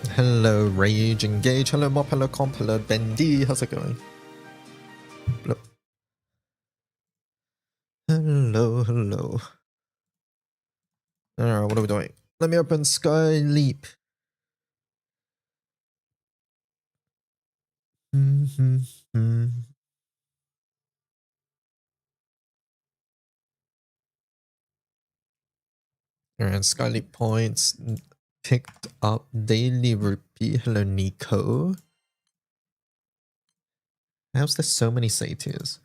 Hello, Rage, Engage, hello, Mop, hello, Comp, hello, Bendy. How's it going? Hello, hello. Alright, what are we doing? Let me open Sky Leap. Alright, Sky Leap points. Picked up Daily Rupee. Hello, Nico. How's there so many satyrs?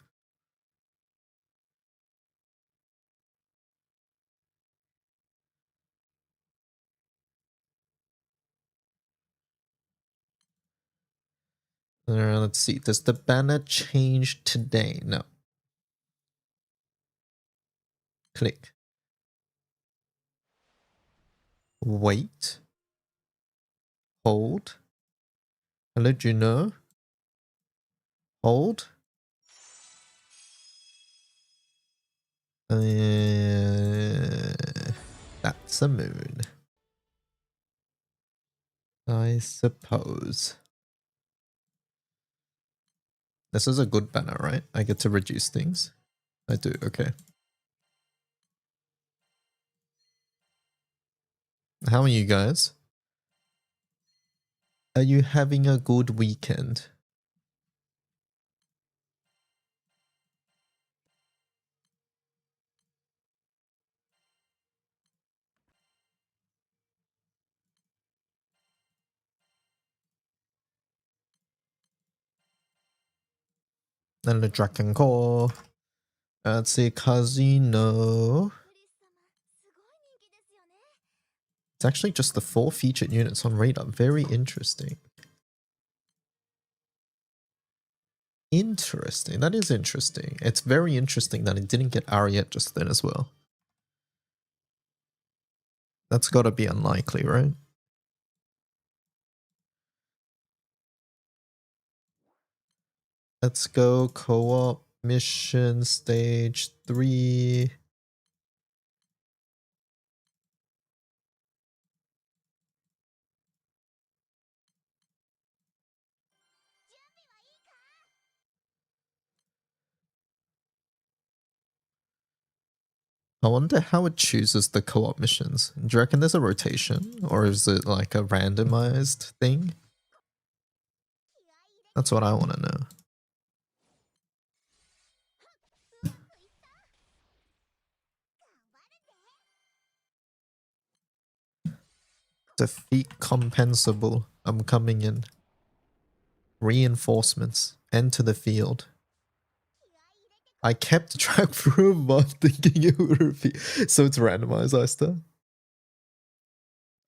Alright, let's see. Does the banner change today? No. Click. Wait. Hold. Hello, Juno. Hold. That's a moon. I suppose. This is a good banner, right? I get to reduce things. I do, okay. How are you guys? Are you having a good weekend? And the Dragon Core. Let's see, Casino. It's actually just the 4 featured units on radar. Very interesting. Interesting. That is interesting. It's very interesting that it didn't get Ariette just then as well. That's gotta be unlikely, right? Let's go co-op mission stage 3. I wonder how it chooses the co-op missions. Do you reckon there's a rotation? Or is it like a randomized thing? That's what I want to know. Defeat compensable. I'm coming in. Reinforcements. Enter the field. I kept track for a month thinking it would repeat. So it's randomized, Eyster.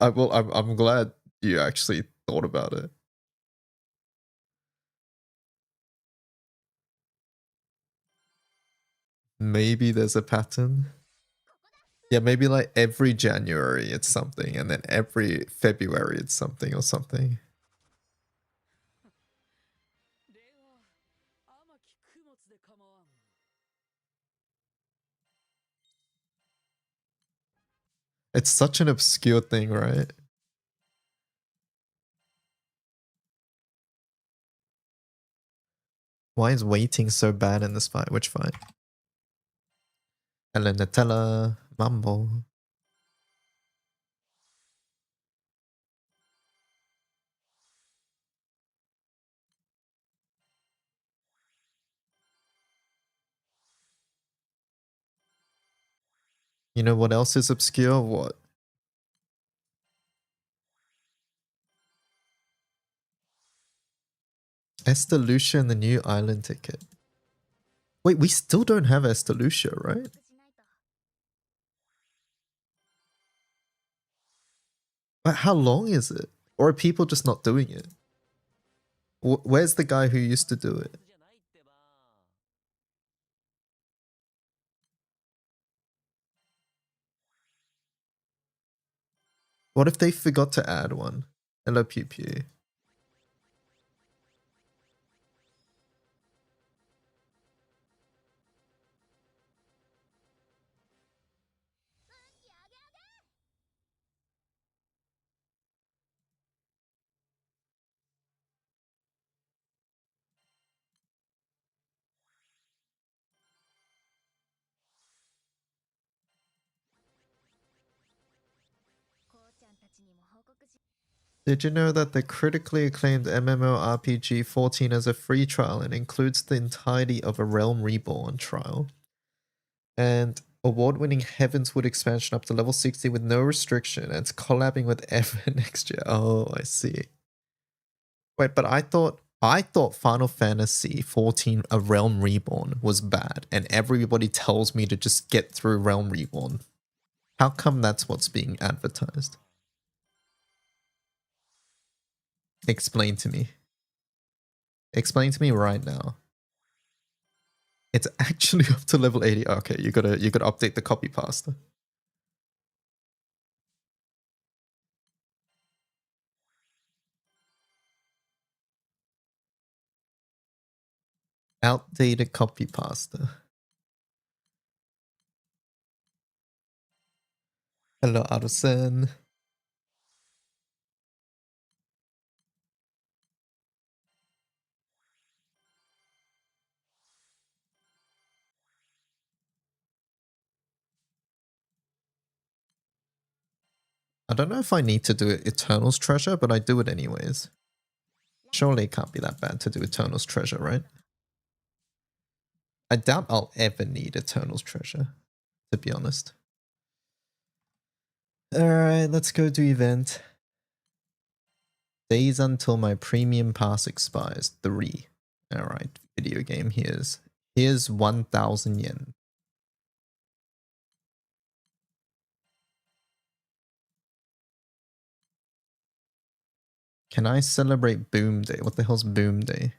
I'm glad you actually thought about it. Maybe there's a pattern. Yeah, maybe like every January it's something, and then every February it's something or something. It's such an obscure thing, right? Why is waiting so bad in this fight? Which fight? Hello, Nutella. Mambo. You know what else is obscure? What? Esther Lucia and the new island ticket. Wait, we still don't have Esther Lucia, right? But how long is it? Or are people just not doing it? Where's the guy who used to do it? What if they forgot to add one? Hello, Pew Pew. Did you know that the critically acclaimed MMORPG 14 has a free trial and includes the entirety of a Realm Reborn trial? And award-winning Heavenswood expansion up to level 60 with no restriction, and it's collabing with Ever next year. Oh, I see. Wait, but I thought Final Fantasy 14 A Realm Reborn was bad, and everybody tells me to just get through Realm Reborn. How come that's what's being advertised? Explain to me. Explain to me right now. It's actually up to level 80. Okay, you gotta update the copy pasta. Outdated copy pasta. Hello, Addison. I don't know if I need to do Eternal's Treasure, but I do it anyways. Surely it can't be that bad to do Eternal's Treasure, right? I doubt I'll ever need Eternal's Treasure, to be honest. Alright, let's go to event. Days until my premium pass expires. 3. Alright, video game. Here's 1,000 yen. Can I celebrate Boom Day? What the hell's Boom Day?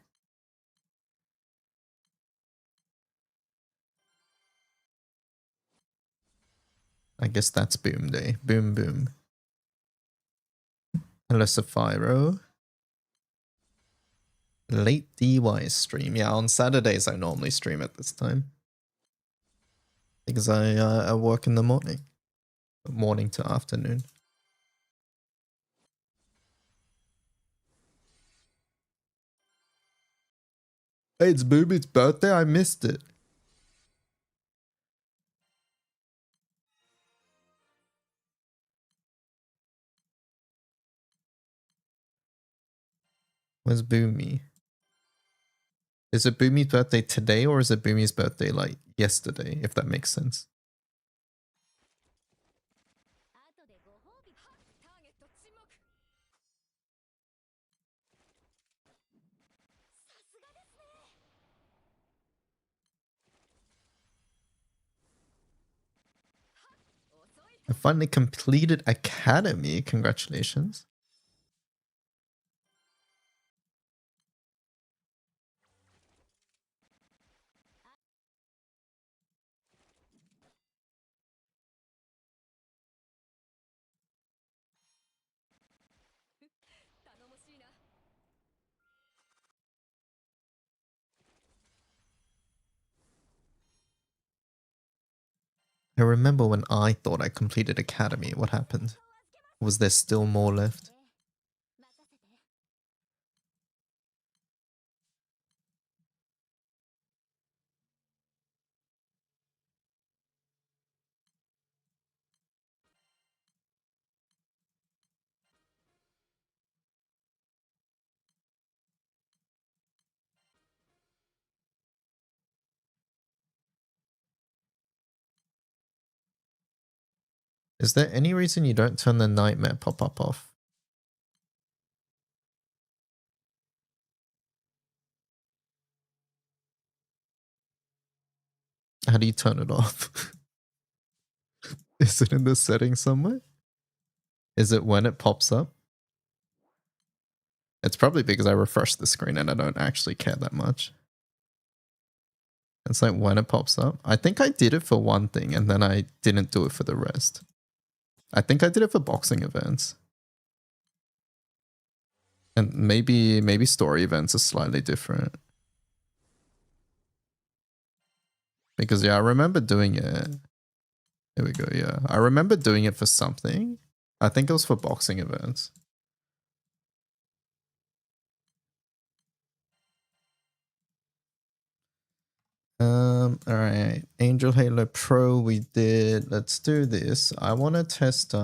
I guess that's Boom Day. Boom Boom. Hello, Sapphiro. Late DY stream. Yeah, on Saturdays I normally stream at this time. Because I work in the morning. Morning to afternoon. Hey, it's Booby's birthday. I missed it. Where's Boomy? Is it Boomy's birthday today or is it Boomy's birthday like yesterday, if that makes sense? I finally completed Academy. Congratulations. I remember when I thought I completed Academy. What happened? Was there still more left? Is there any reason you don't turn the nightmare pop-up off? How do you turn it off? Is it in the settings somewhere? Is it when it pops up? It's probably because I refreshed the screen and I don't actually care that much. It's like when it pops up. I think I did it for one thing and then I didn't do it for the rest. I think I did it for boxing events. And maybe story events are slightly different. Because yeah, I remember doing it. Here we go, yeah. I remember doing it for something. I think it was for boxing events. Alright. Angel Halo Pro we did. Let's do this. I wanna test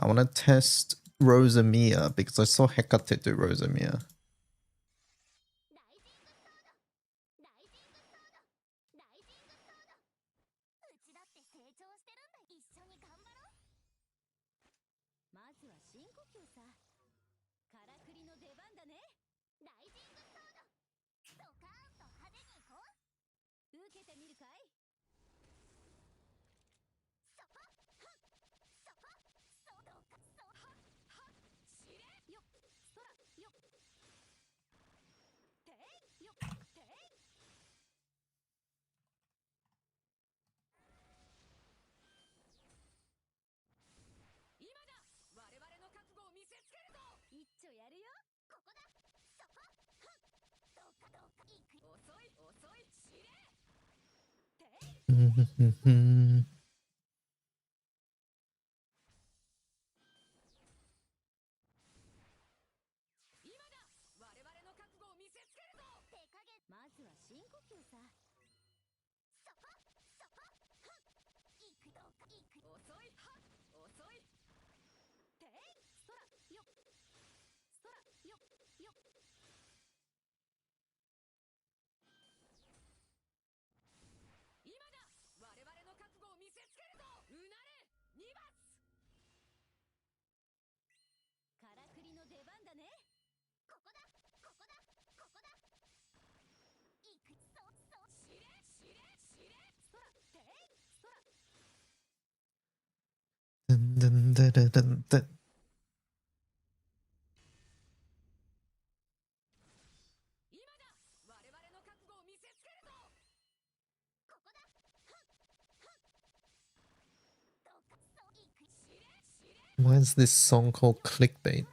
I want to test Rosamia because I saw Hecate do Rosamia. Dun, dun, dun, dun, dun. Why is this song called Clickbait?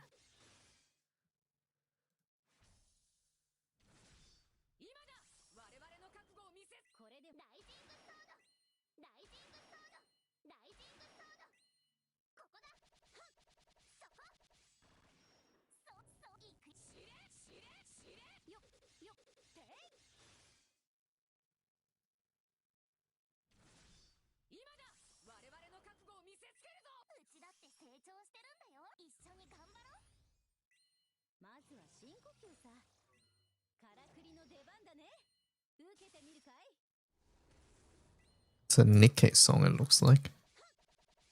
It's a Nikkei song, it looks like.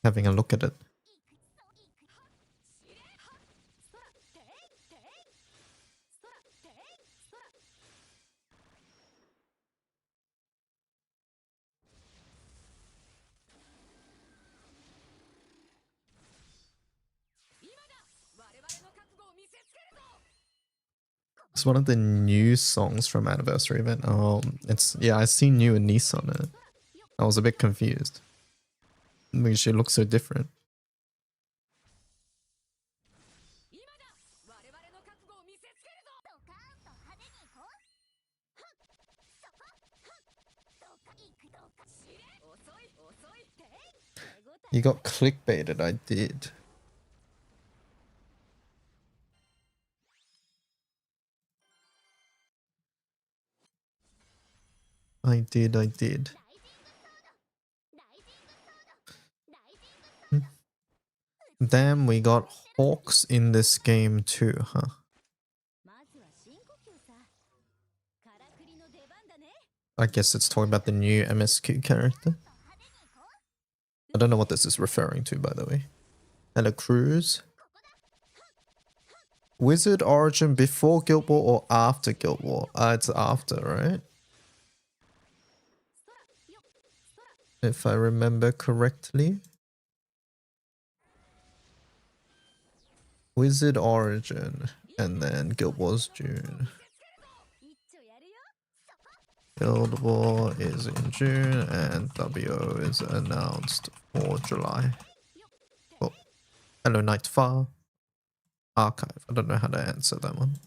Having a look at it. It's one of the new songs from Anniversary event. Yeah, I see new and Nice on it. I was a bit confused. Because she looks so different. You got clickbaited, I did. I did. Damn, we got Hawks in this game too, huh? I guess it's talking about the new MSQ character. I don't know what this is referring to, by the way. Hello, Cruz. Wizard Origin before Guild War or after Guild War? It's after, right? If I remember correctly. Wizard Origin, and then Guild War's June. Guild War is in June, and WO is announced for July. Oh, hello, Nightfar. Archive. I don't know how to answer that one.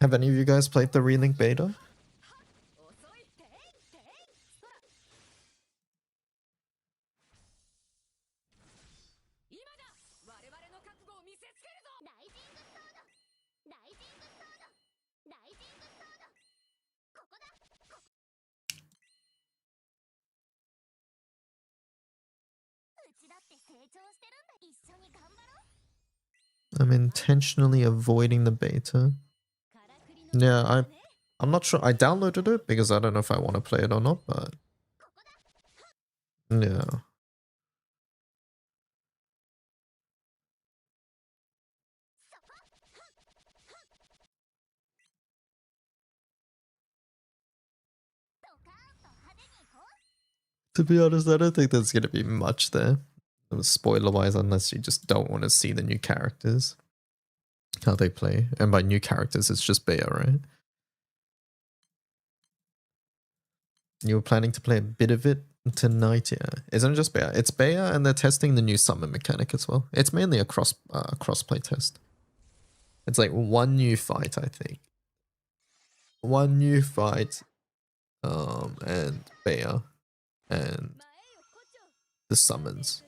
Have any of you guys played the Relink Beta? I'm intentionally avoiding the beta. Yeah, I'm not sure. I downloaded it because I don't know if I want to play it or not, but yeah. To be honest, I don't think there's going to be much there, spoiler-wise, unless you just don't want to see the new characters, how they play. And by new characters, it's just beta, right? You were planning to play a bit of it tonight, yeah. Isn't it just beta? It's beta, and they're testing the new summon mechanic as well. It's mainly a crossplay test. It's like one new fight, I think. One new fight, and beta, and the summons.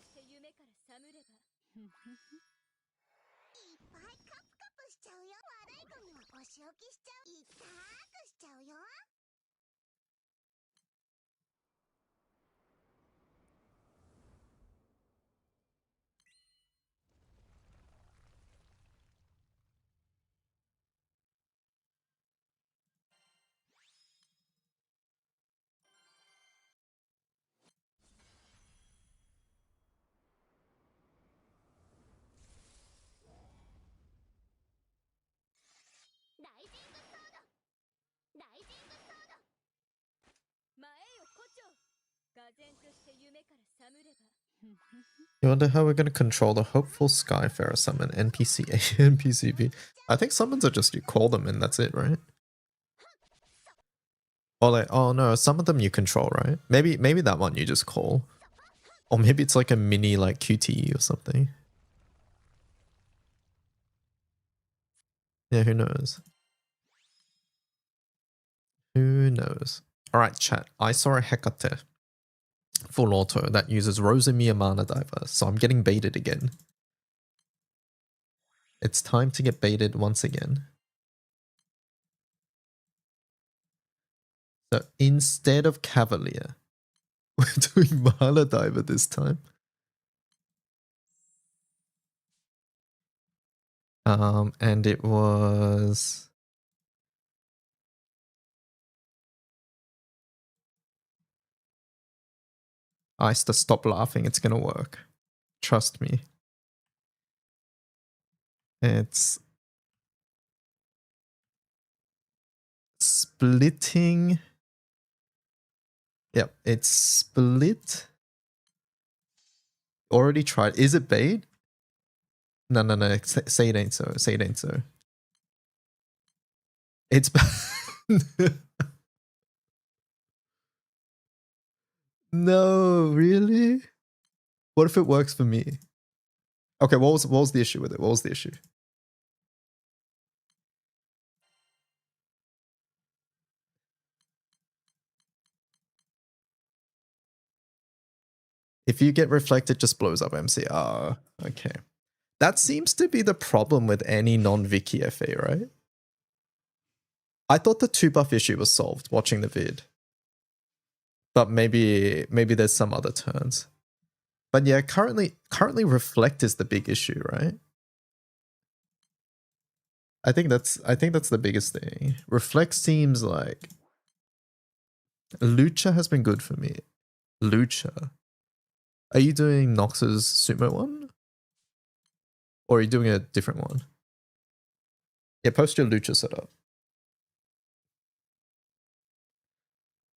You wonder how we're going to control the hopeful Skyfarer summon NPC A and NPC I think summons are just you call them and that's it, right? Or like, oh no, some of them you control, right? Maybe that one you just call. Or maybe it's like a mini like QTE or something. Yeah, who knows? Who knows? Alright, chat. I saw a Hecate full auto that uses Rosemiya Mana Diver, so I'm getting baited again. It's time to get baited once again. So instead of Cavalier, we're doing Mana Diver this time. And it was... Ice to stop laughing, it's gonna work. Trust me. It's... Splitting... Yep, it's split. Already tried. Is it bait? No. Say it ain't so. Say it ain't so. It's... No, really? What if it works for me? Okay, what was the issue with it? What was the issue? If you get reflected, just blows up MC. Ah, okay. That seems to be the problem with any non-Vicky FA, right? I thought the 2-buff issue was solved watching the vid. But maybe there's some other turns. But yeah, currently reflect is the big issue, right? I think that's the biggest thing. Reflect seems like Lucha has been good for me. Lucha. Are you doing Nox's Sumo one? Or are you doing a different one? Yeah, post your Lucha setup.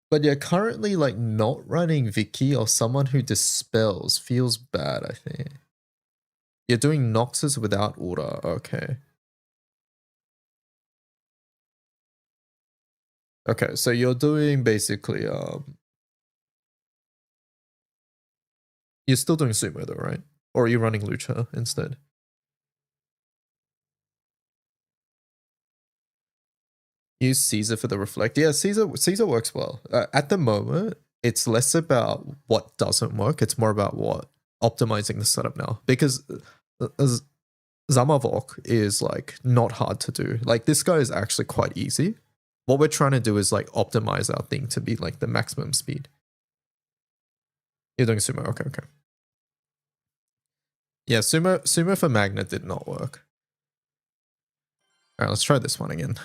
But yeah, currently like not running Vicky or someone who dispels feels bad, I think. You're doing Noxes without order, okay. Okay, so you're doing basically you're still doing Sumo though, right? Or are you running Lucha instead? Use Caesar for the reflect. Yeah, Caesar works well. At the moment, it's less about what doesn't work. It's more about what optimizing the setup now. Because Zamavok is like not hard to do. Like this guy is actually quite easy. What we're trying to do is like optimize our thing to be like the maximum speed. You're doing Sumo. Okay, okay. Yeah, Sumo for Magna did not work. All right, let's try this one again.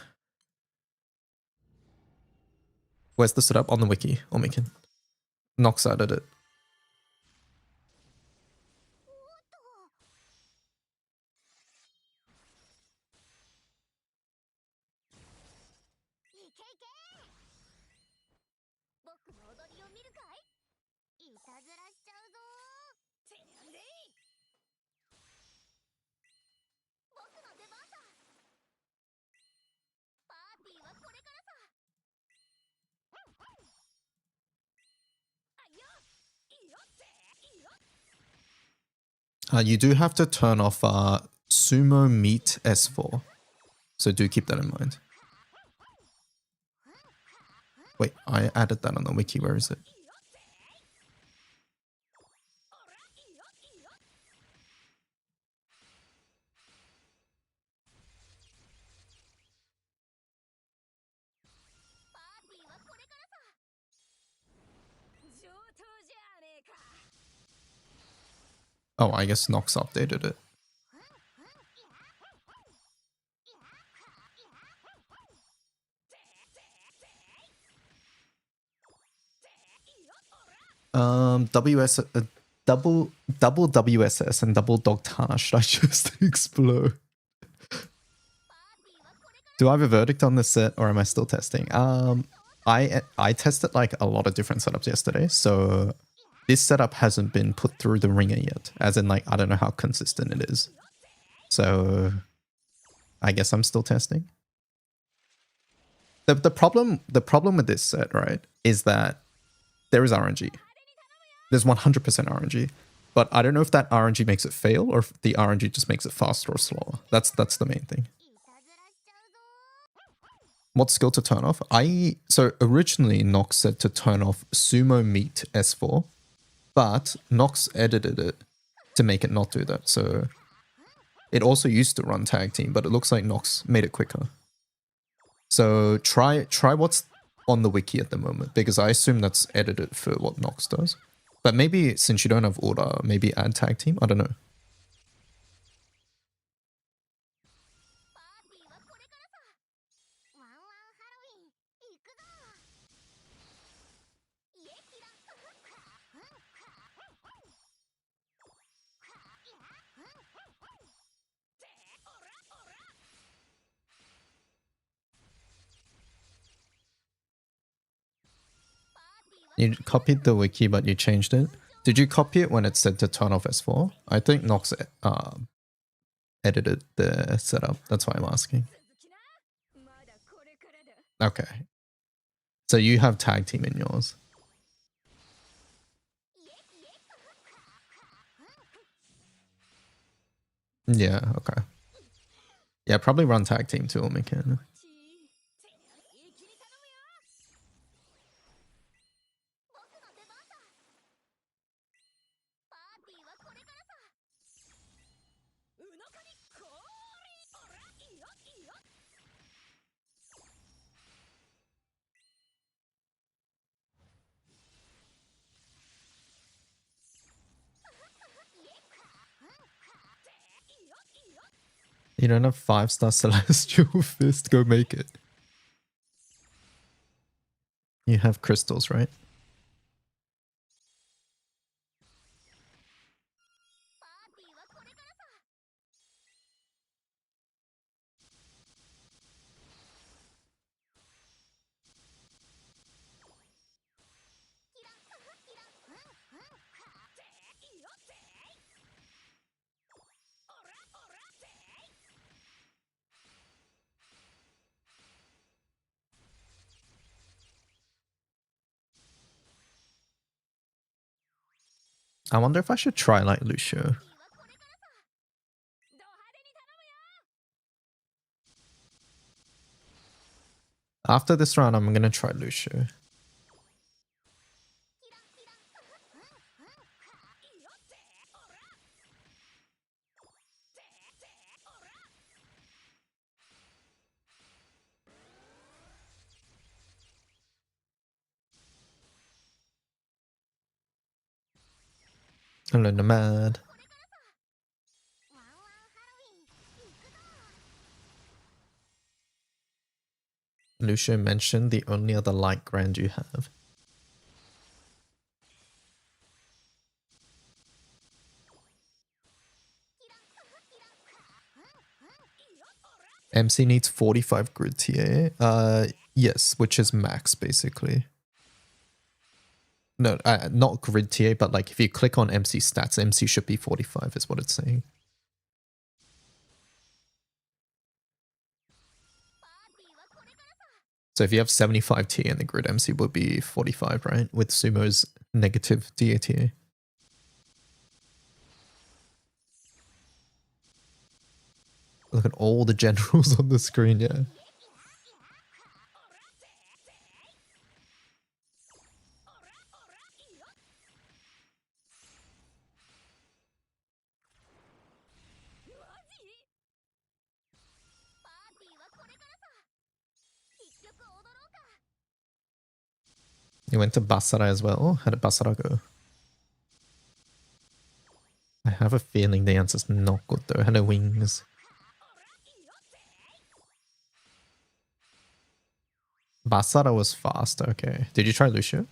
Where's the setup? On the wiki. I'll make it. Nox added it. You do have to turn off Sumo Meet S4. So do keep that in mind. Wait, I added that on the wiki. Where is it? Oh, I guess Nox updated it. WS double WSS and double Dogtana. Should I just explode? Do I have a verdict on this set, or am I still testing? I tested like a lot of different setups yesterday, so this setup hasn't been put through the ringer yet. As in, like, I don't know how consistent it is. So I guess I'm still testing. The problem with this set, right, is that there is RNG. There's 100% RNG. But I don't know if that RNG makes it fail or if the RNG just makes it faster or slower. That's the main thing. What skill to turn off? So originally Nox said to turn off Sumo Meet S4, but Nox edited it to make it not do that. So it also used to run tag team, but it looks like Nox made it quicker. So try what's on the wiki at the moment, because I assume that's edited for what Nox does. But maybe since you don't have order, maybe add tag team. I don't know. You copied the wiki, but you changed it. Did you copy it when it said to turn off S4? I think Nox edited the setup. That's why I'm asking. Okay. So you have tag team in yours. Yeah, okay. Yeah, probably run tag team too, Mikan. You don't have 5-star Celestial Fist, go make it. You have crystals, right? I wonder if I should try like Lucio. After this round, I'm gonna try Lucio. Hello, Nomad. Lucio mentioned the only other light grand you have. MC needs 45 grid TA. Yes, which is max basically. No, not grid TA, but like if you click on MC stats, MC should be 45 is what it's saying. So if you have 75 TA in the grid, MC would be 45, right? With Sumo's negative TA. Look at all the generals on the screen, yeah. You went to Basara as well. How did Basara go? I have a feeling the answer's not good though. Hello, Wings. Basara was fast, okay. Did you try Lucio?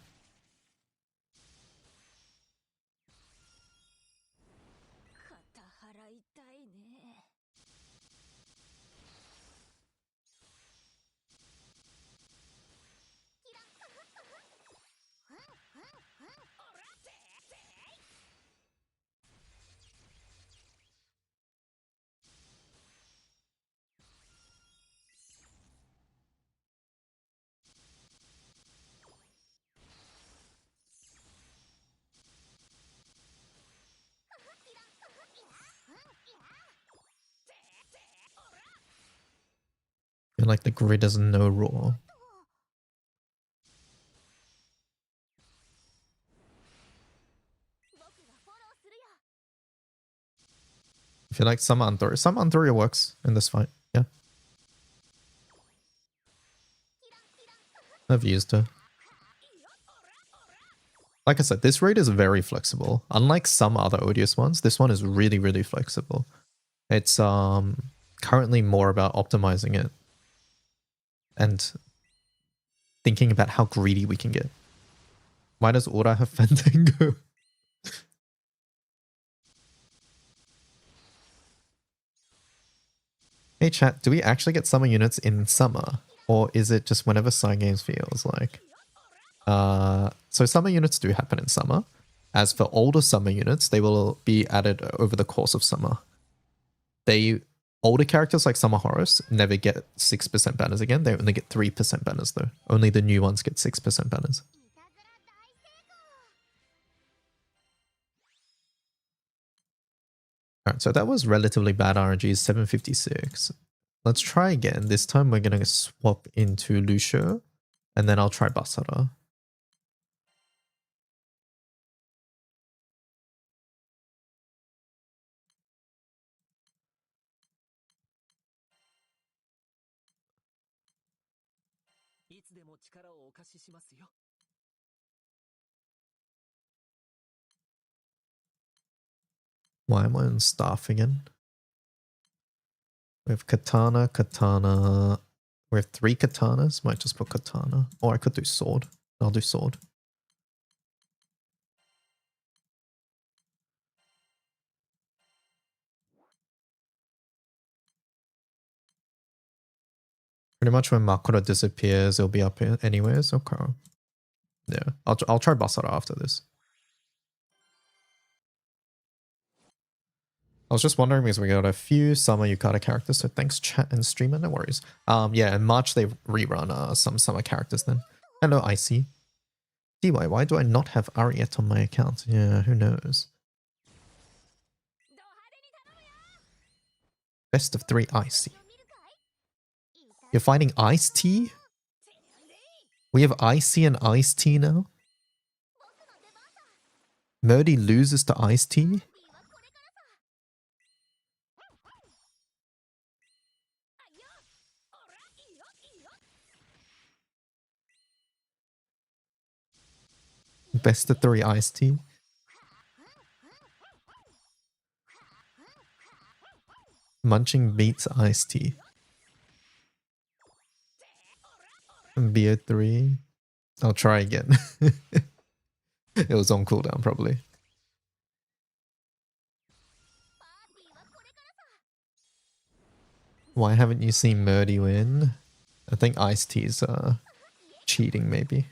I feel like the grid is no raw. I feel like some Antoria works in this fight. Yeah. I've used her. Like I said, this raid is very flexible. Unlike some other odious ones, this one is really, really flexible. It's currently more about optimizing it and thinking about how greedy we can get. Why does Ora have Fandango? Hey chat, do we actually get summer units in summer? Or is it just whenever Cygames feels like? So summer units do happen in summer. As for older summer units, they will be added over the course of summer. Older characters like Summer Horus never get 6% banners again. They only get 3% banners though. Only the new ones get 6% banners. Alright, so that was relatively bad RNG, 756. Let's try again. This time we're going to swap into Lucio, and then I'll try Basara. Why am I on staff again? We have Katana, Katana. We have 3 Katanas. Might just put Katana. Or I could do Sword. I'll do Sword. Pretty much when Makura disappears, it'll be up here anyways. Okay. Yeah, I'll try Basara after this. I was just wondering because we got a few summer Yukata characters, so thanks chat and streamer, no worries. Yeah, in March they rerun some summer characters then. Hello, Icy. DY, why do I not have Ariet on my account? Yeah, who knows? Best of 3 Icy. You're fighting Ice T? We have Icy and Ice T now? Murdy loses to Ice T? Best of 3 Ice T? Munching beats Ice T. Beard 3. I'll try again. It was on cooldown, probably. Why haven't you seen Murdy win? I think Ice T's cheating, maybe.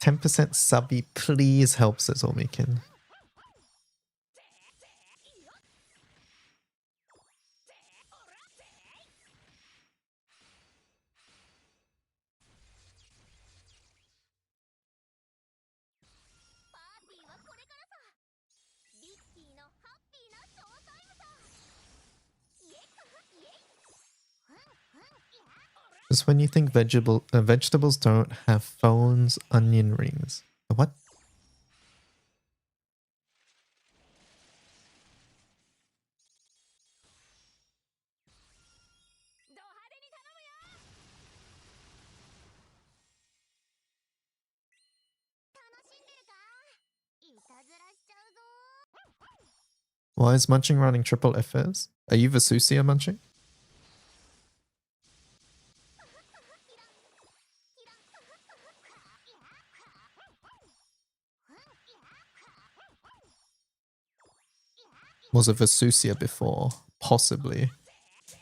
10% subby, please help, says Omikin. Just when you think vegetables don't have phones, onion rings. What? Why is Munching running triple FS? Are you Vesusia Munching? Was it Vesusia before? Possibly.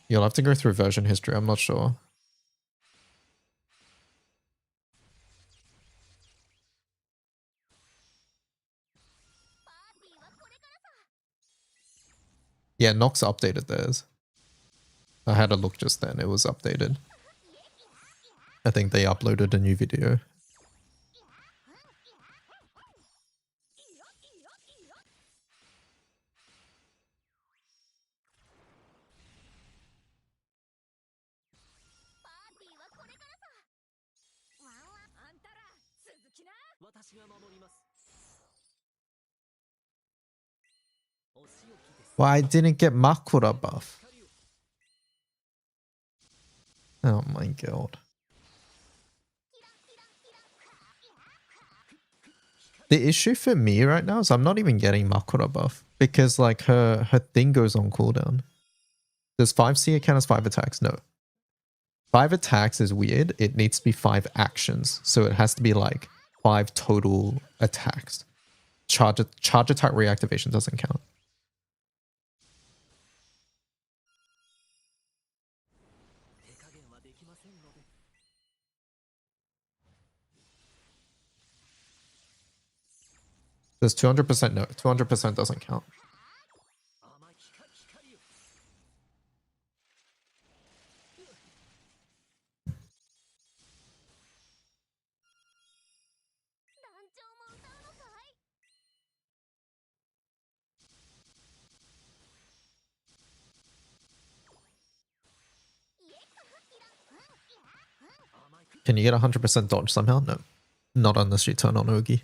You'll have to go through version history, I'm not sure. Yeah, Nox updated theirs. I had a look just then, it was updated. I think they uploaded a new video. Why I didn't get Makura buff? Oh my god. The issue for me right now is I'm not even getting Makura buff. Because like her thing goes on cooldown. Does 5C count as 5 attacks? No. 5 attacks is weird. It needs to be 5 actions. So it has to be like 5 total attacks. Charge attack reactivation doesn't count. Does 200%? No, 200% doesn't count. Can you get 100% dodge somehow? No. Not unless you turn on Oogie.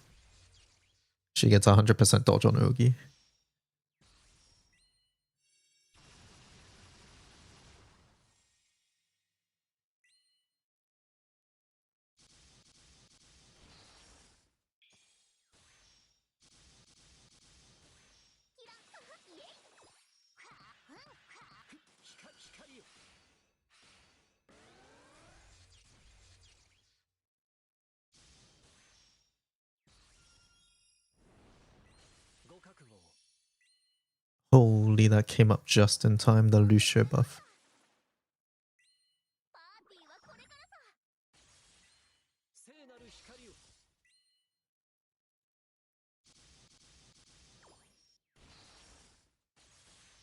She gets 100% dodge on Oogie. Holy, that came up just in time, the Lucio buff.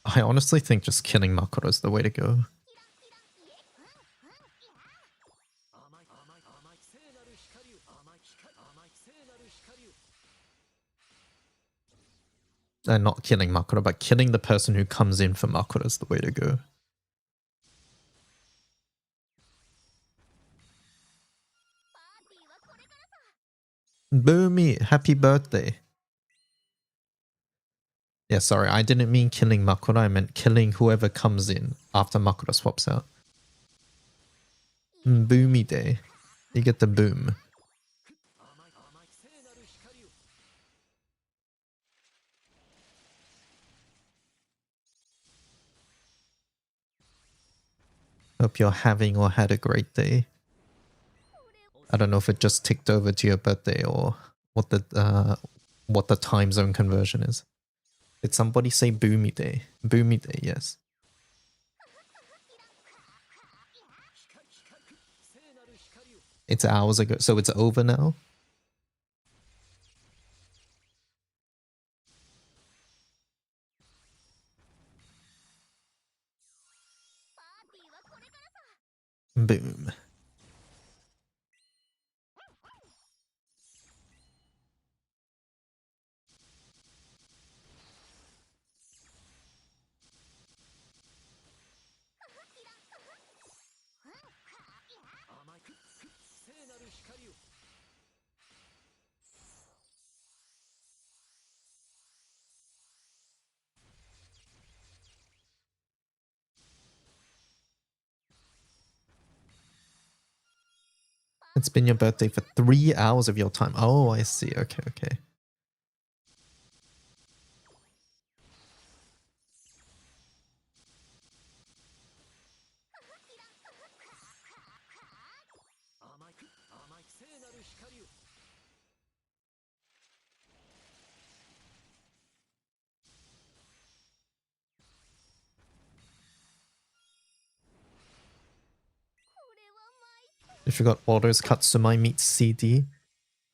I honestly think just killing Makura is the way to go. And not killing Makura, but killing the person who comes in for Makura is the way to go. Boomy, happy birthday. Yeah, sorry, I didn't mean killing Makura, I meant killing whoever comes in after Makura swaps out. Boomy day. You get the boom. Hope you're having or had a great day. I don't know if it just ticked over to your birthday or what the time zone conversion is. Did somebody say boomy day? Boomy day, yes. It's hours ago, so it's over now? Boom. It's been your birthday for 3 hours of your time. Oh, I see. Okay, okay. If you got orders, Katsumai meets CD.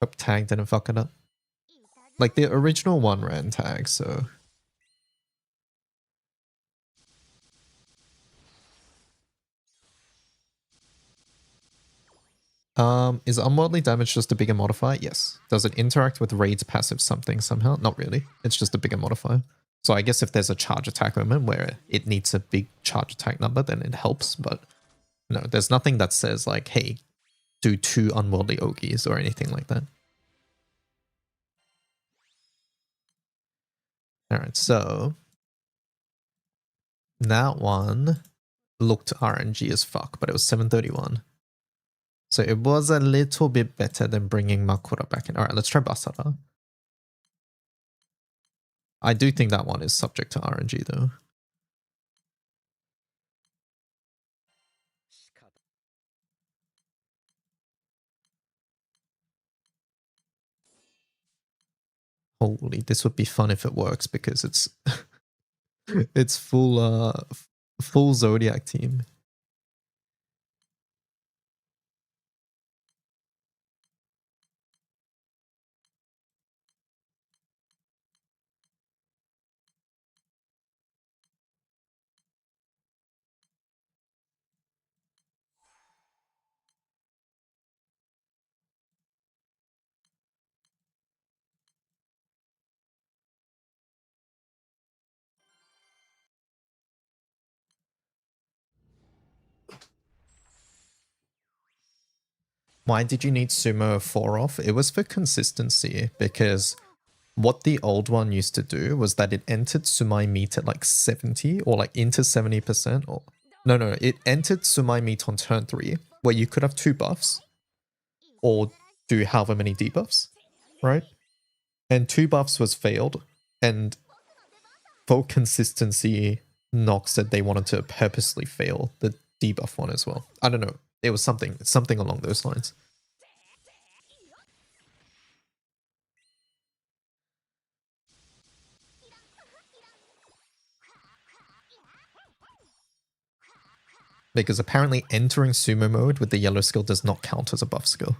Hope tag didn't fuck it up. Like the original one ran tag, so. Is unworldly damage just a bigger modifier? Yes. Does it interact with Raid's passive something somehow? Not really. It's just a bigger modifier. So I guess if there's a charge attack moment where it needs a big charge attack number, then it helps. But no, there's nothing that says like, hey, do 2 unworldly Ogies or anything like that. Alright, so that one looked RNG as fuck, but it was 731. So it was a little bit better than bringing Makura back in. Alright, let's try Basara. I do think that one is subject to RNG though. Holy, this would be fun if it works because it's it's full Zodiac team. Why did you need Sumo 4 off? It was for consistency because what the old one used to do was that it entered Sumai meat at like 70 or like into 70% or no, it entered Sumai meat on turn 3 where you could have 2 buffs or do however many debuffs, right? And 2 buffs was failed, and for consistency, Nox said they wanted to purposely fail the debuff one as well. I don't know. It was something along those lines. Because apparently entering sumo mode with the yellow skill does not count as a buff skill.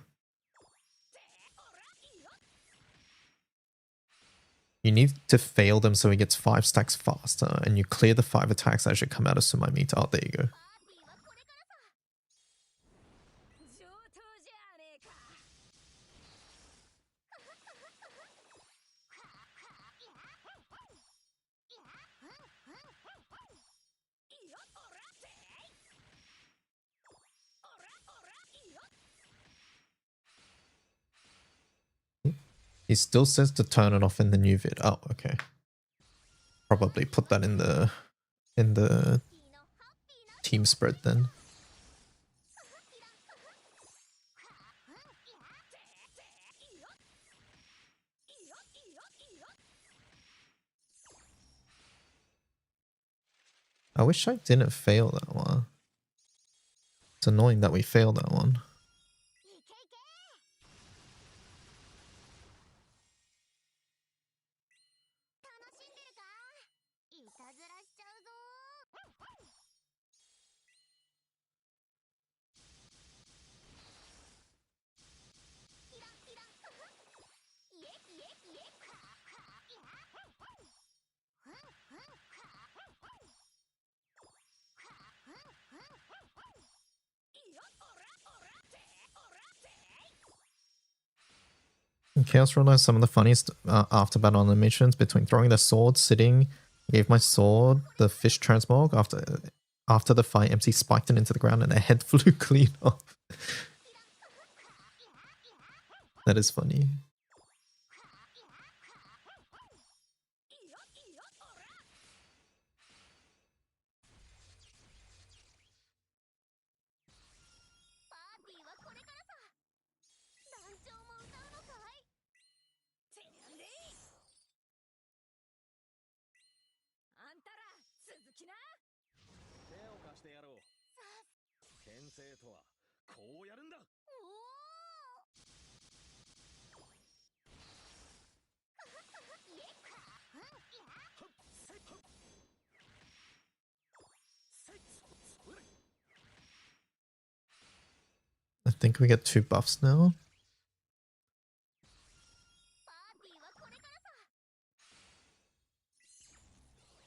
You need to fail them so he gets 5 stacks faster, and you clear the 5 attacks that should come out of Sumai meter. Oh, there you go. He still says to turn it off in the new vid. Oh, okay. Probably put that in the team spread then. I wish I didn't fail that one. It's annoying that we failed that one. Chaos realized some of the funniest after battle animations between throwing the sword, sitting, gave my sword the fish transmog after the fight. MC spiked it into the ground and the head flew clean off. That is funny. I think we get 2 buffs now.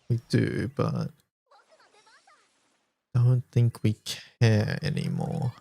We do, but I don't think we care anymore.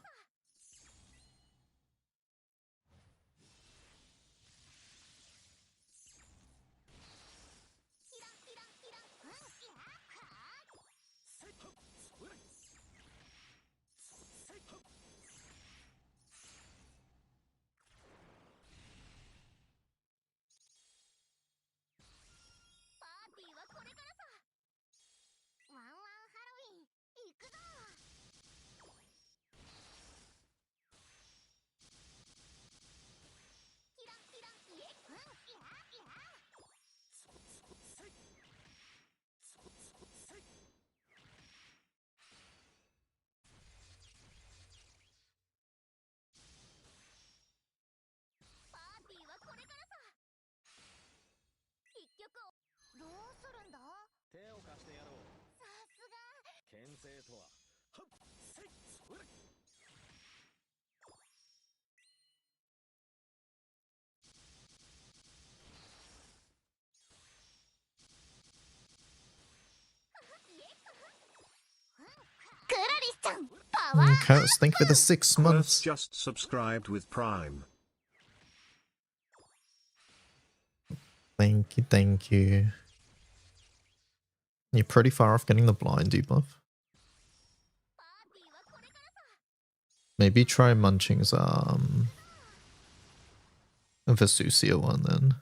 Okay, let's think for the 6 months. Just subscribed with Prime. Thank you, thank you. You're pretty far off getting the blind debuff. Maybe try Munching's Vesusia one then.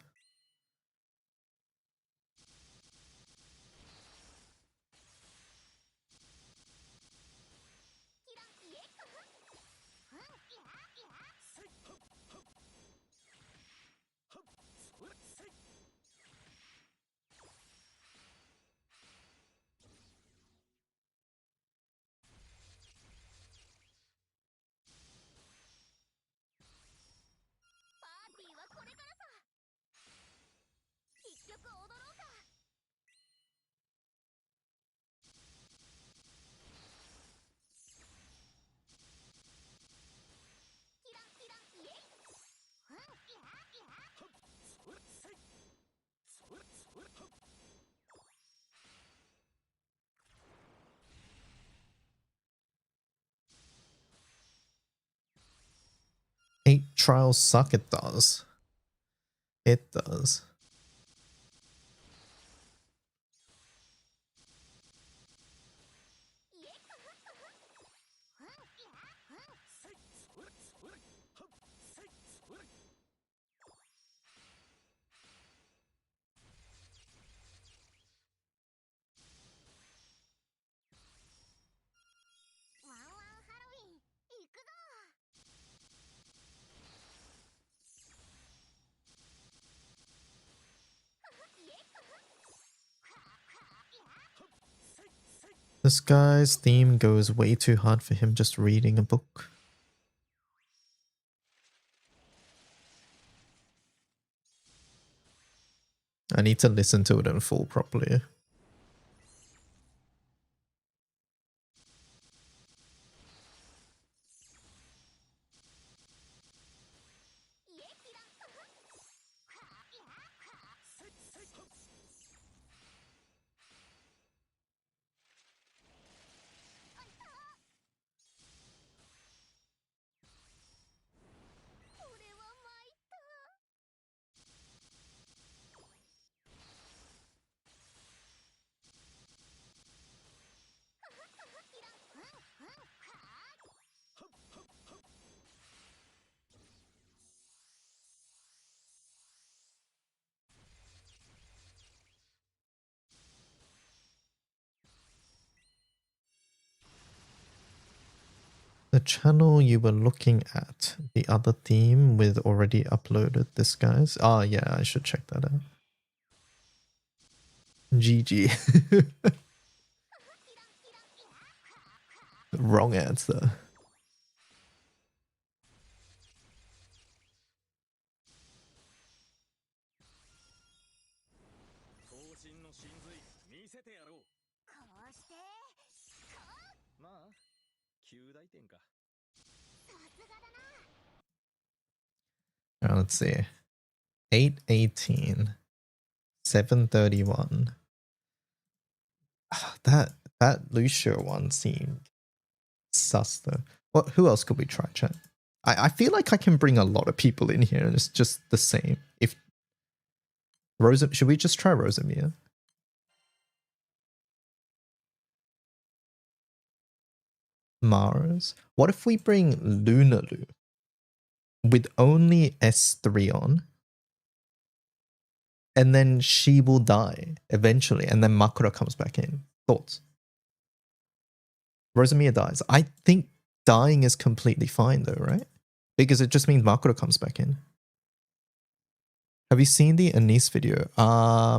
Eight trials suck, it does. It does. This guy's theme goes way too hard for him just reading a book. I need to listen to it in full properly. The channel you were looking at, the other theme with already uploaded this guy's. Ah, yeah, I should check that out. GG. Wrong answer. Now let's see. 818. 731. That Lucio one seemed sus though. What? Who else could we try, chat? I feel like I can bring a lot of people in here and it's just the same. If Rosa, should we just try Rosamia? Mars. What if we bring Lunalu with only S3 on? And then she will die eventually, and then Makura comes back in. Thoughts? Rosamia dies. I think dying is completely fine though, right? Because it just means Makura comes back in. Have you seen the Anise video?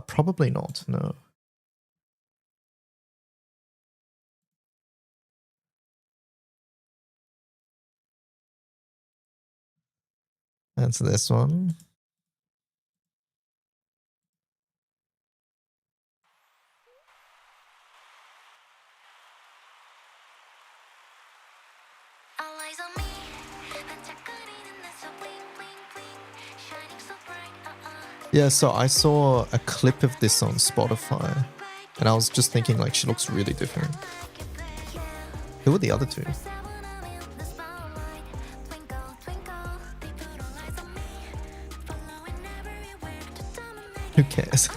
Probably not, no. That's this one. Yeah, so I saw a clip of this on Spotify, and I was just thinking, like, she looks really different. Who are the other two? Who cares?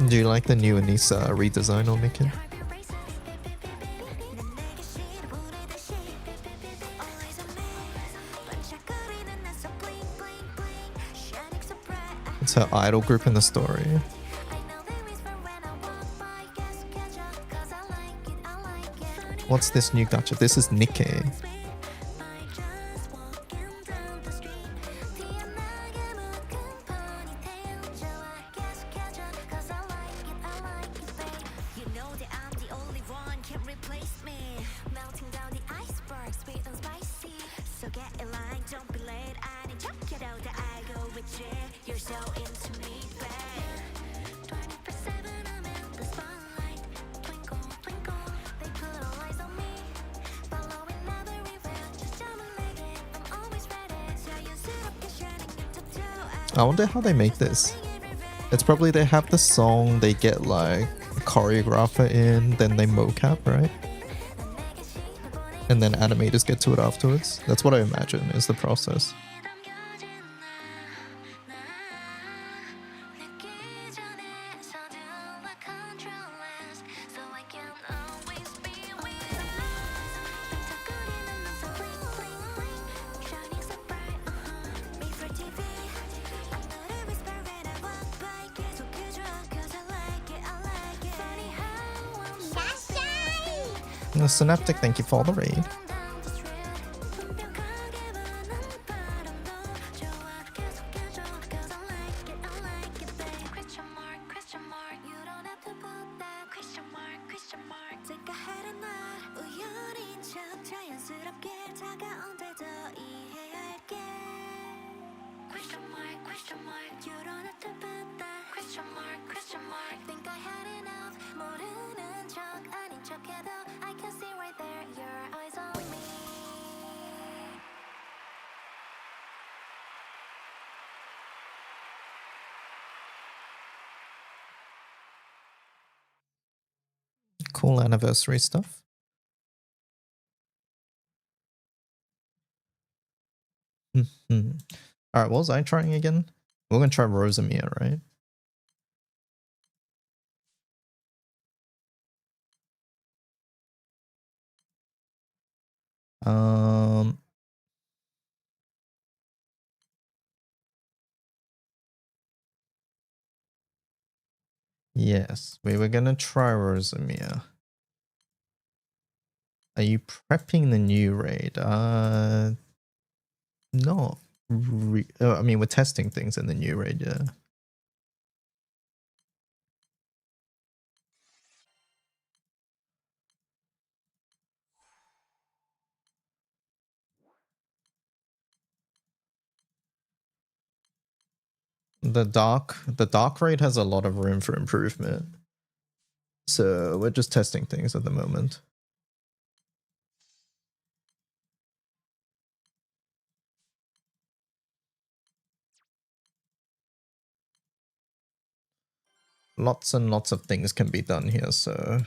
Do you like the new Anissa redesign on Mikin? It's her idol group in the story. What's this new gacha? This is Nikkei. I wonder how they make this. It's probably they have the song, they get like a choreographer in, then they mocap, right? And then animators get to it afterwards. That's what I imagine is the process. Synaptic, thank you for the raid. Cool anniversary stuff. Alright, what was I trying again? We're gonna try Rosamia, right? Yes, we were gonna try Rosamia. Are you prepping the new raid? Not I mean, we're testing things in the new raid, yeah. The dark raid has a lot of room for improvement. So we're just testing things at the moment. Lots and lots of things can be done here, so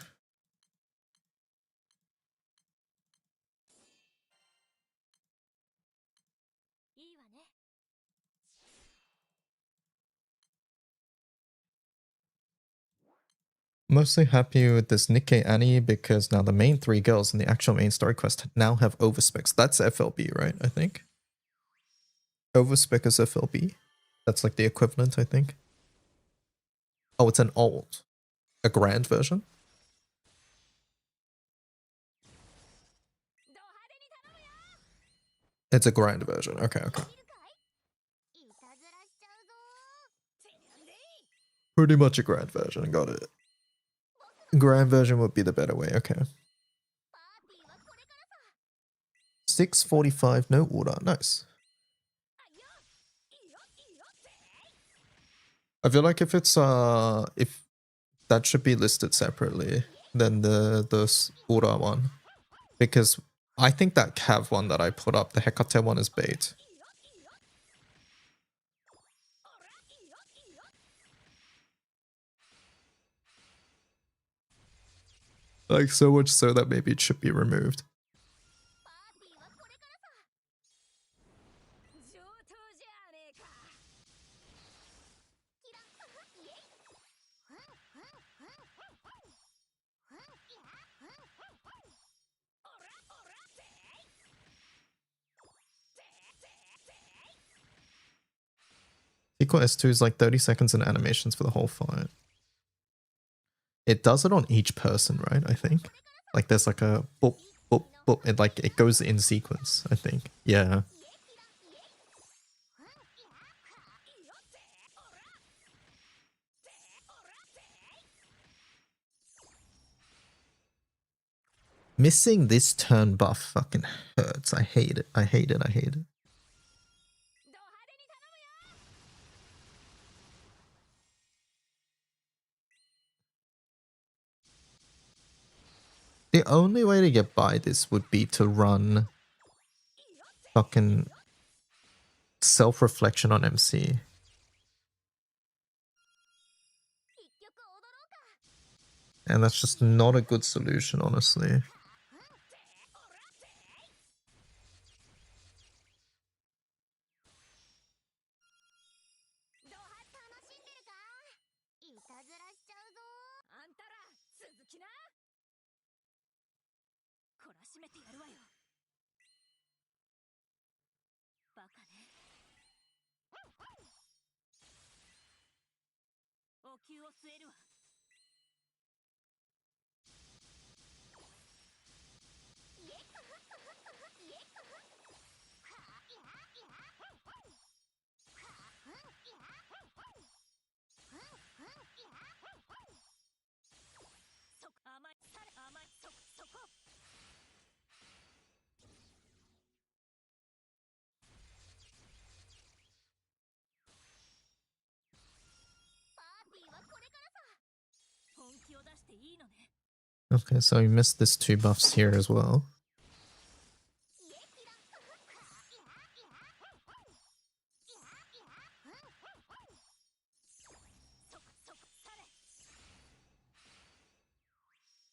mostly happy with this Nikkei Annie because now the main 3 girls in the actual main story quest now have overspecs. That's FLB, right? I think. Overspec is FLB. That's like the equivalent, I think. Oh, it's an old. A grand version? It's a grand version. Okay, okay. Pretty much a grand version. Got it. Grand version would be the better way. Okay. 6:45, no order. Nice. I feel like if it's if that should be listed separately than the order one, because I think that Cav one that I put up, the Hecate one, is bait. Like so much so that maybe it should be removed. Equal S2 is like 30 seconds in animations for the whole fight. It does it on each person, right? I think. Like there's like a boop, boop, boop. It goes in sequence, I think. Yeah. Missing this turn buff fucking hurts. I hate it. I hate it. I hate it. The only way to get by this would be to run fucking self-reflection on MC. And that's just not a good solution, honestly. Okay, so we missed this 2 buffs here as well.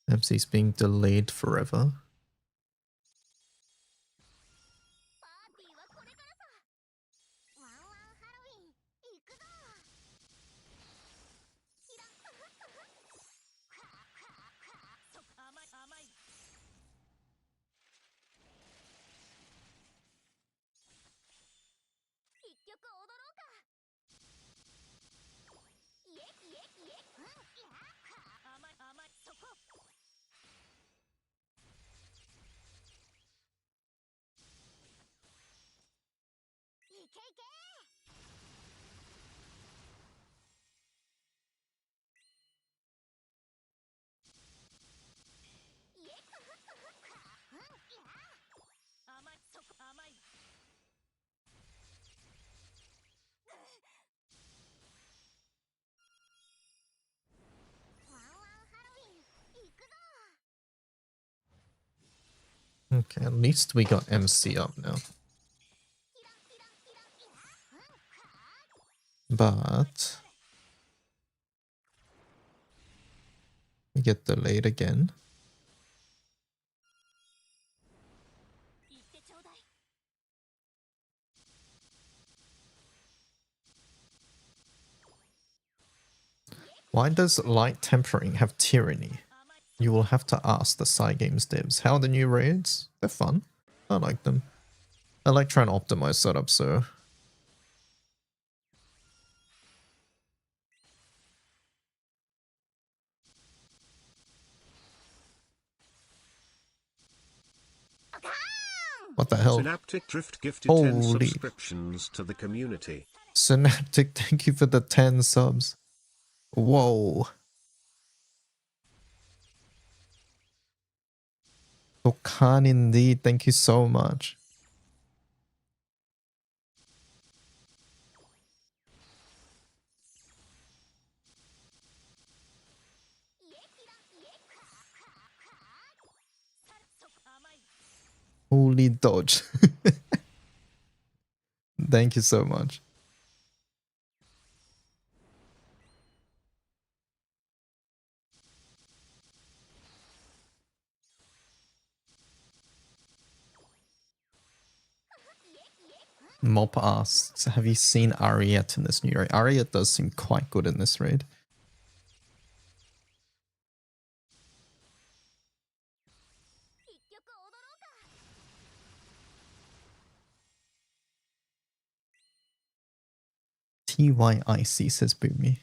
MC's being delayed forever. Okay, at least we got MC up now. But we get delayed again. Why does light tempering have tyranny? You will have to ask the Cygames devs. How are the new raids? They're fun. I like them. I like trying to optimize setup, so... What the hell? Synaptic Drift gifted 10 Holy. subscriptions to the community. Synaptic, thank you for the 10 subs. Whoa. Dokkan indeed, thank you so much. Holy dodge. Thank you so much. Mop asks, have you seen Ariet in this new raid? Ariet does seem quite good in this raid. TYIC says Boomy.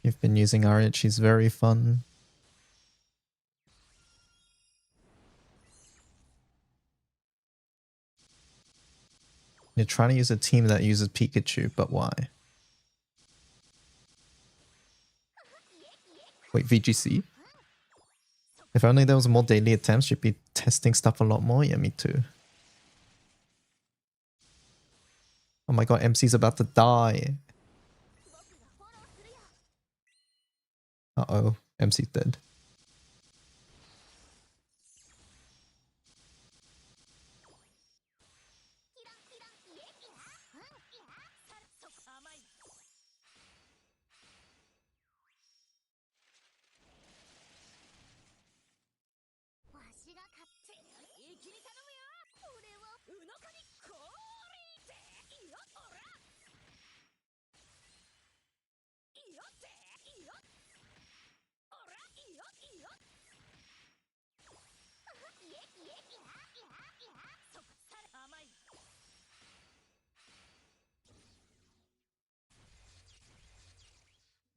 You've been using Ariet, she's very fun. You're trying to use a team that uses Pikachu, but why? Wait, VGC? If only there was more daily attempts, you'd be testing stuff a lot more. Yeah, me too. Oh my god, MC's about to die. Uh-oh, MC's dead.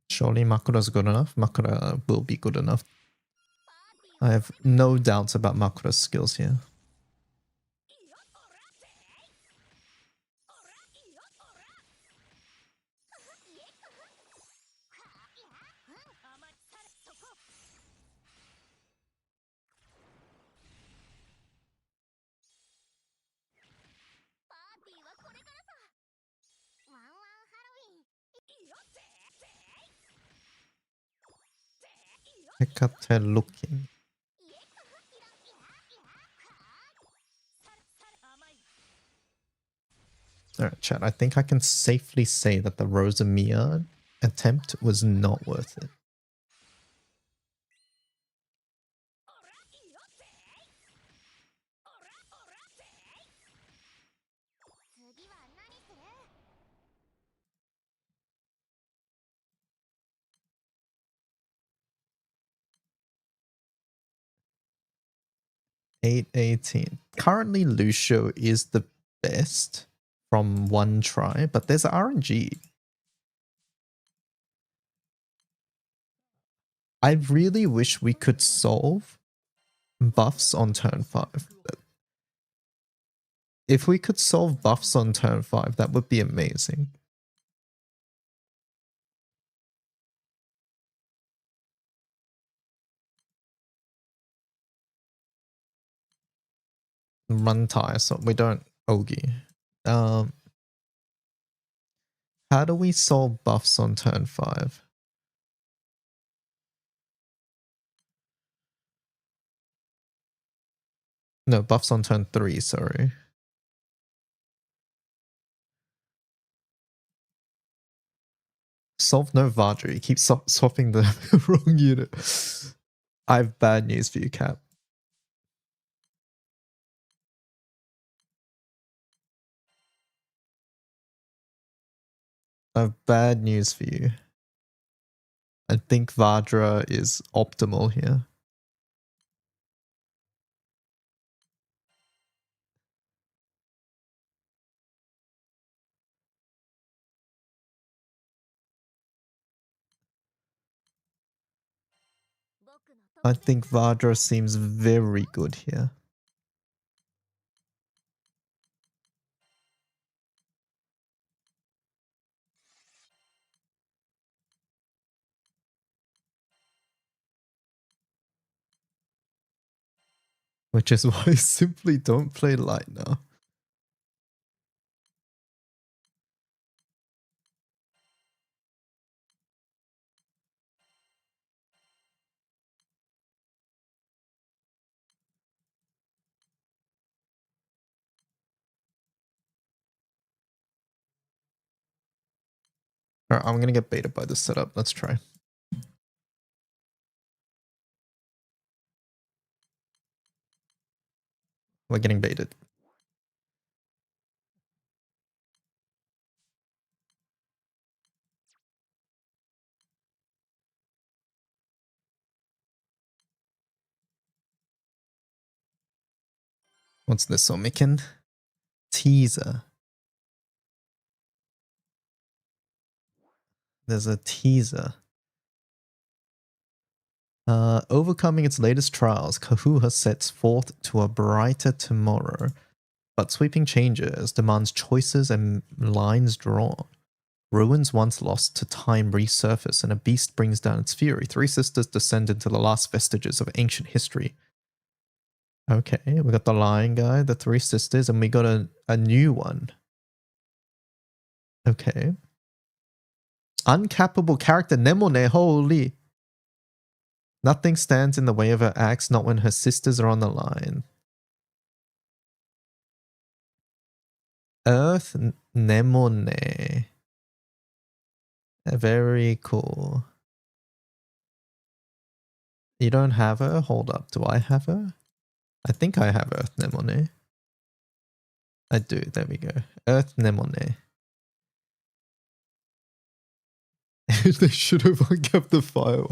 Surely Makura's good enough. Makura will be good enough. I have no doubts about Makura's skills here. Hecate looking. Alright, chat. I think I can safely say that the Rosamia attempt was not worth it. $8.18. Currently, Lucio is the best from one try, but there's RNG. I really wish we could solve buffs on turn 5. If we could solve buffs on turn 5, that would be amazing. Run tire, so we don't Ogi. How do we solve buffs on turn 5? No, buffs on turn 3, sorry. Solve no Vajra. You keep swapping the wrong unit. I have bad news for you, Cap. I have bad news for you. I think Vajra is optimal here. I think Vajra seems very good here. Which is why I simply don't play light now. Alright, I'm gonna get baited by this setup. Let's try. We're getting baited. What's this, Omikin? Teaser. There's a teaser. Overcoming its latest trials, Kahuha sets forth to a brighter tomorrow. But sweeping changes demands choices and lines drawn. Ruins once lost to time resurface, and a beast brings down its fury. Three sisters descend into the last vestiges of ancient history. Okay, we got the lion guy, the three sisters, and we got a new one. Okay. Uncappable character Nemone, holy. Nothing stands in the way of her axe, not when her sisters are on the line. Earth Nemone. Very cool. You don't have her? Hold up. Do I have her? I think I have Earth Nemone. I do. There we go. Earth Nemone. They should have uncapped the fire.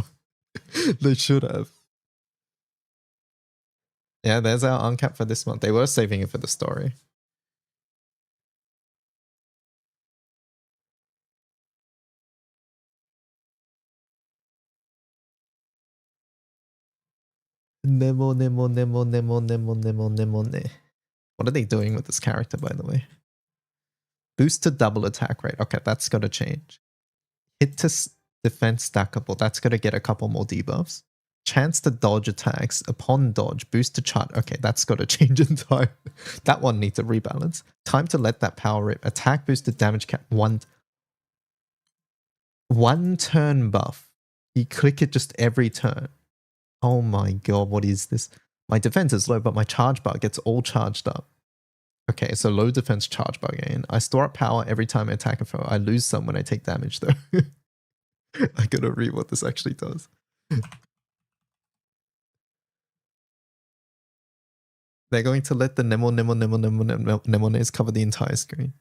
They should have. Yeah, there's our uncap for this month. They were saving it for the story. Nemo, Nemo, Nemo, Nemo, Nemo, Nemo, Nemo, Ne. What are they doing with this character, by the way? Boost to double attack rate. Okay, that's got to change. Hit to defense stackable. That's going to get a couple more debuffs. Chance to dodge attacks. Upon dodge, boost to chart. Okay, that's got to change in time. That one needs a rebalance. Time to let that power rip. Attack boosted damage cap. One turn buff. You click it just every turn. Oh my god, what is this? My defense is low, but my charge bar gets all charged up. Okay, so low defense charge bar gain. I store up power every time I attack a foe. I lose some when I take damage though. I gotta read what this actually does. They're going to let the Nemones cover the entire screen.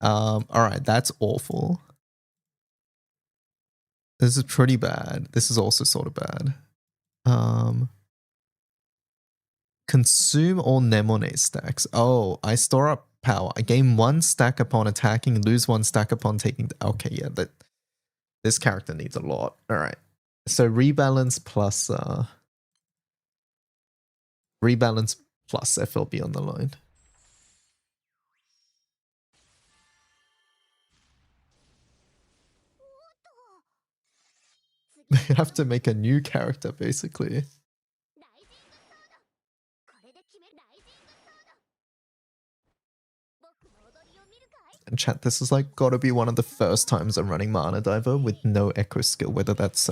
Alright, that's awful. This is pretty bad. This is also sort of bad. Consume all Nemone stacks. Oh, I store up power. I gain 1 stack upon attacking, lose 1 stack upon taking. Okay, yeah, this character needs a lot. All right. So rebalance plus FLB on the line. They have to make a new character basically. And chat, this is like gotta be one of the first times I'm running Mana Diver with no Echo skill, whether that's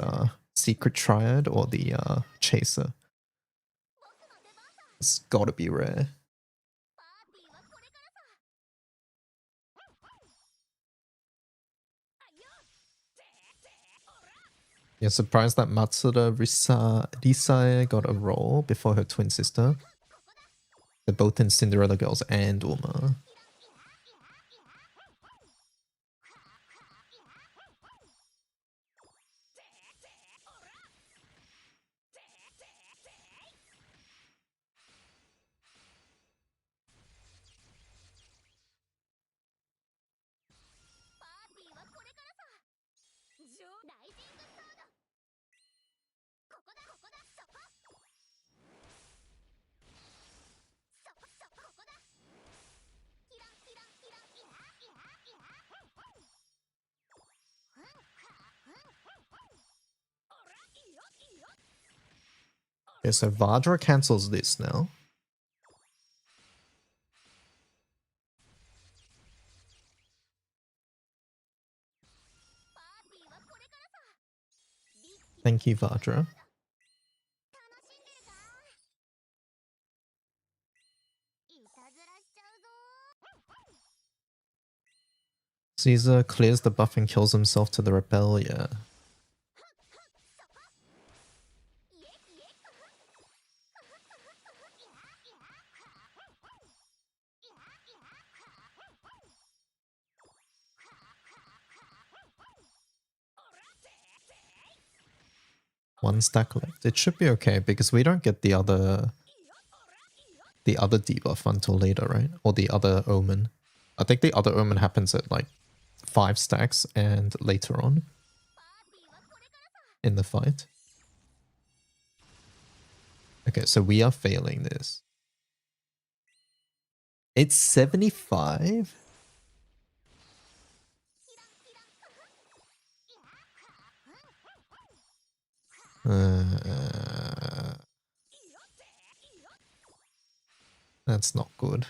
Secret Triad or the Chaser. It's gotta be rare. You're surprised that Matsuda Risae got a role before her twin sister. They're both in Cinderella Girls and Uma. Yeah, so Vajra cancels this now. Thank you, Vajra. Caesar clears the buff and kills himself to the Rebel, yeah. One stack left. It should be okay because we don't get the other debuff until later, right? Or the other omen. I think the other omen happens at like 5 stacks and later on in the fight. Okay, so we are failing this. It's 75? That's not good.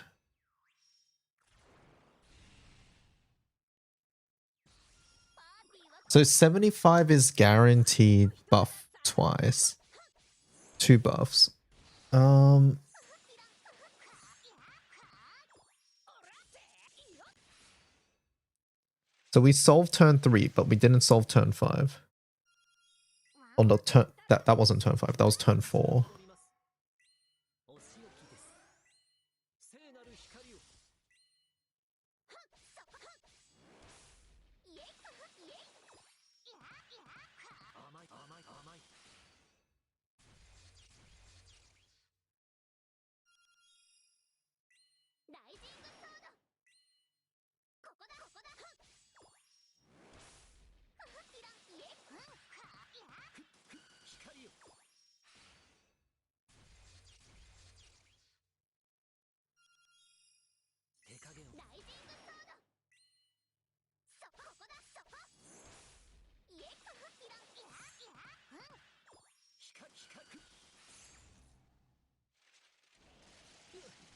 So 75 is guaranteed buff twice. 2 buffs. So we solved turn 3, but we didn't solve turn 5. Oh no, that wasn't turn 5, that was turn 4.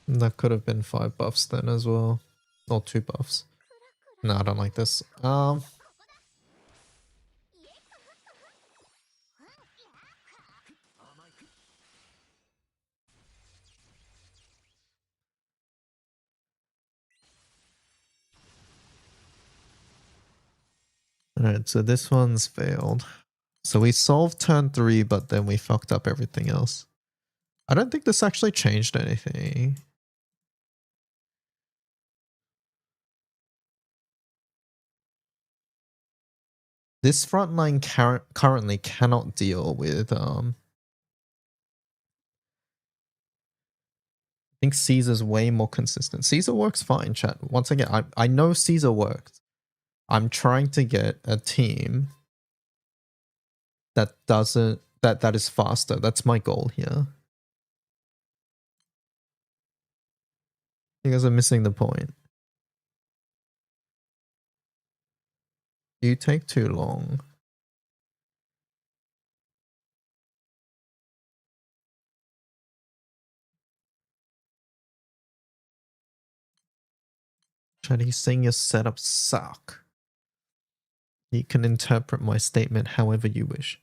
That could have been 5 buffs then as well. Or 2 buffs. No, I don't like this. Alright, so this one's failed. So we solved turn 3, but then we fucked up everything else. I don't think this actually changed anything. This front line currently cannot deal with I think Caesar's way more consistent. Caesar works fine, chat. Once again, I know Caesar works. I'm trying to get a team that doesn't that is faster. That's my goal here. You guys are missing the point. You take too long. Chat, he's saying your setups suck. You can interpret my statement however you wish.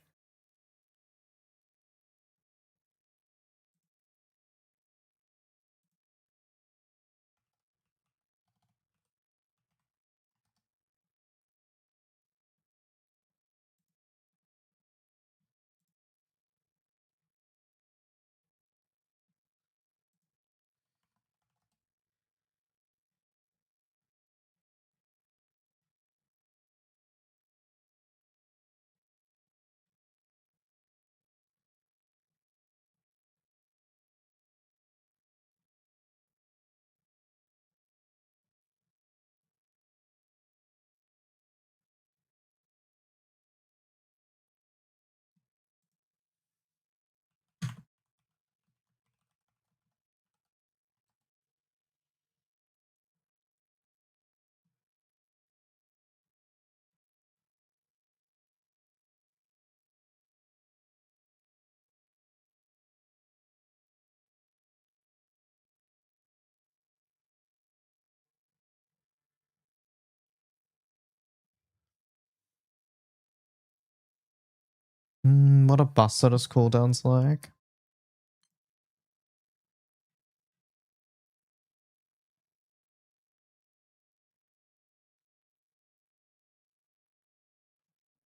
What are Bastardos cooldowns like?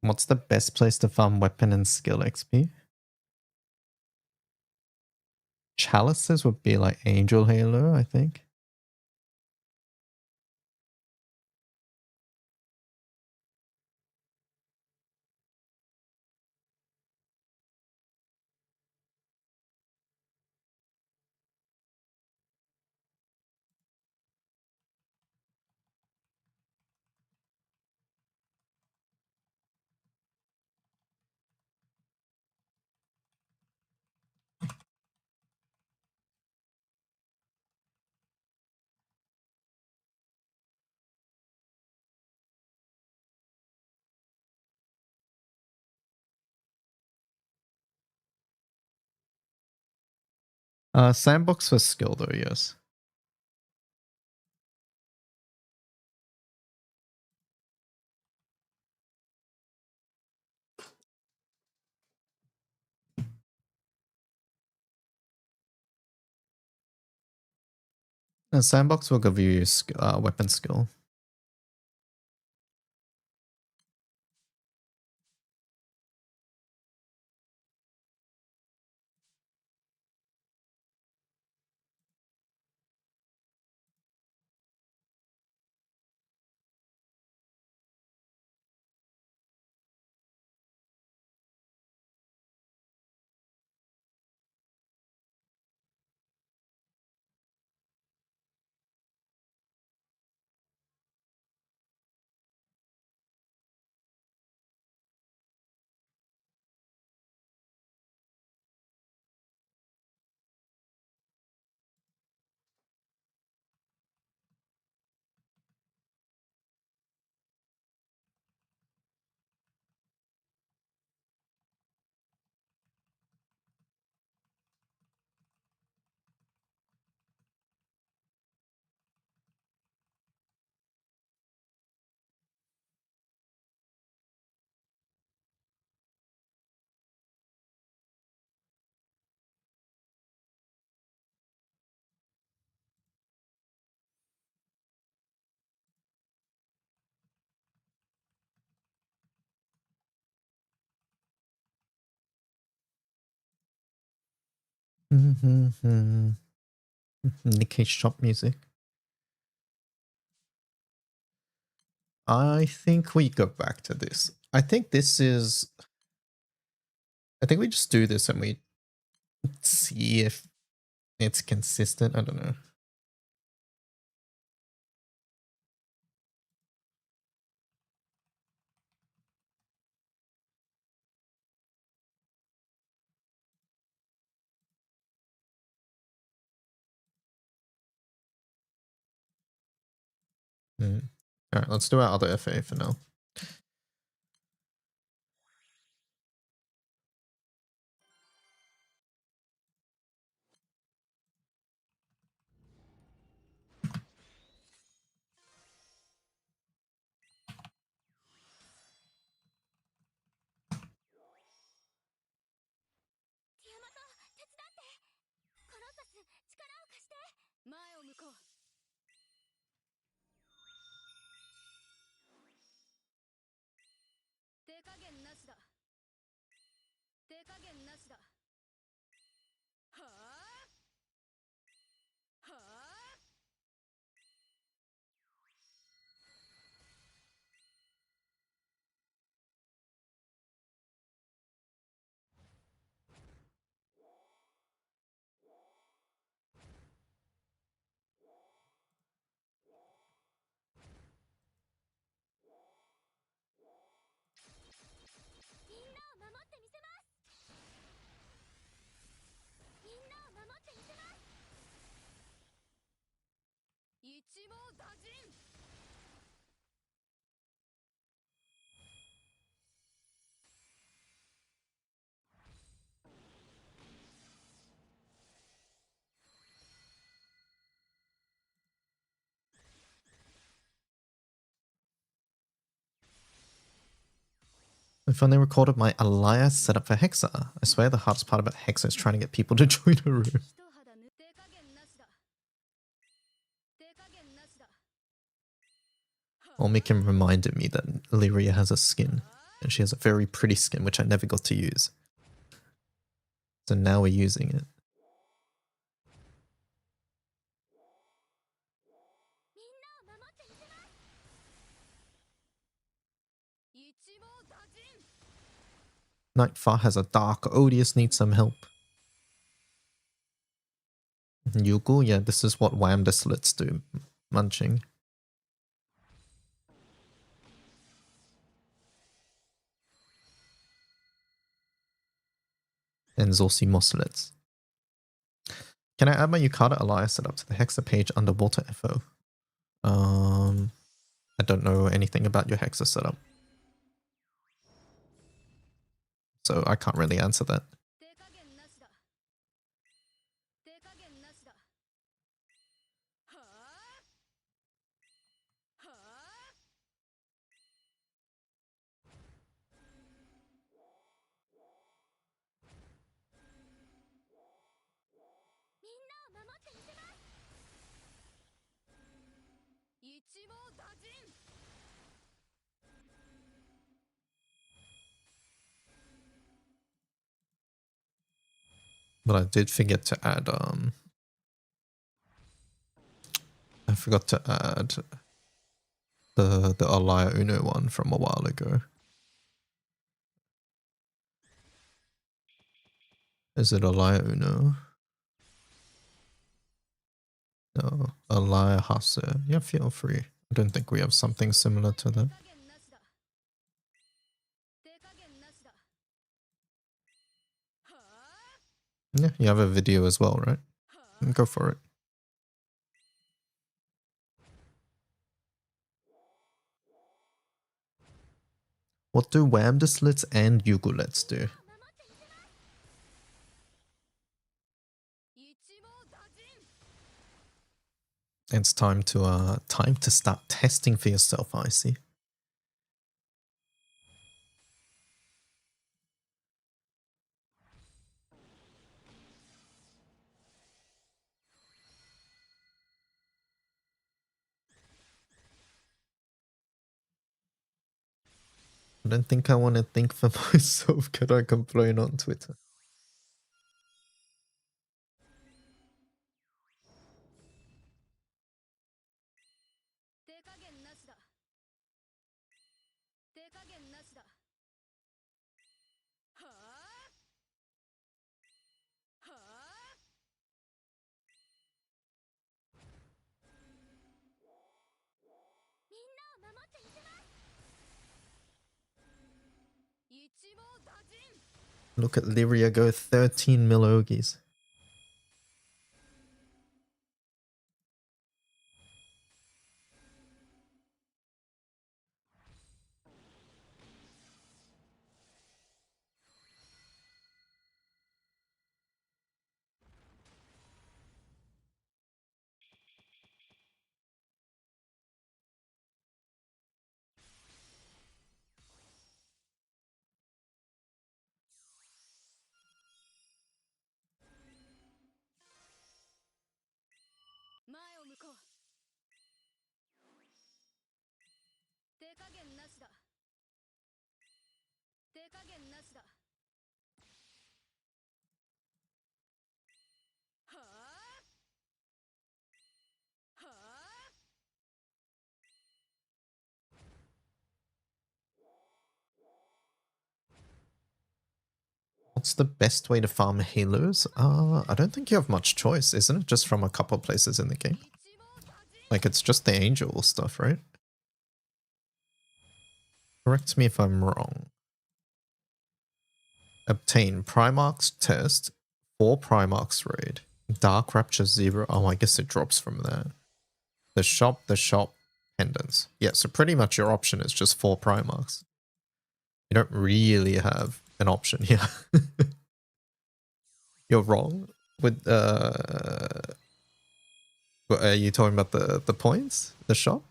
What's the best place to farm weapon and skill XP? Chalices would be like Angel Halo, I think. Sandbox for skill though, yes. Sandbox will give you weapon skill. Nikkei shop music. I think we go back to this. I think this is... I think we just do this and we see if it's consistent. I don't know. Alright, let's do our other FA for now. I finally recorded my Elias setup for Hexa. I swear the hardest part about Hexa is trying to get people to join a room. Olmikin reminded me that Lyria has a skin, and she has a very pretty skin, which I never got to use. So now we're using it. Nightfar has a dark Odious needs some help. Yugu, yeah, this is what Wham the Slits do. Munching. And Zosimosslets. Can I add my Yukata Elias setup to the Hexa page under Water FO? I don't know anything about your Hexa setup, so I can't really answer that. But I did forget to add, I forgot to add the Alaya Uno one from a while ago. Is it Alaya Uno? No, Alaya Hase. Yeah, feel free. I don't think we have something similar to that. Yeah, you have a video as well, right? Go for it. What do Wham the Slits and Yugulets do? It's time to start testing for yourself, I see. I don't think I want to think for myself. Could I complain on Twitter? Look at Lyria go 13 mil Ogies. What's the best way to farm halos? I don't think you have much choice, isn't it? Just from a couple places in the game. Like, it's just the angel stuff, right? Correct me if I'm wrong. Obtain Primarch's Test, 4 Primarch's Raid, Dark Rapture 0. Oh, I guess it drops from there. The shop, pendants. Yeah, so pretty much your option is just 4 Primarchs. You don't really have an option here. You're wrong with what, are you talking about the points? The shop?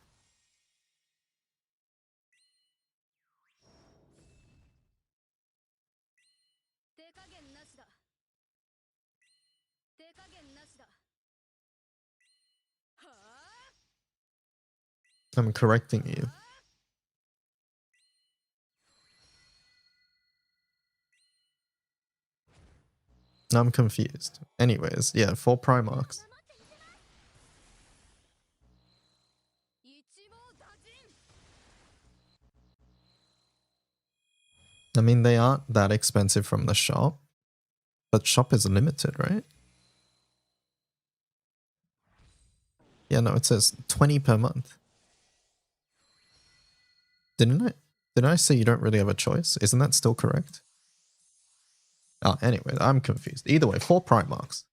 I'm correcting you. I'm confused. Anyways, yeah, 4 Primarchs. I mean, they aren't that expensive from the shop, but shop is limited, right? Yeah, no, it says 20 per month. Didn't I say you don't really have a choice? Isn't that still correct? Oh, anyway, I'm confused. Either way, 4 Primarchs.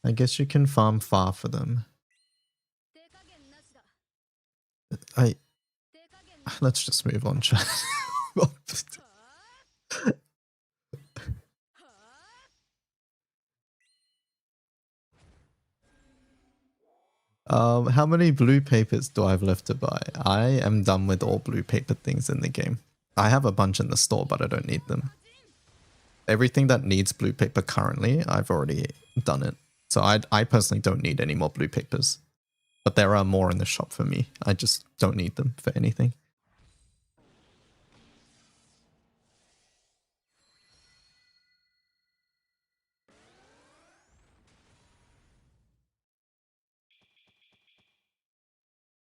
I guess you can farm far for them. Let's just move on, chat. How many blue papers do I have left to buy? I am done with all blue paper things in the game. I have a bunch in the store, but I don't need them. Everything that needs blue paper currently, I've already done it. So I personally don't need any more blue papers. But there are more in the shop for me. I just don't need them for anything.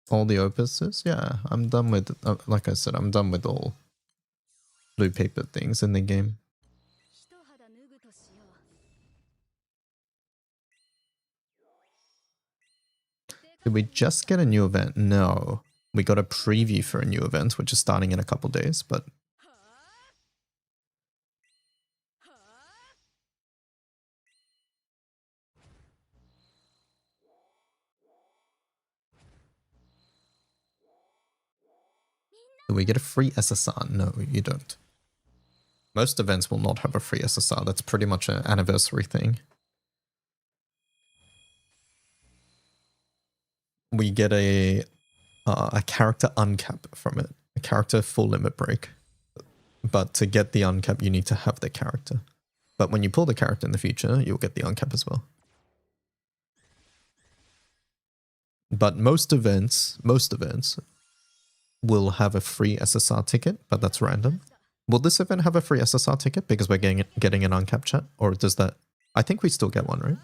All the opuses? Yeah, I'm done with, like I said, I'm done with all blue paper things in the game. Did we just get a new event? No. We got a preview for a new event, which is starting in a couple days, but... Do we get a free SSR? No, you don't. Most events will not have a free SSR. That's pretty much an anniversary thing. We get a character uncap from it. A character full limit break. But to get the uncap, you need to have the character. But when you pull the character in the future, you'll get the uncap as well. But most events will have a free SSR ticket, but that's random. Will this event have a free SSR ticket because we're getting an uncapped chat? Or does that... I think we still get one, right?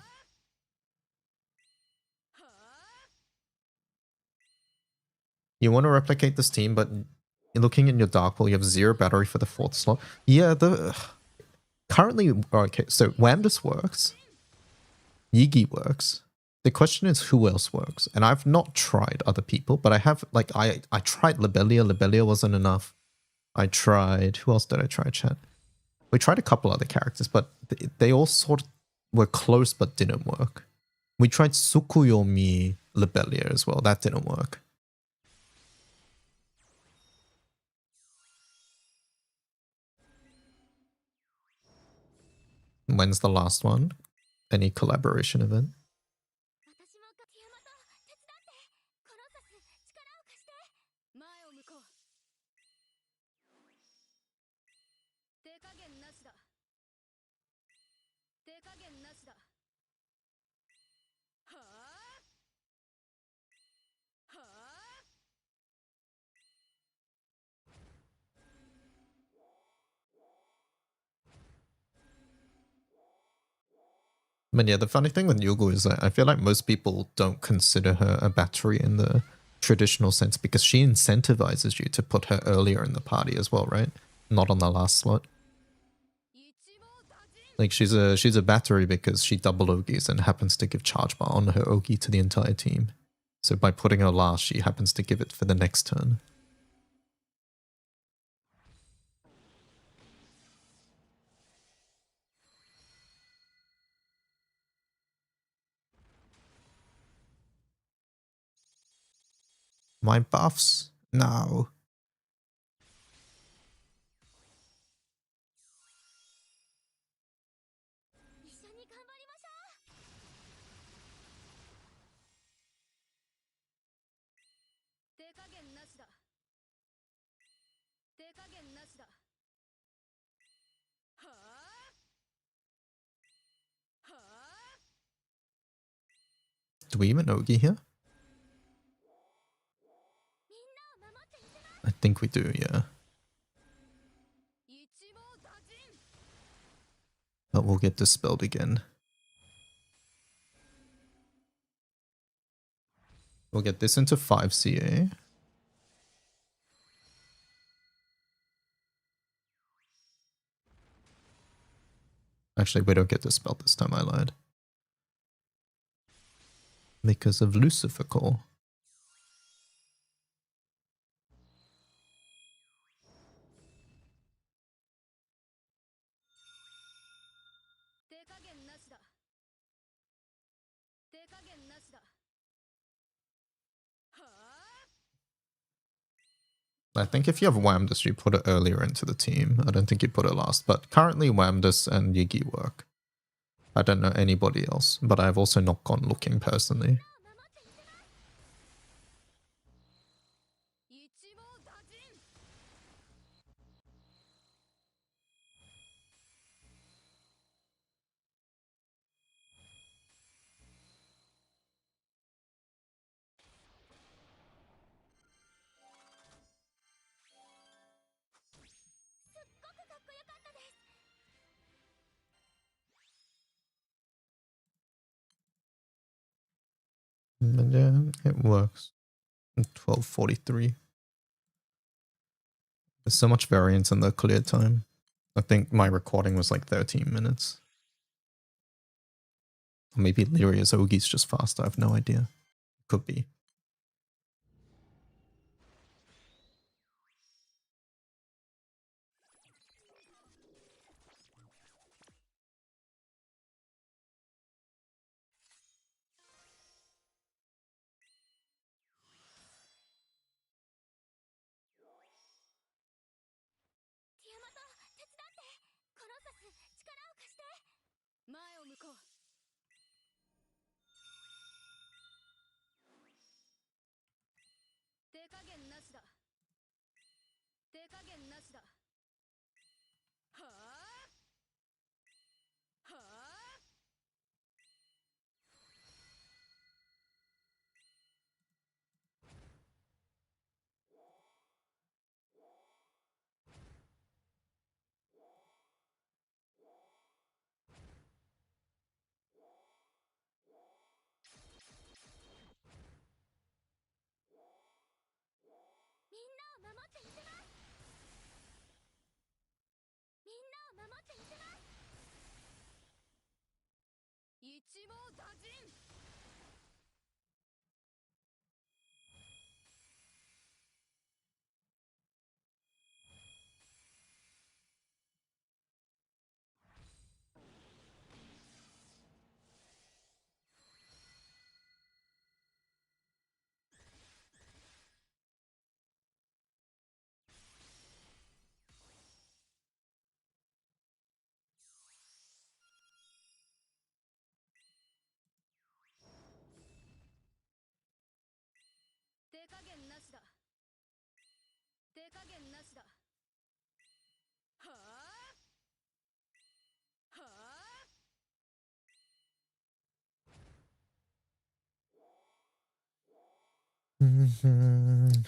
You want to replicate this team, but looking in your dark pool, you have 0 battery for the 4th slot. Yeah, currently... Okay, so Wamdus works. Yigi works. The question is who else works. And I've not tried other people, but I have... Like, I tried Libelia. Libelia wasn't enough. I tried... Who else did I try, chat? We tried a couple other characters, but they all sort of were close but didn't work. We tried Tsukuyomi Libelia as well. That didn't work. When's the last one? Any collaboration event? But yeah, the funny thing with Yugo is that I feel like most people don't consider her a battery in the traditional sense because she incentivizes you to put her earlier in the party as well, right? Not on the last slot. Like she's a battery because she double Ogies and happens to give charge bar on her Ogi to the entire team. So by putting her last, she happens to give it for the next turn. My buffs? No. Do we even Ogi here? I think we do, yeah. But we'll get dispelled again. We'll get this into 5 CA. Actually, we don't get dispelled this time, I lied. Because of Lucifer Call. I think if you have Wamdus, you put it earlier into the team. I don't think you put it last. But currently Wamdus and Yigi work. I don't know anybody else. But I've also not gone looking personally. And yeah, it works. 12:43. There's so much variance in the clear time. I think my recording was like 13 minutes. Or maybe Lyria's Ogi's just faster. I have no idea. Could be.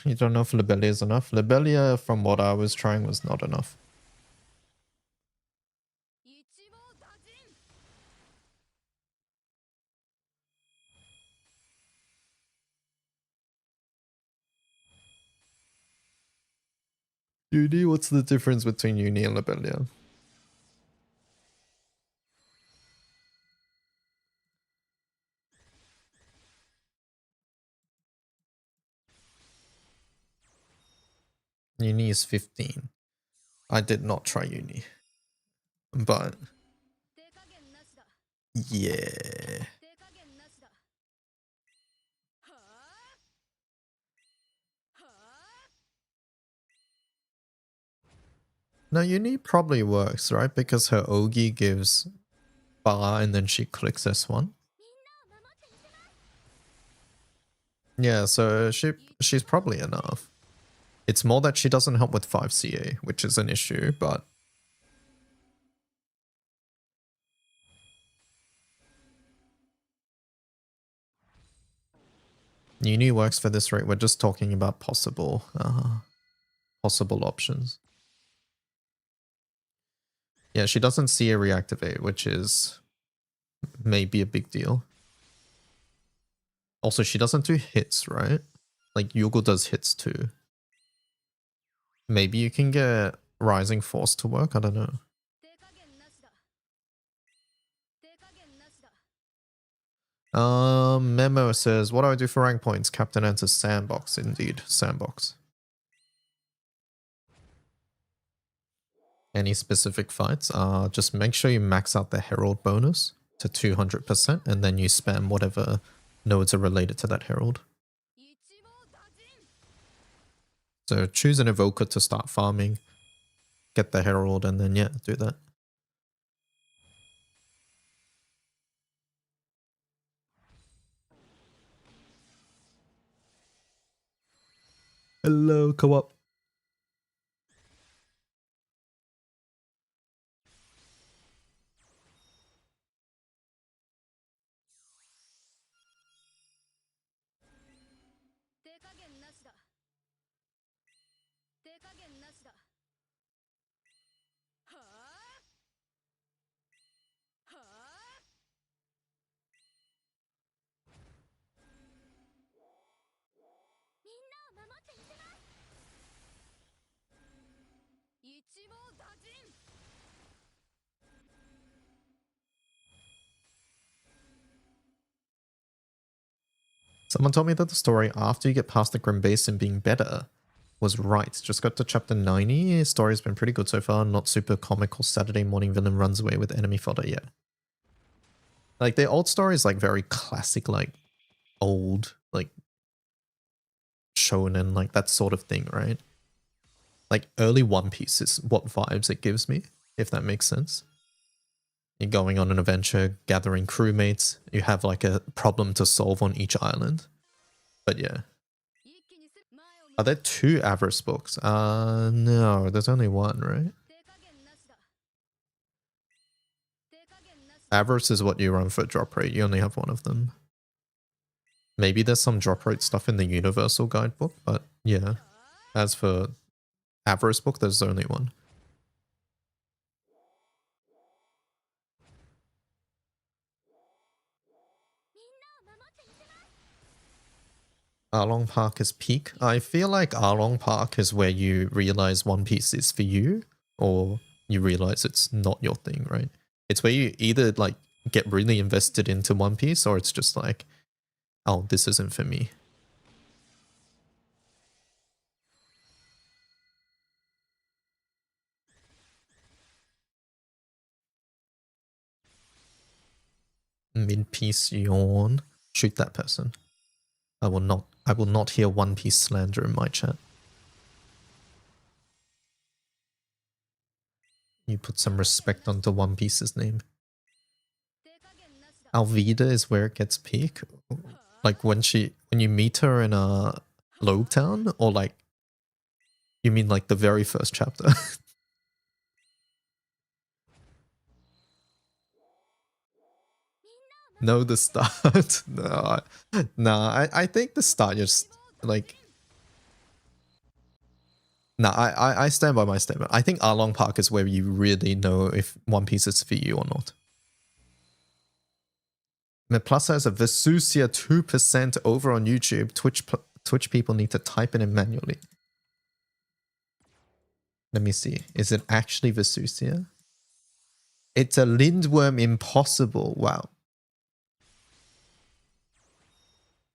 You don't know if Libelia is enough? Libelia, from what I was trying, was not enough. Uni, what's the difference between Uni and Libelia? Uni is 15. I did not try Uni. But yeah. No, Uni probably works, right? Because her Ogi gives bar and then she clicks S1. Yeah, so she's probably enough. It's more that she doesn't help with 5 CA, which is an issue, but Uni works for this rate. We're just talking about possible options. Yeah, she doesn't CA reactivate, which is maybe a big deal. Also, she doesn't do hits, right? Like, Yugo does hits too. Maybe you can get Rising Force to work? I don't know. Memo says, what do I do for rank points? Captain answers sandbox. Indeed, sandbox. Any specific fights? Just make sure you max out the Herald bonus to 200% and then you spam whatever nodes are related to that Herald. So choose an Evoker to start farming, get the Herald, and then yeah, do that. Hello, come up. Someone told me that the story after you get past the Grim Basin being better was right. Just got to chapter 90. Story's been pretty good so far. Not super comical. Saturday morning villain runs away with enemy fodder yet. Like, the old story is like very classic, like old, like shonen, like that sort of thing, right? Like early One Piece is what vibes it gives me, if that makes sense. You're going on an adventure, gathering crewmates. You have like a problem to solve on each island. But yeah. Are there 2 Avarice books? No, there's only 1, right? Avarice is what you run for drop rate. You only have 1 of them. Maybe there's some drop rate stuff in the Universal Guidebook, but yeah. As for Avarice book, there's only 1. Arlong Park is peak. I feel like Arlong Park is where you realize One Piece is for you, or you realize it's not your thing, right? It's where you either like get really invested into One Piece, or it's just like, oh, this isn't for me. Mid-piece yawn. Shoot that person. I will not hear One Piece slander in my chat. You put some respect onto One Piece's name. Alvida is where it gets peak. Like when you meet her in a Town, or like you mean like the very first chapter? No, the start. No, I think the start just like... No, I stand by my statement. I think Arlong Park is where you really know if One Piece is for you or not. Plus has a Vesusia 2% over on YouTube. Twitch people need to type it in manually. Let me see. Is it actually Vesusia? It's a Lindworm Impossible. Wow.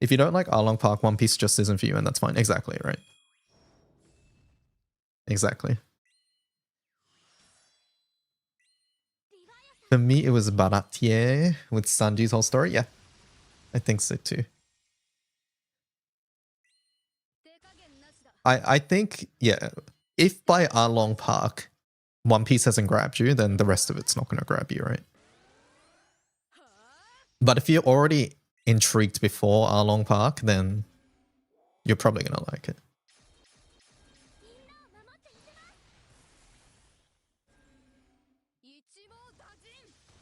If you don't like Arlong Park, One Piece just isn't for you, and that's fine. Exactly, right? Exactly. For me, it was Baratier with Sanji's whole story. Yeah, I think so too. I think, yeah, if by Arlong Park, One Piece hasn't grabbed you, then the rest of it's not going to grab you, right? But if you're already intrigued before Arlong Park, then you're probably going to like it.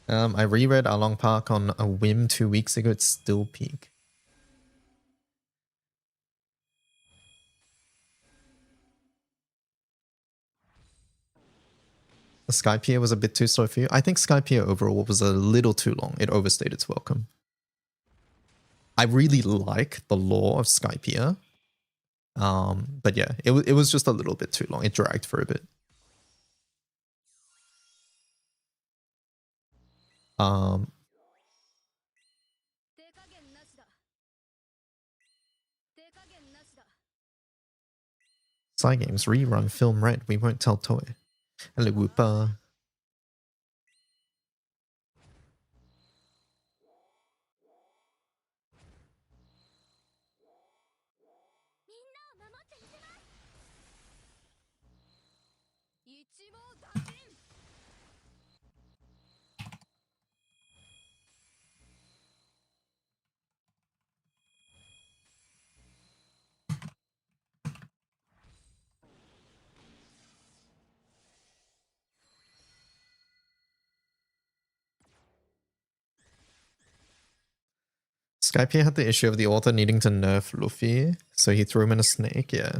I reread Arlong Park on a whim 2 weeks ago. It's still peak. The Skypiea was a bit too slow for you. I think Skypiea overall was a little too long. It overstayed its welcome. I really like the lore of Skypiea. But yeah, it was just a little bit too long. It dragged for a bit. Side games, rerun, film red. We won't tell Toei. Hello, Whooper. Skypiea had the issue of the author needing to nerf Luffy, so he threw him in a snake, yeah.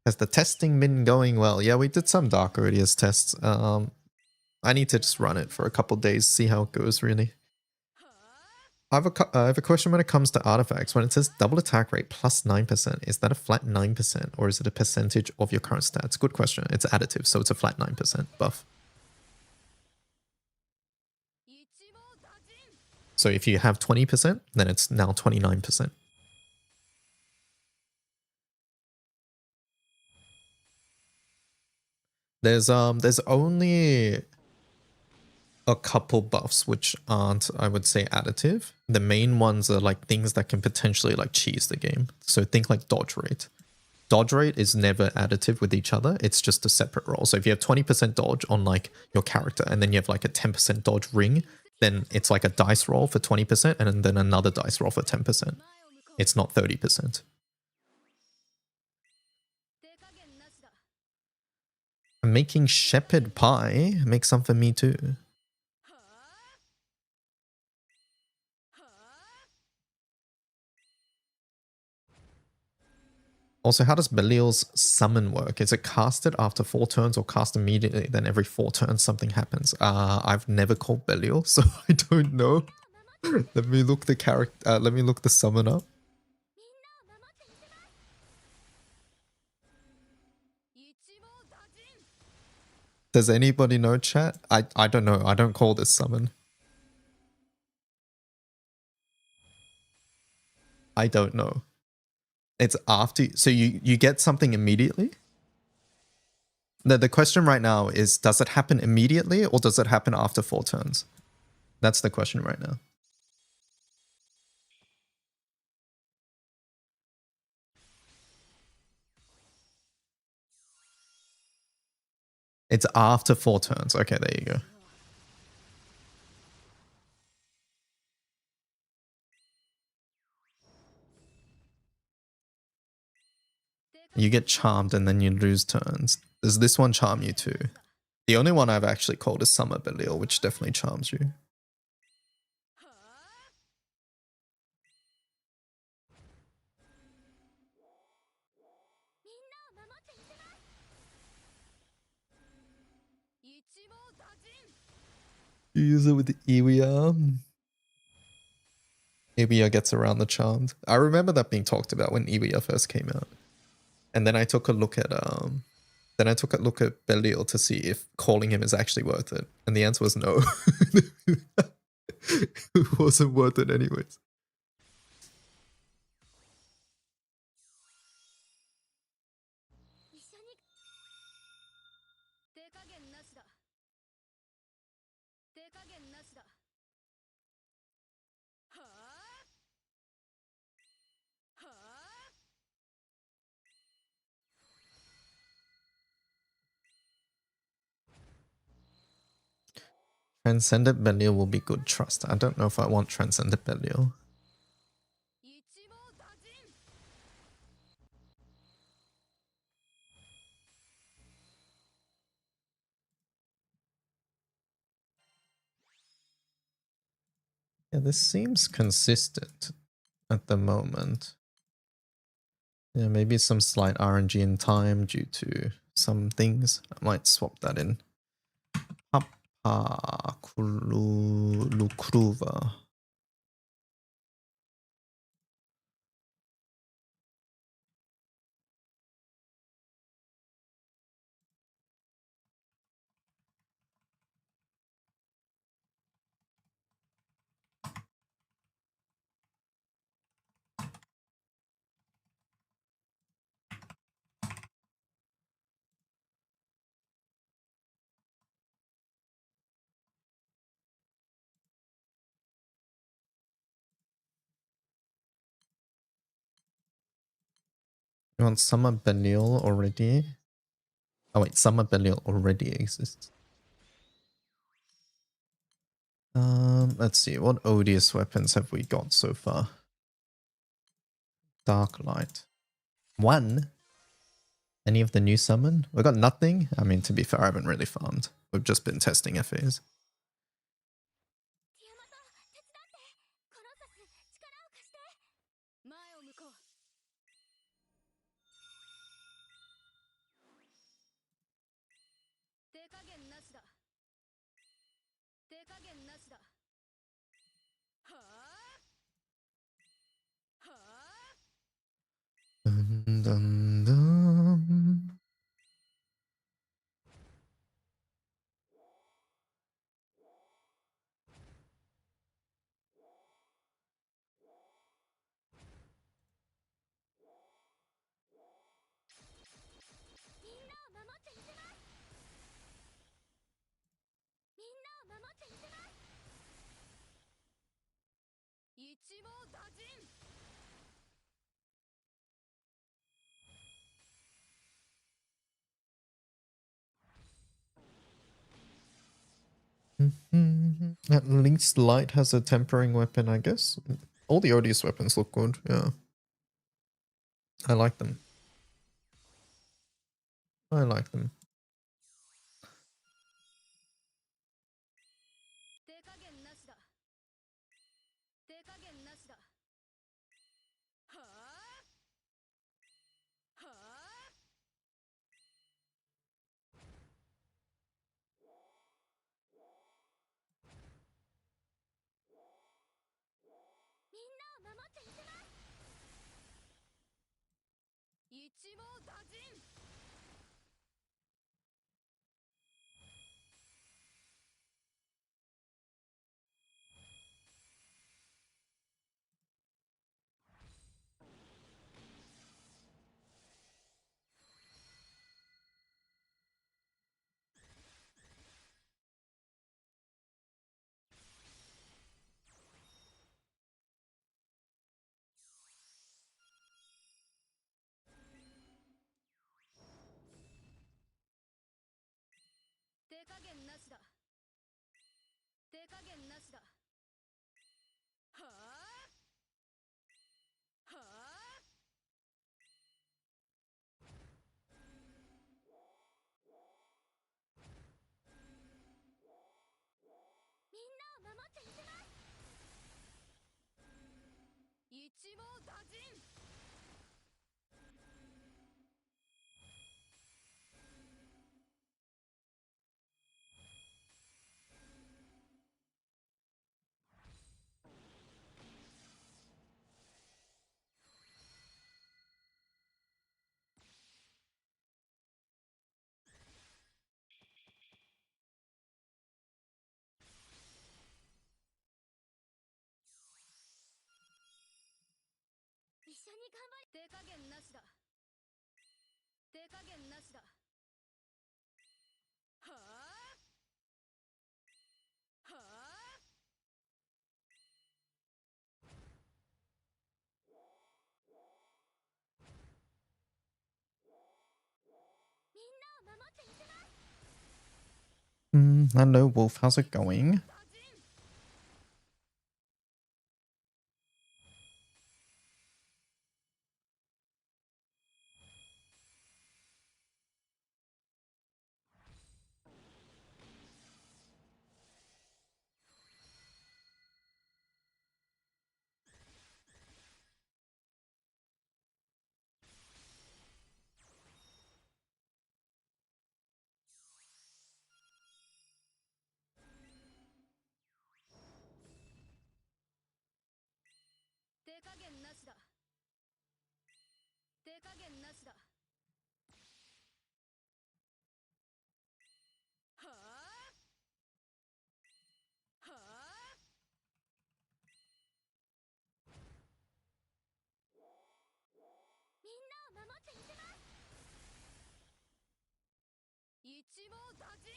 Has the testing been going well? Yeah, we did some Dark Odious tests. I need to just run it for a couple days, see how it goes, really. I have a question when it comes to artifacts. When it says double attack rate plus 9%, is that a flat 9% or is it a percentage of your current stats? Good question. It's additive, so it's a flat 9% buff. So if you have 20%, then it's now 29%. There's only a couple buffs which aren't, I would say, additive. The main ones are like things that can potentially like cheese the game. So think like dodge rate. Dodge rate is never additive with each other. It's just a separate roll. So if you have 20% dodge on like your character and then you have like a 10% dodge ring, then it's like a dice roll for 20% and then another dice roll for 10%. It's not 30%. I'm making shepherd pie. Make some for me too. Also, how does Belial's summon work? Is it casted after 4 turns or cast immediately, then every 4 turns something happens? I've never called Belial, so I don't know. Let me look the character. Let me look the summon up. Does anybody know, chat? I don't know. I don't call this summon. I don't know. It's after. So you get something immediately? The question right now is, does it happen immediately or does it happen after 4 turns? That's the question right now. It's after 4 turns. Okay, there you go. You get charmed and then you lose turns. Does this one charm you too? The only one I've actually called is Summer Belial, which definitely charms you. You use it with the Iwia. Iwia gets around the charmed. I remember that being talked about when Iwia first came out. And then I took a look at Belial to see if calling him is actually worth it. And the answer was no. It wasn't worth it anyways. Transcendent Belial will be good trust. I don't know if I want Transcendent Belial. Yeah, this seems consistent at the moment. Yeah, maybe some slight RNG in time due to some things. I might swap that in. Papa Lukruva. You want Summer Belial already? Oh wait, Summer Belial already exists. Let's see, what odious weapons have we got so far? Dark Light. 1? Any of the new summon? We got nothing? I mean, to be fair, I haven't really farmed. We've just been testing FAs. Dun, dun, dun. At least Light has a tempering weapon, I guess. All the odious weapons look good, yeah. I like them. I like them. 手加減なしだ。手加減なしだ。はあはあ。みんなを守ってみせます。 Hello, Wolf. How's it going?手加減なしだ。手加減なしだ。はあはあ。みんなを守ってみせます。一網打尽。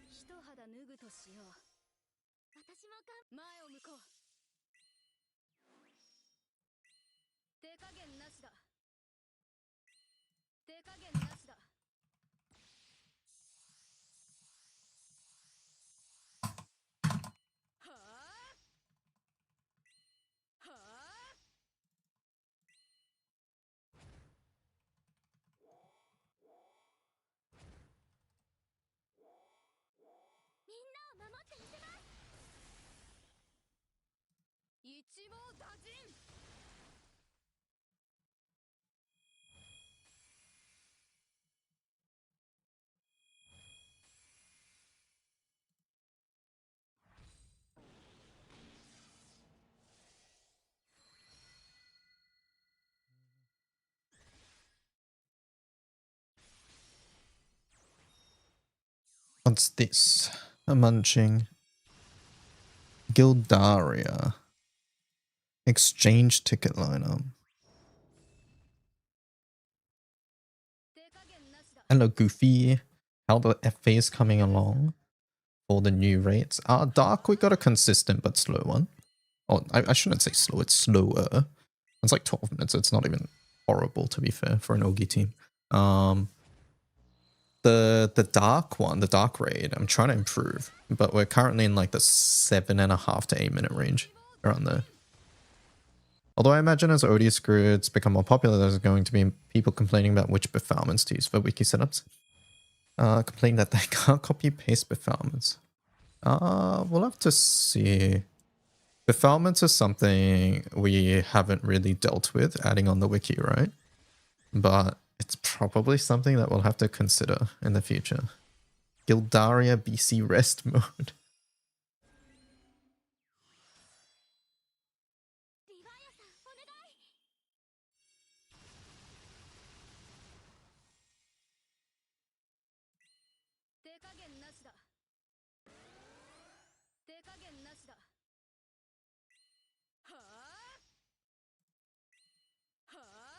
一肌脱ぐとしよう。私も前を向こう。手加減なしだ。手加減なしだ。はあはあ。みんなを守ってみせます。一網打尽。What's this? A munching. Gildaria. Exchange ticket lineup. 手加減なしだ。 Hello, Goofy. How the FA's coming along for the new rates? Dark, we got a consistent but slow one. Oh, I shouldn't say slow, it's slower. It's like 12 minutes. It's not even horrible, to be fair, for an Ogi team. The dark one, the dark raid, I'm trying to improve, but we're currently in like the 7.5 to 8 minute range around there. Although I imagine as odious grids become more popular, there's going to be people complaining about which befoulments to use for wiki setups. Complaining that they can't copy paste befoulments. We'll have to see. Befoulments is something we haven't really dealt with adding on the wiki, right? But it's probably something that we'll have to consider in the future. Gildaria BC rest mode. リヴァイアさん、お願い。手加減なしだ。手加減なしだ。はあはあ。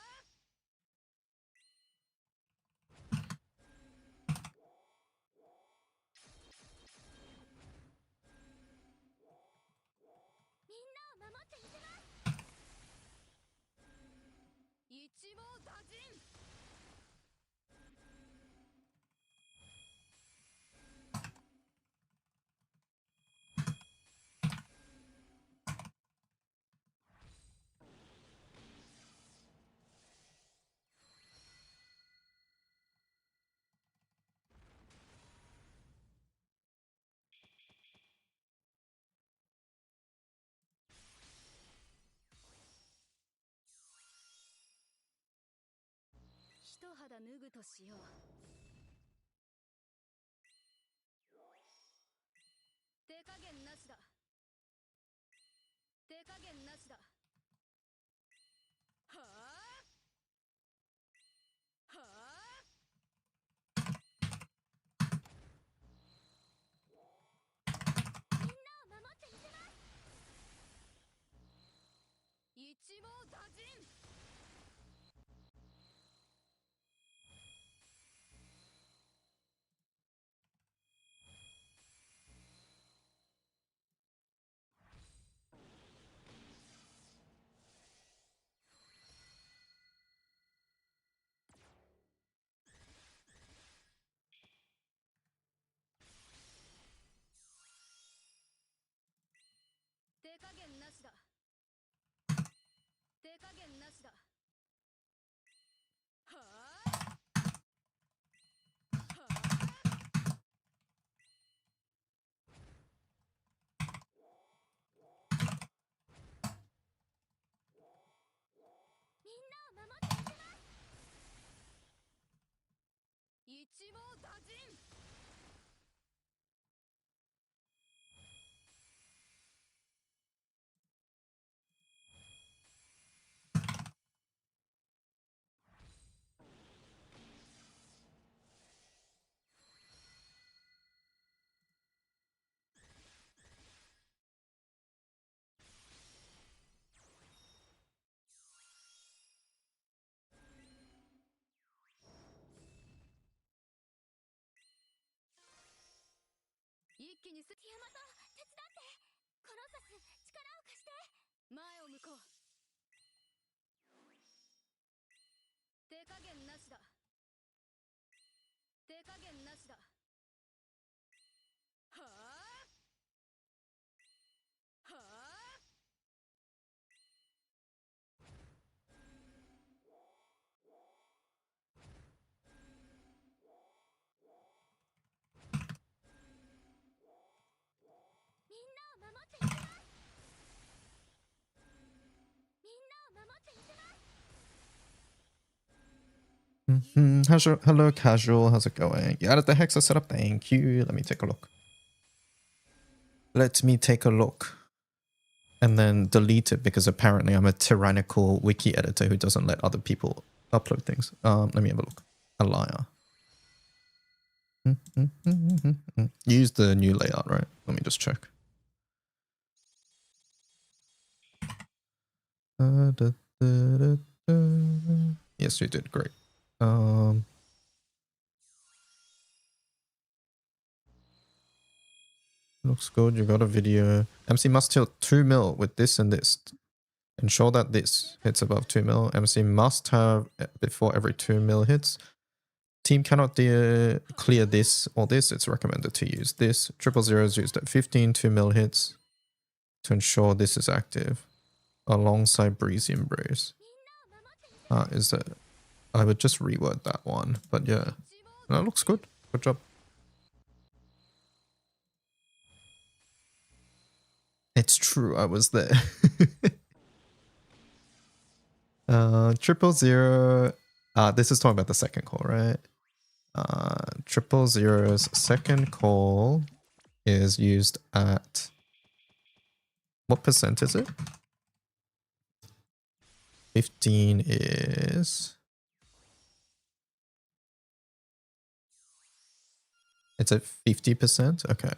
一肌脱ぐとしよう。手加減なしだ。手加減なしだ。はあはあ。みんなを守ってみせます。一網打尽。手加減なしだ。手加減なしだ。はあはあ。みんなを守ってみせます。一網打尽。一気にす。ティアマト、手伝って。コロッサス、力を貸して。前を向こう。手加減なしだ。手加減なしだ。はあはあ。みんなを守ってみせます。みんなを守ってみせます。Hello, casual. How's it going? You added the Hexa setup. Thank you. Let me take a look. Let me take a look. And then delete it because apparently I'm a tyrannical wiki editor who doesn't let other people upload things. Let me have a look. A liar. Use the new layout, right? Let me just check. Yes, you did. Great. Looks good. You got a video. MC must tilt 2 mil with this and this. Ensure that this hits above 2 mil. MC must have before every 2 mil hits. Team cannot clear this or this. It's recommended to use this. 000 is used at 15 2 mil hits to ensure this is active. Alongside Breezy Embrace. Is that... I would just reword that one. But yeah. That looks good. Good job. It's true, I was there. 000. This is talking about the second call, right? 000's second call is used at... What percent is it? 15 is... It's at 50%? Okay.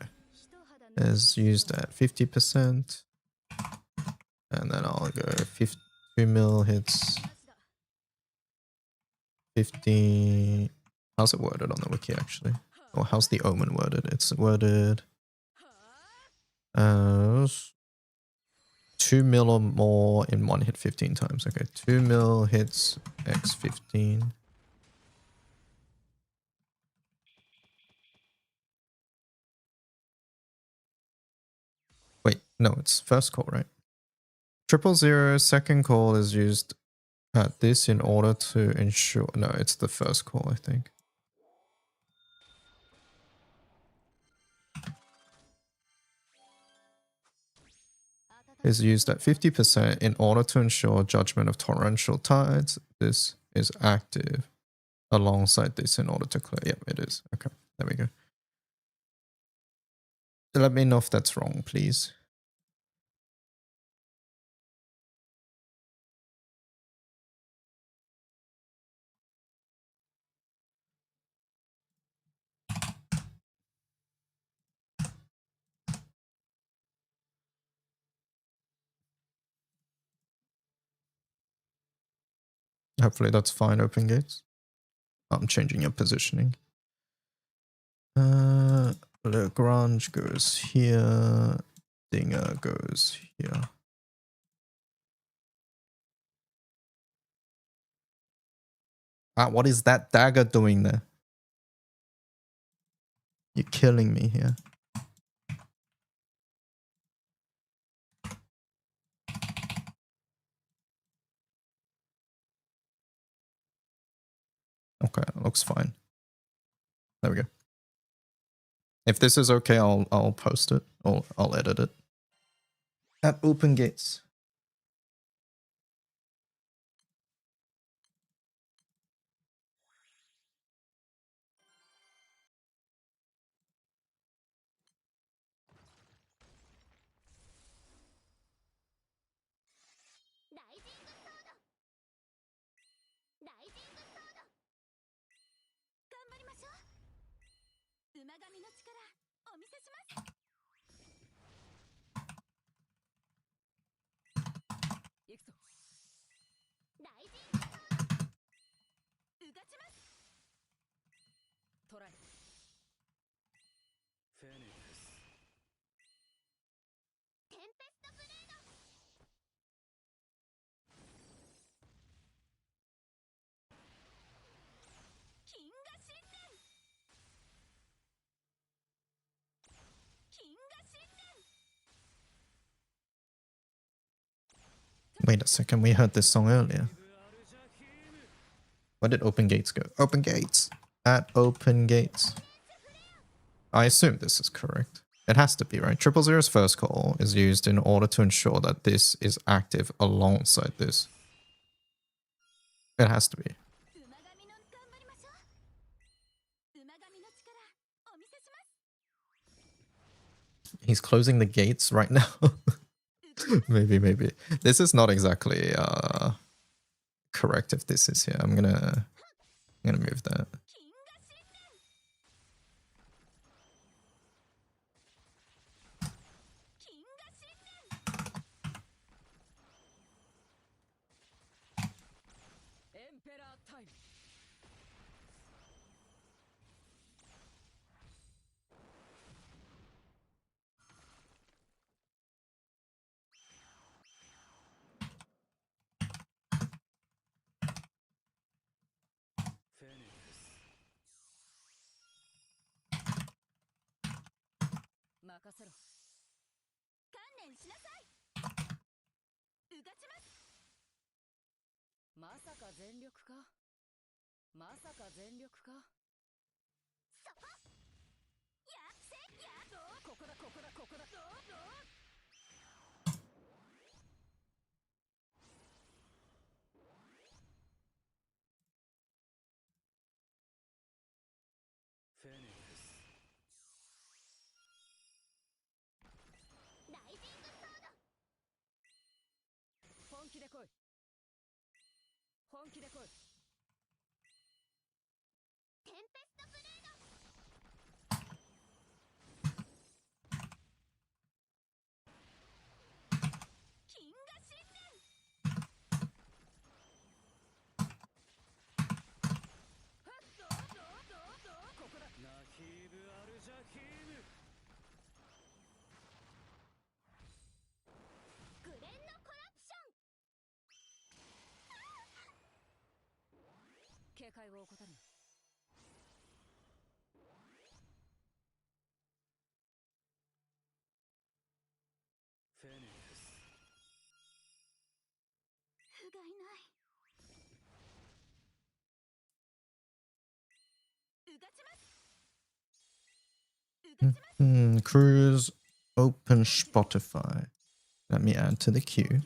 Is used at 50%. And then I'll go 2 mil hits. 50... How's it worded on the wiki actually? Or how's the omen worded? It's worded as 2 mil or more in one hit 15 times. Okay, 2 mil hits x 15. Wait, no, it's first call, right? 000 second call is used at this in order to ensure... No, it's the first call, I think. Is used at 50% in order to ensure judgment of torrential tides. This is active. alongside this in order to clear. Yep, it is. Okay, there we go. Let me know if that's wrong, please. Hopefully that's fine, open gates. I'm changing your positioning. Lagrange goes here. Dinger goes here. What is that dagger doing there? You're killing me here. Okay, looks fine. There we go. If this is okay, I'll post it or I'll edit it. At open gates. Wait a second, we heard this song earlier. Where did open gates go? Open gates! At open gates. I assume this is correct. It has to be, right? 000's first call is used in order to ensure that this is active alongside this. It has to be. He's closing the gates right now. maybe. This is not exactly correct if this is here. I'm gonna move that. Cruise open Spotify. Let me add to the queue.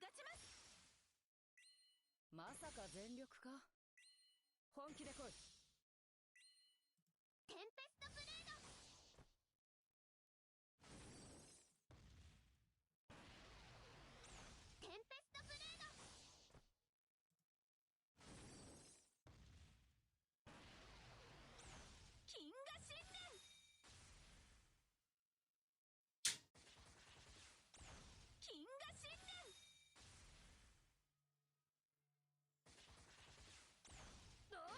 ちます。まさか全力か。本気で来い。テンペストブレード。テンペストブレード。金河新年。金河新年。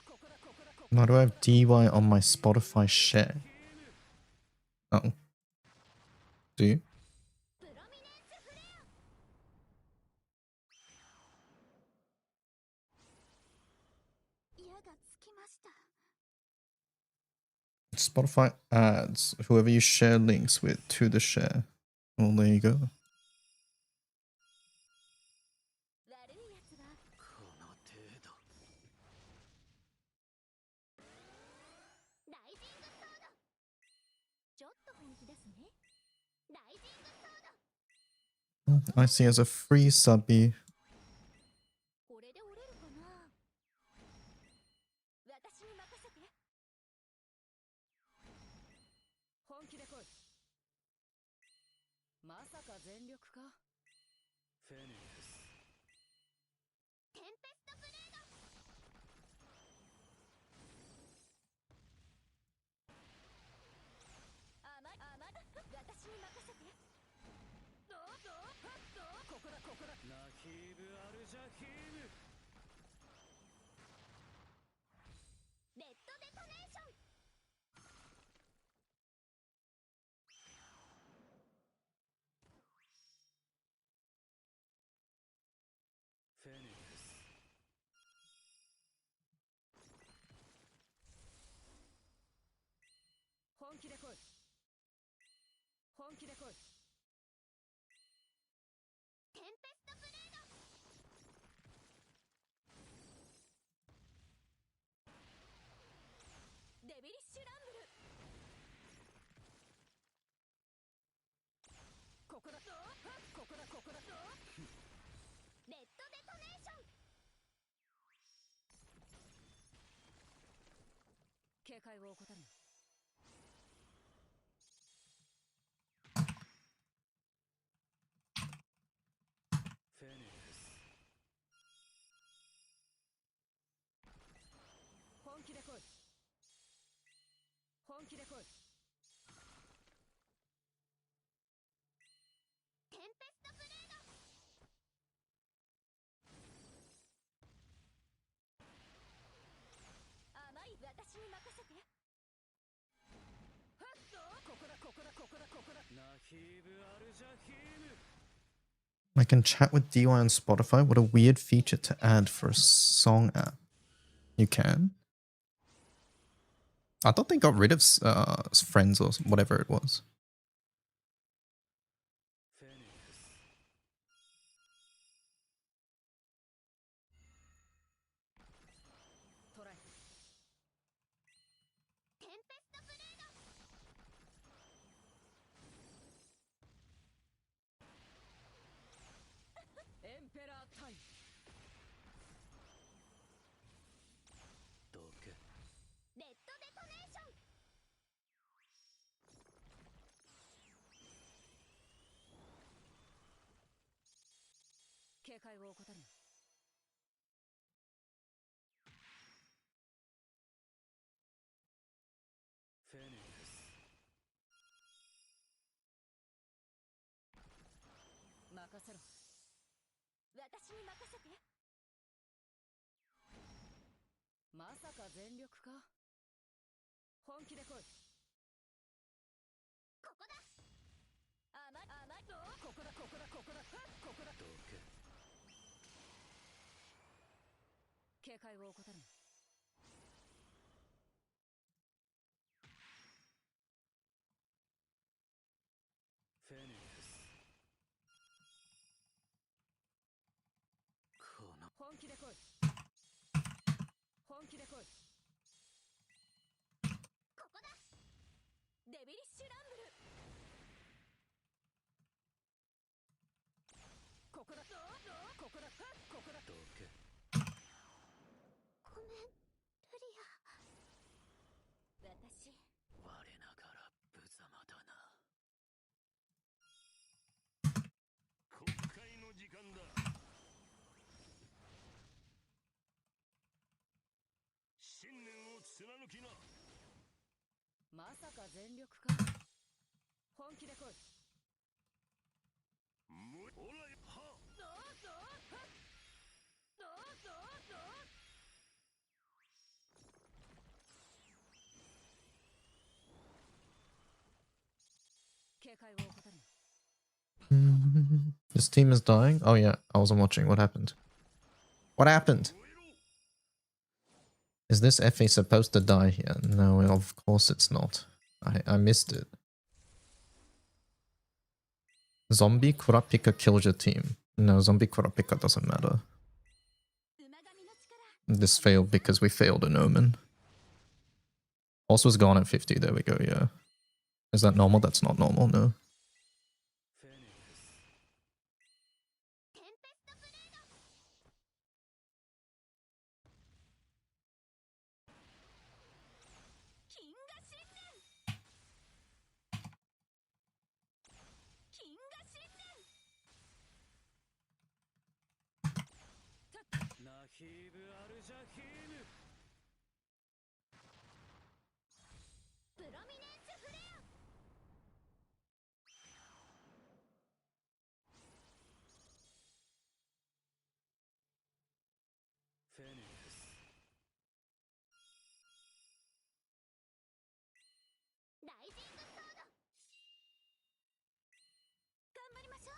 ここだここだここだ。 Why do I have DY on my Spotify share? Oh. Do you? プロミネンスフレア。矢がつきました。 Spotify adds whoever you share links with to the share. Well, there you go. 悪いやつはこの程度。ライジングソード。ちょっと本気ですね。ライジングソード。 I see as a free subby. これで折れるかな。私に任せて。本気で来い。まさか全力か。フェニックス。テンペストブレード。私に任せて。どうぞ。ここだここだ。ナヒーブ・アルジャヒーム。レッドデトネーション。フェニックス。本気で来い。本気で来い。テンペストブレード。デビリッシュランブル。ここだここだここだ。レッドデトネーション。警戒を怠るな。フェニックス。本気で来い。本気で来い。テンペストブレード。甘い。私に任せて。ここだここだここだここだ。ナヒーブ・アルジャヒーム。 I can chat with DY on Spotify. What a weird feature to add for a song app. You can? I thought they got rid of friends or whatever it was. フェニックス。トライ。テンペストブレード。エンペラータイム。どけ。レッドデトネーション。警戒を怠るな。フェニックス。任せろ。私に任せて。まさか全力か。本気で来い。ここだ。甘い。ここだここだここだここだ。どけ。警戒を怠るな。フェニックス。この。本気で来い。本気で来い。ここだ。デビリッシュランブル。ここだ。こだここだ。どけ。ごめんルリア。私我ながら無様だな。国会の時間だ。信念を貫きな。まさか全力か。本気で来い。おらよ。は。どうぞ。どうぞ。どう。警戒を怠るな。This team is dying? Oh yeah, I wasn't watching. What happened? What happened? Is this FA supposed to die here? No, of course it's not. I missed it. Zombie Kurapika killed your team. No, Zombie Kurapika doesn't matter. 馬神の力 This failed because we failed an omen. Also was gone at 50. There we go, yeah. Is that normal? That's not normal, no. フェニックス。テンペストブレード。金河信念。金河信念。ナヒーブ・アルジャヒーム。プロミネンスフレア。フェニックス。ライジングソード。頑張りましょう。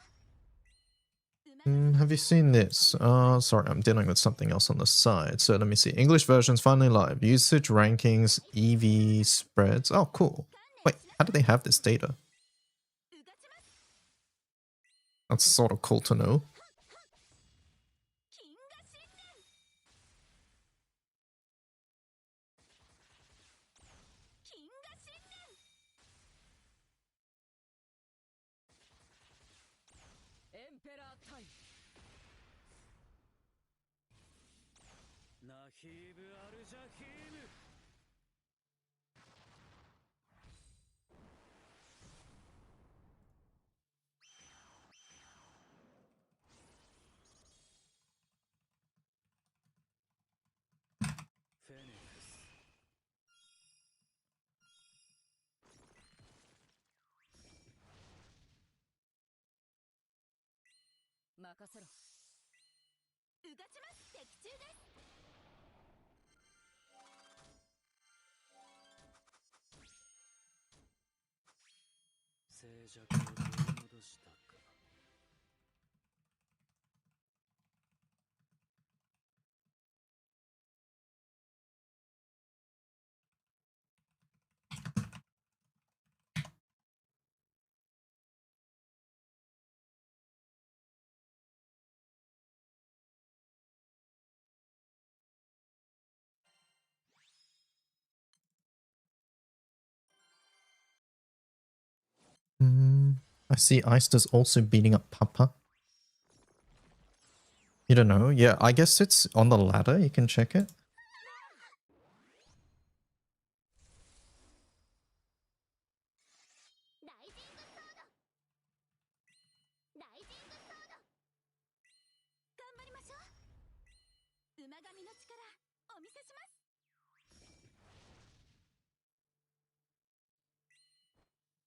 Have you seen this? Sorry, I'm dealing with something else on the side. So let me see. English version's finally live. Usage, rankings, EV spreads. Oh, cool. Wait, how do they have this data? うがちます。 That's sort of cool to know. 金河信念。金河信念。エンペラータイム。ナヒーブ・アルジャヒーム。フェニックス。任せろ。うがちます。的中です。静寂を取り戻したか。I see Eister's also beating up Papa. You don't know? Yeah, I guess it's on the ladder. You can check it. ライジングソード。ライジングソード。頑張りましょう。馬神の力お見せします。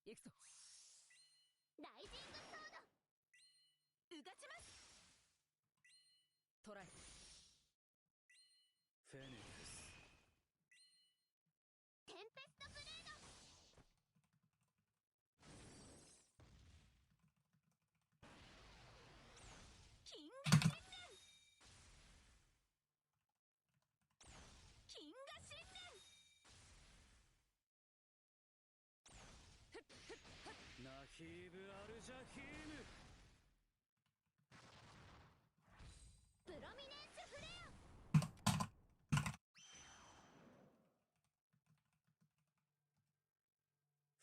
行くぞ。ライジングソード。うがちます。トライ。フェニックス。テンペストブレード。金河信念。金河信念。ナヒーブ・アルジャヒーム。プロミネンスフレア。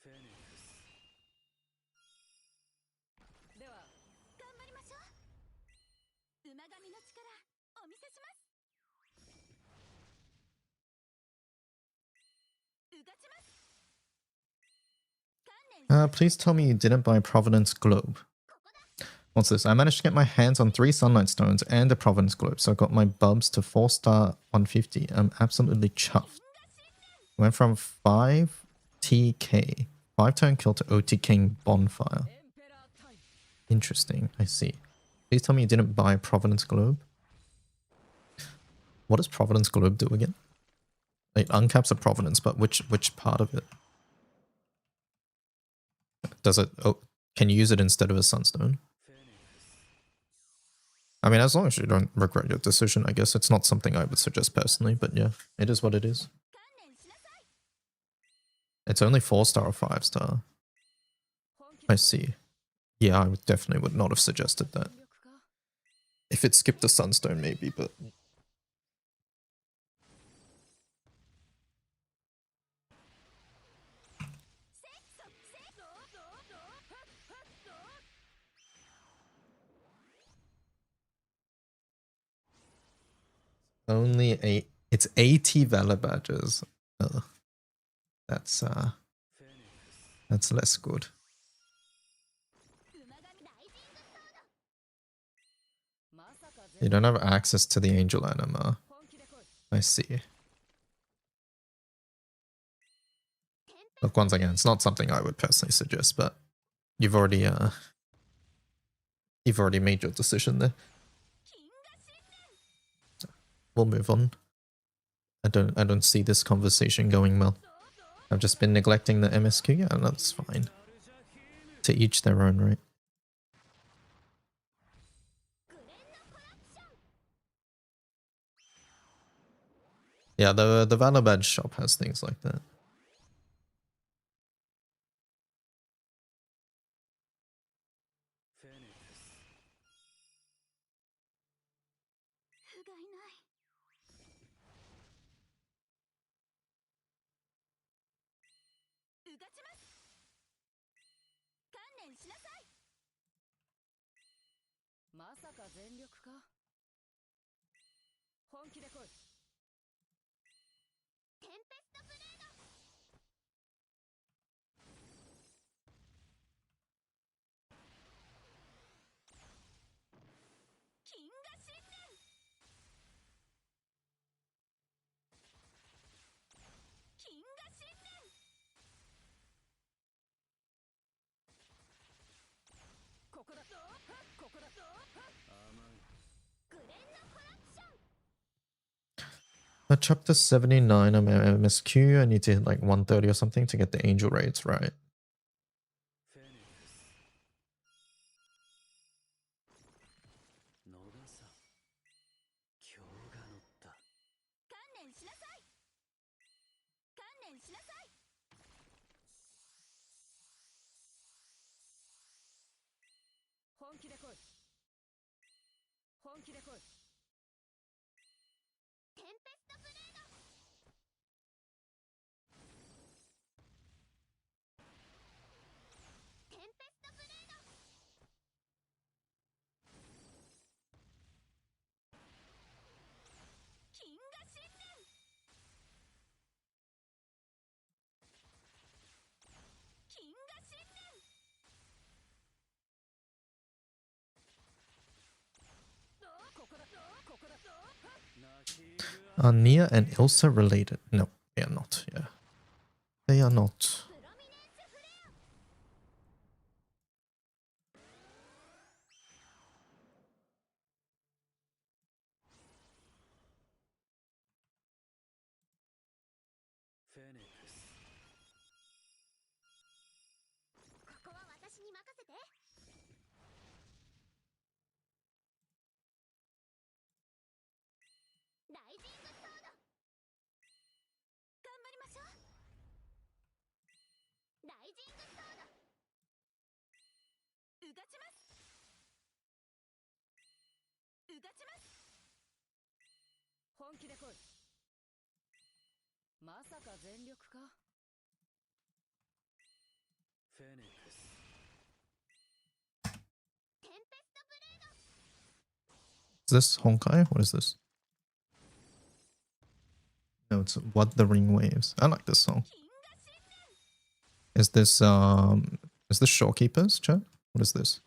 フェニックス。では頑張りましょう。馬神の力お見せします。うがちます。観念しなさい。 Please tell me you didn't buy Providence Globe. ここだ。 What's this? I managed to get my hands on 3 Sunlight Stones and a Providence Globe, so I got my bubs to 4-star 150. I'm absolutely chuffed. Went from 5 TK, 5-turn kill to OT King Bonfire. エンペラータイム。 Interesting, I see. Please tell me you didn't buy Providence Globe. What does Providence Globe do again? It uncaps a Providence, but which part of it? Does it... Oh, can you use it instead of a Sunstone? I mean, as long as you don't regret your decision, I guess it's not something I would suggest personally, but yeah, it is what it is. 観念しなさい。 It's only 4-star or 5-star. 本気 I で来い。 see. Yeah, I definitely would not have suggested that. 全力か。 If it skipped the Sunstone, maybe, but... 'Only 8... It's 80 Valor Badges. That's less good. 馬神ライジングソード。 まさか You 全 don't have access to the Angel Anima. 本気で来い。 I see. Look, once again, it's not something I would personally suggest, but you've already made your decision there. 金河新年。 We'll move on. I don't see this conversation going well. I've just been neglecting the MSQ. Yeah, that's fine. To each their own, right? グレンのコラプション。 Yeah, the Valor Badge shop has things like that. 不甲斐ない。うがちます。観念しなさい。まさか全力か。本気で来い。テンペストブレード。金河新年。金河新年。ここだ。ここだ。グレンのコラプション。 Chapter 79 of MSQ. I need to hit like 130 or something to get the angel raids, right? 逃さ今日が乗った。観念しなさい。観念しなさい。本気で来い。本気で来い。テンペストブレード。テンペストブレード。金河新年。金河新年。 ここだ。ここだ。 Are Nia and Ilsa related? No, they are not. Yeah, they are not. プロミネンスフレア。 フェニックス。ここは私に任せて。ライジングソード。頑張りましょう。ライジングソード。うがちます。うがちます。本気で来い。まさか全力か。フェニックス。テンペストブレード。Is this Honkai? What is this? No, it's What the Ring Waves. I like this song. Is this Shorekeepers, chat? What is this?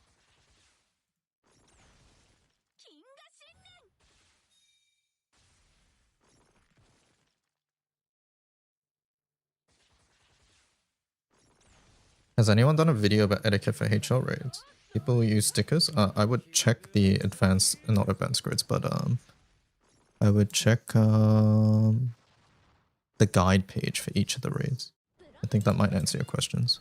Has anyone done a video about etiquette for HL raids? People use stickers. I would check the advanced, not advanced grids, but I would check the guide page for each of the raids. I think that might answer your questions.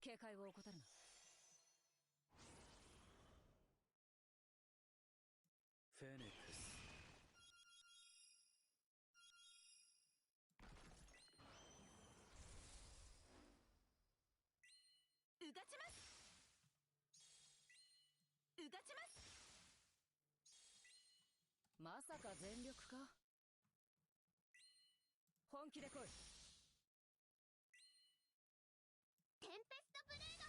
警戒を怠るな。フェニックス。うがちます。うがちます。まさか全力か。本気で来い。テンペストブレード。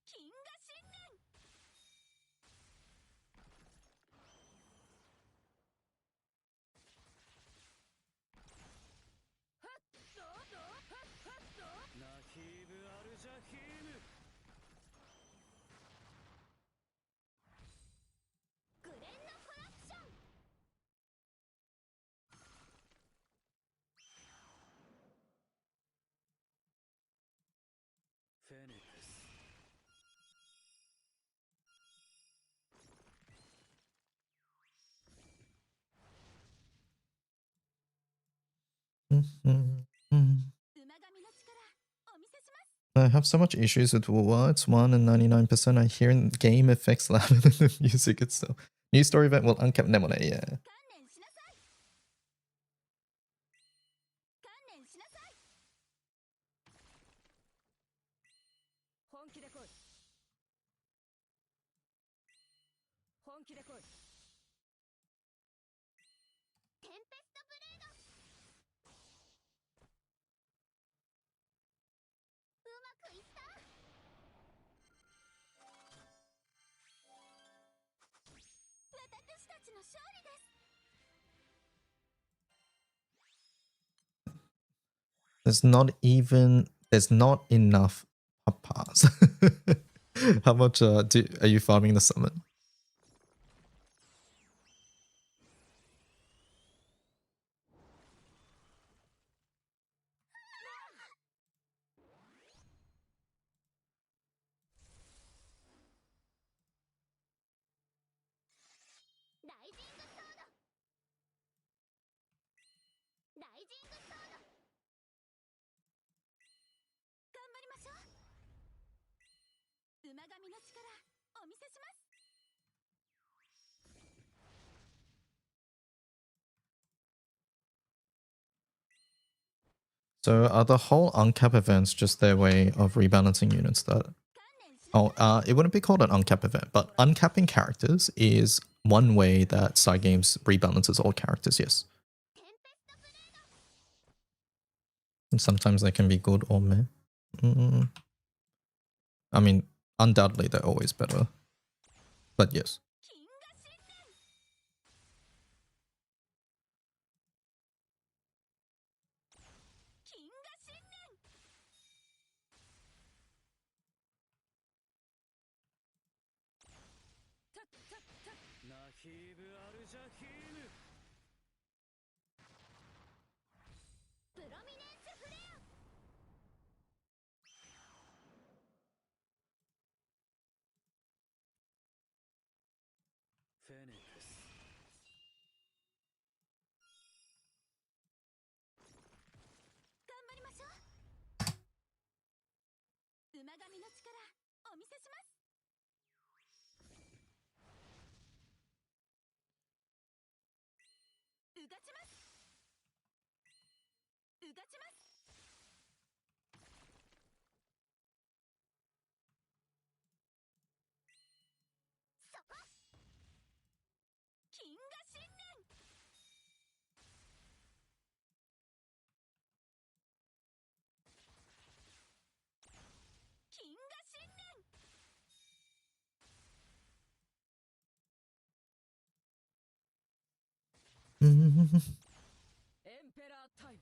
金河新年。ナヒーブ・アルジャヒーム。グレンのコラプション。フェニックス。馬神の力お見せします。 I have so much issues with WoW. It's 1 and 99%. I hear game effects louder than the music itself. New story event will uncapped Nemone, yeah. 観念しなさい。観念しなさい。本気で来い。本気で来い。テンペストブレード。うまくいった。私たちの勝利です。 There's not enough papas. How much are you farming the summon? So are the whole uncap events just their way of rebalancing units that... Oh, it wouldn't be called an uncap event, but uncapping characters is one way that side games rebalances all characters, yes. And sometimes they can be good or meh. I mean, undoubtedly they're always better. But yes. エンペラータイム。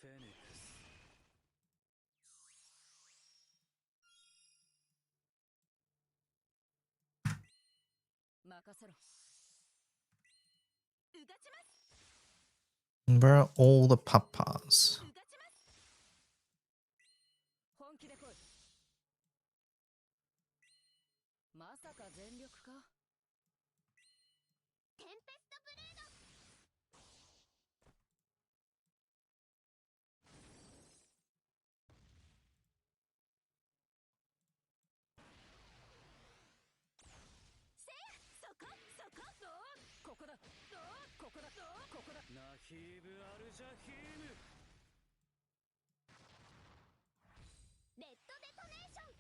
フェニックス。任せろ。うがちます Where are all the papas? うがちます。本気で来い。まさか全力か。テンペストブレード。せやそこそこここだ。ここだ。ここだ。ナヒーブ・アルジャヒーム。レッドデトネーション。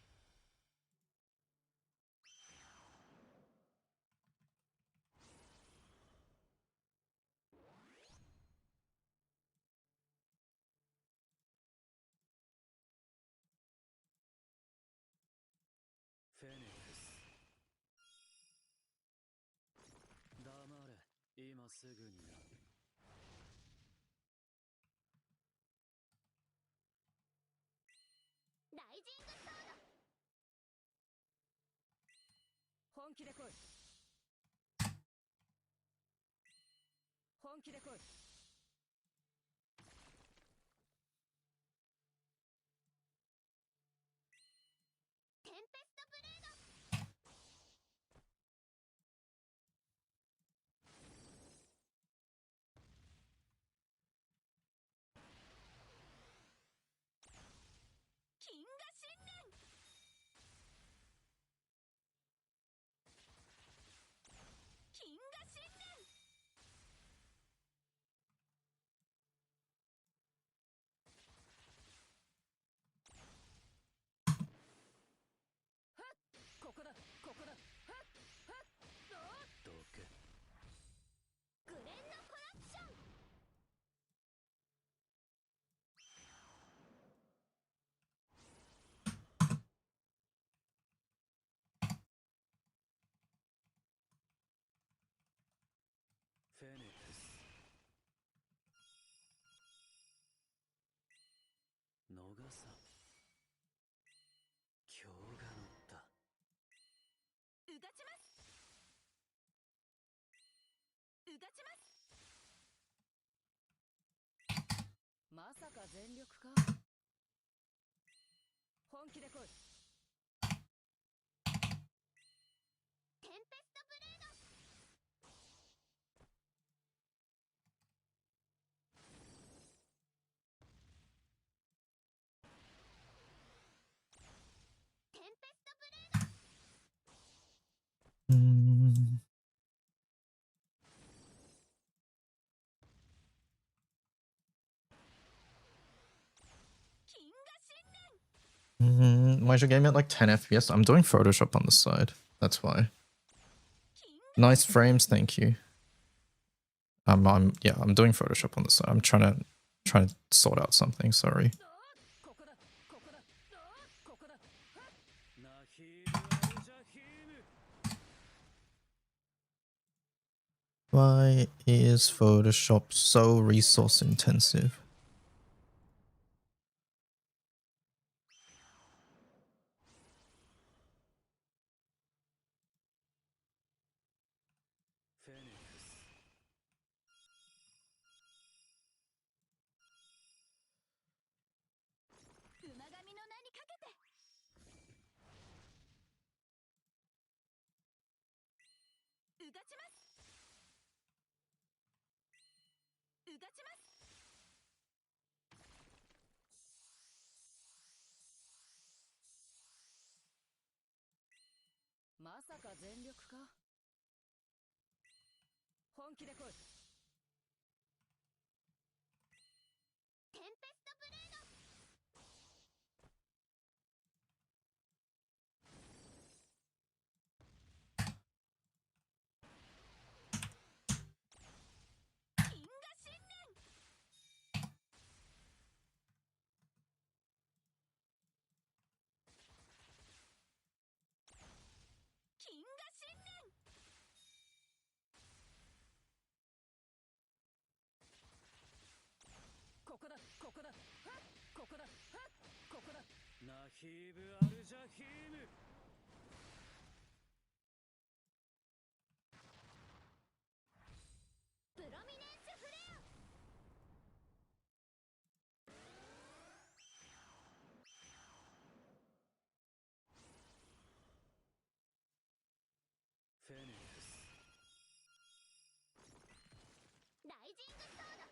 フェニックス。黙れ、今すぐにな。ライジングソード。本気で来い。本気で来い。テンペストブレード。金河新年。金河新年。ここだ。ここだ。どけ。グレンのコラプション。フェニックス。逃さん。今日が乗った。うがちますうがちます。まさか全力か。本気で来い。テンペストブレード。テンペストブレード。金河新年。Why's your game at like 10 FPS? I'm doing Photoshop on the side. That's why. 金河 Nice frames, thank you. Yeah, I'm doing Photoshop on the side. I'm trying to sort out something. Sorry. ここだ。ここだ。ここだ。ナヒーブ・アルジャヒーム。 Why is Photoshop so resource intensive? フェニックス。馬神の名にかけて。うがちますうがちます。まさか全力か。本気で来い。テンペストブレード。ナヒーブ・アルジャヒーム。プロミネンスフレア。フェニックス。ライジングソード。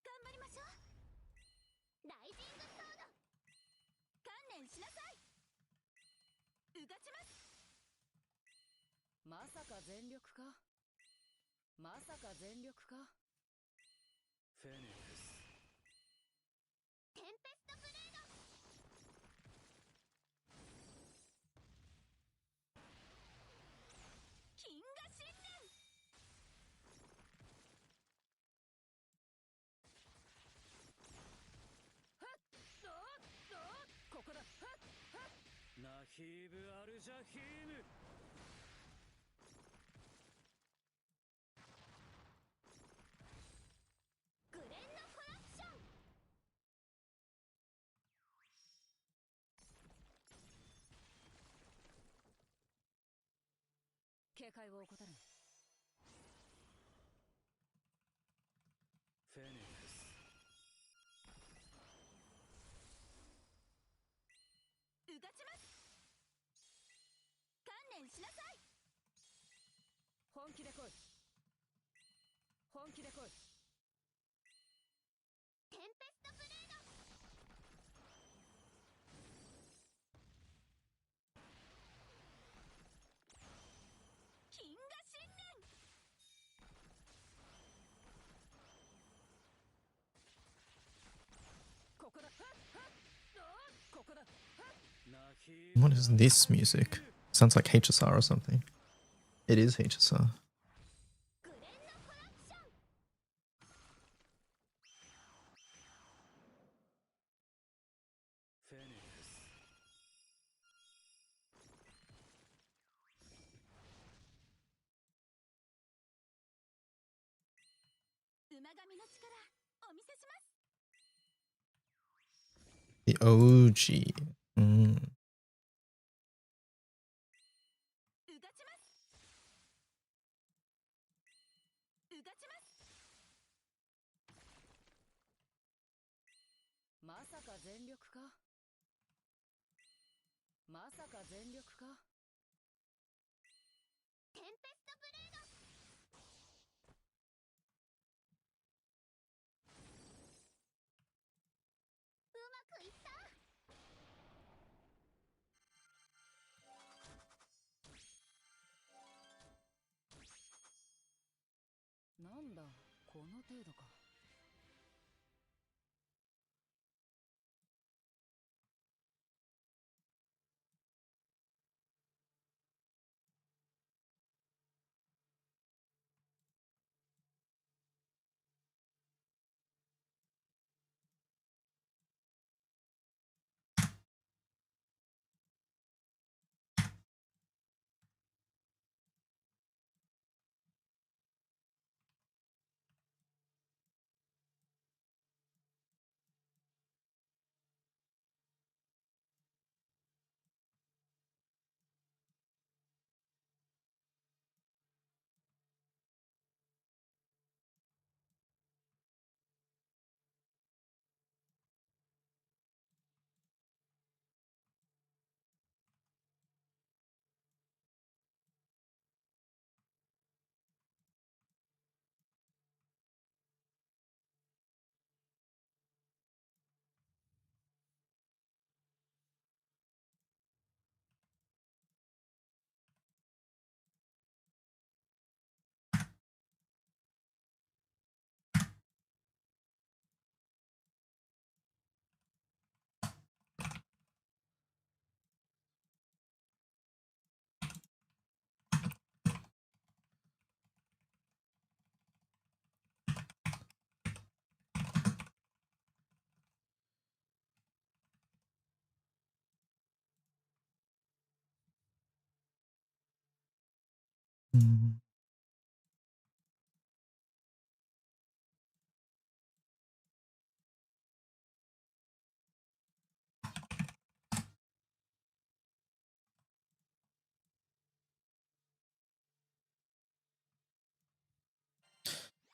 頑張りましょう。ライジングソード。観念しなさい。うがちます。まさか全力か。まさか全力か。フェニックス。テンペストブレード。金河信念。ここだ。ナヒーブ・アルジャヒーム。グレンのコラプション。警戒を怠る。フェニックス。うがちます。観念しなさい。本気で来い。本気で来い。テンペストブレード。金河信念。ここだ。ここだ。ナヒーブ。 What is this music? Sounds like HSR or something. It is HSR. グレンのコラプション。フェニックス。馬神の力お見せします。 The OG. うがちます。うがちます。まさか全力か。まさか全力か。テンペストブレード。うまくいった。なんだ、この程度か。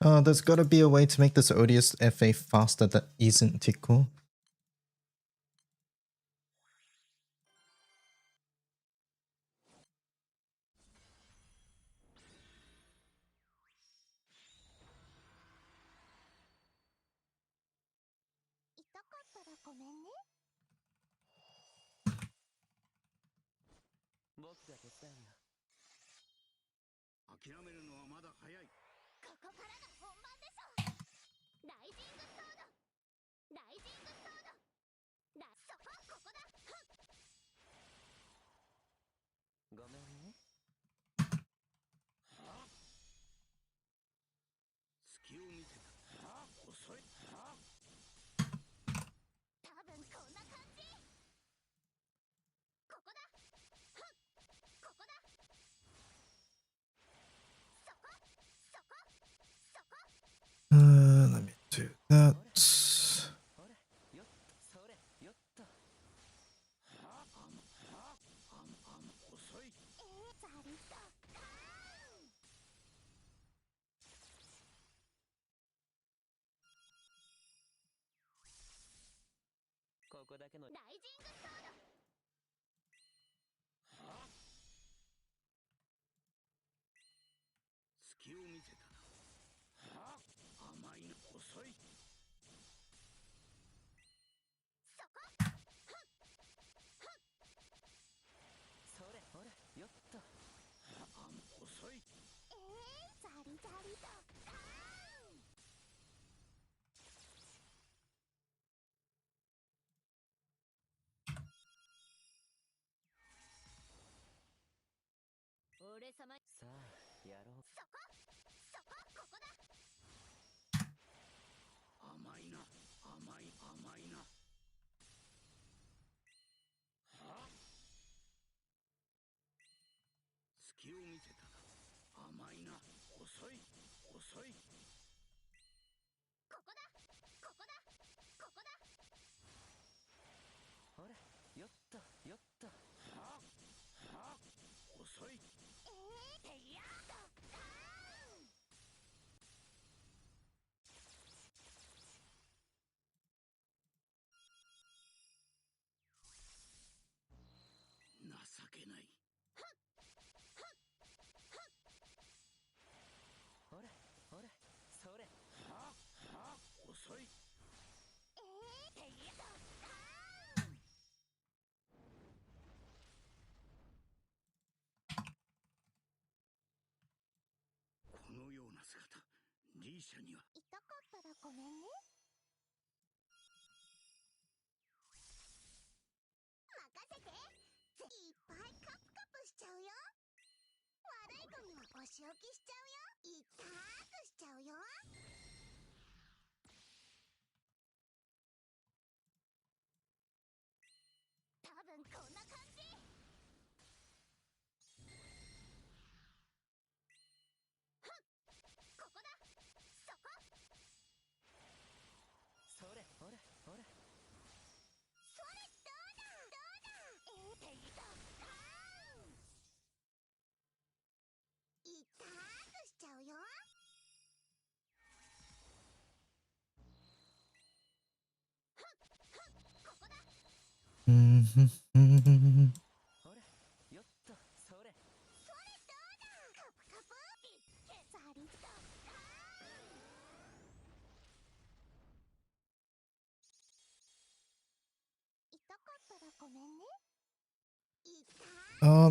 There's gotta be a way to make this odious FA faster that isn't Tickle. Let me do that.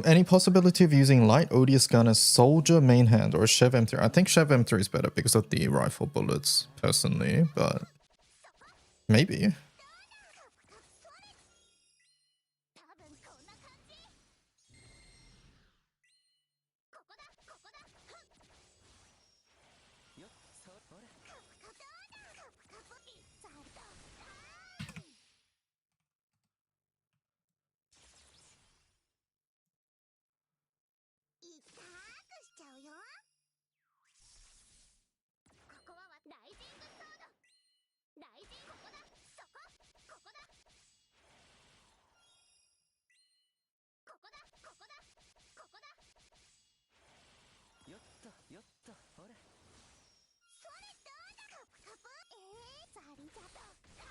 Any possibility of using Light Odious Gun as Soldier main hand or Chev M3? I think Chev M3 is better because of the rifle bullets, personally, but maybe. りじゃと何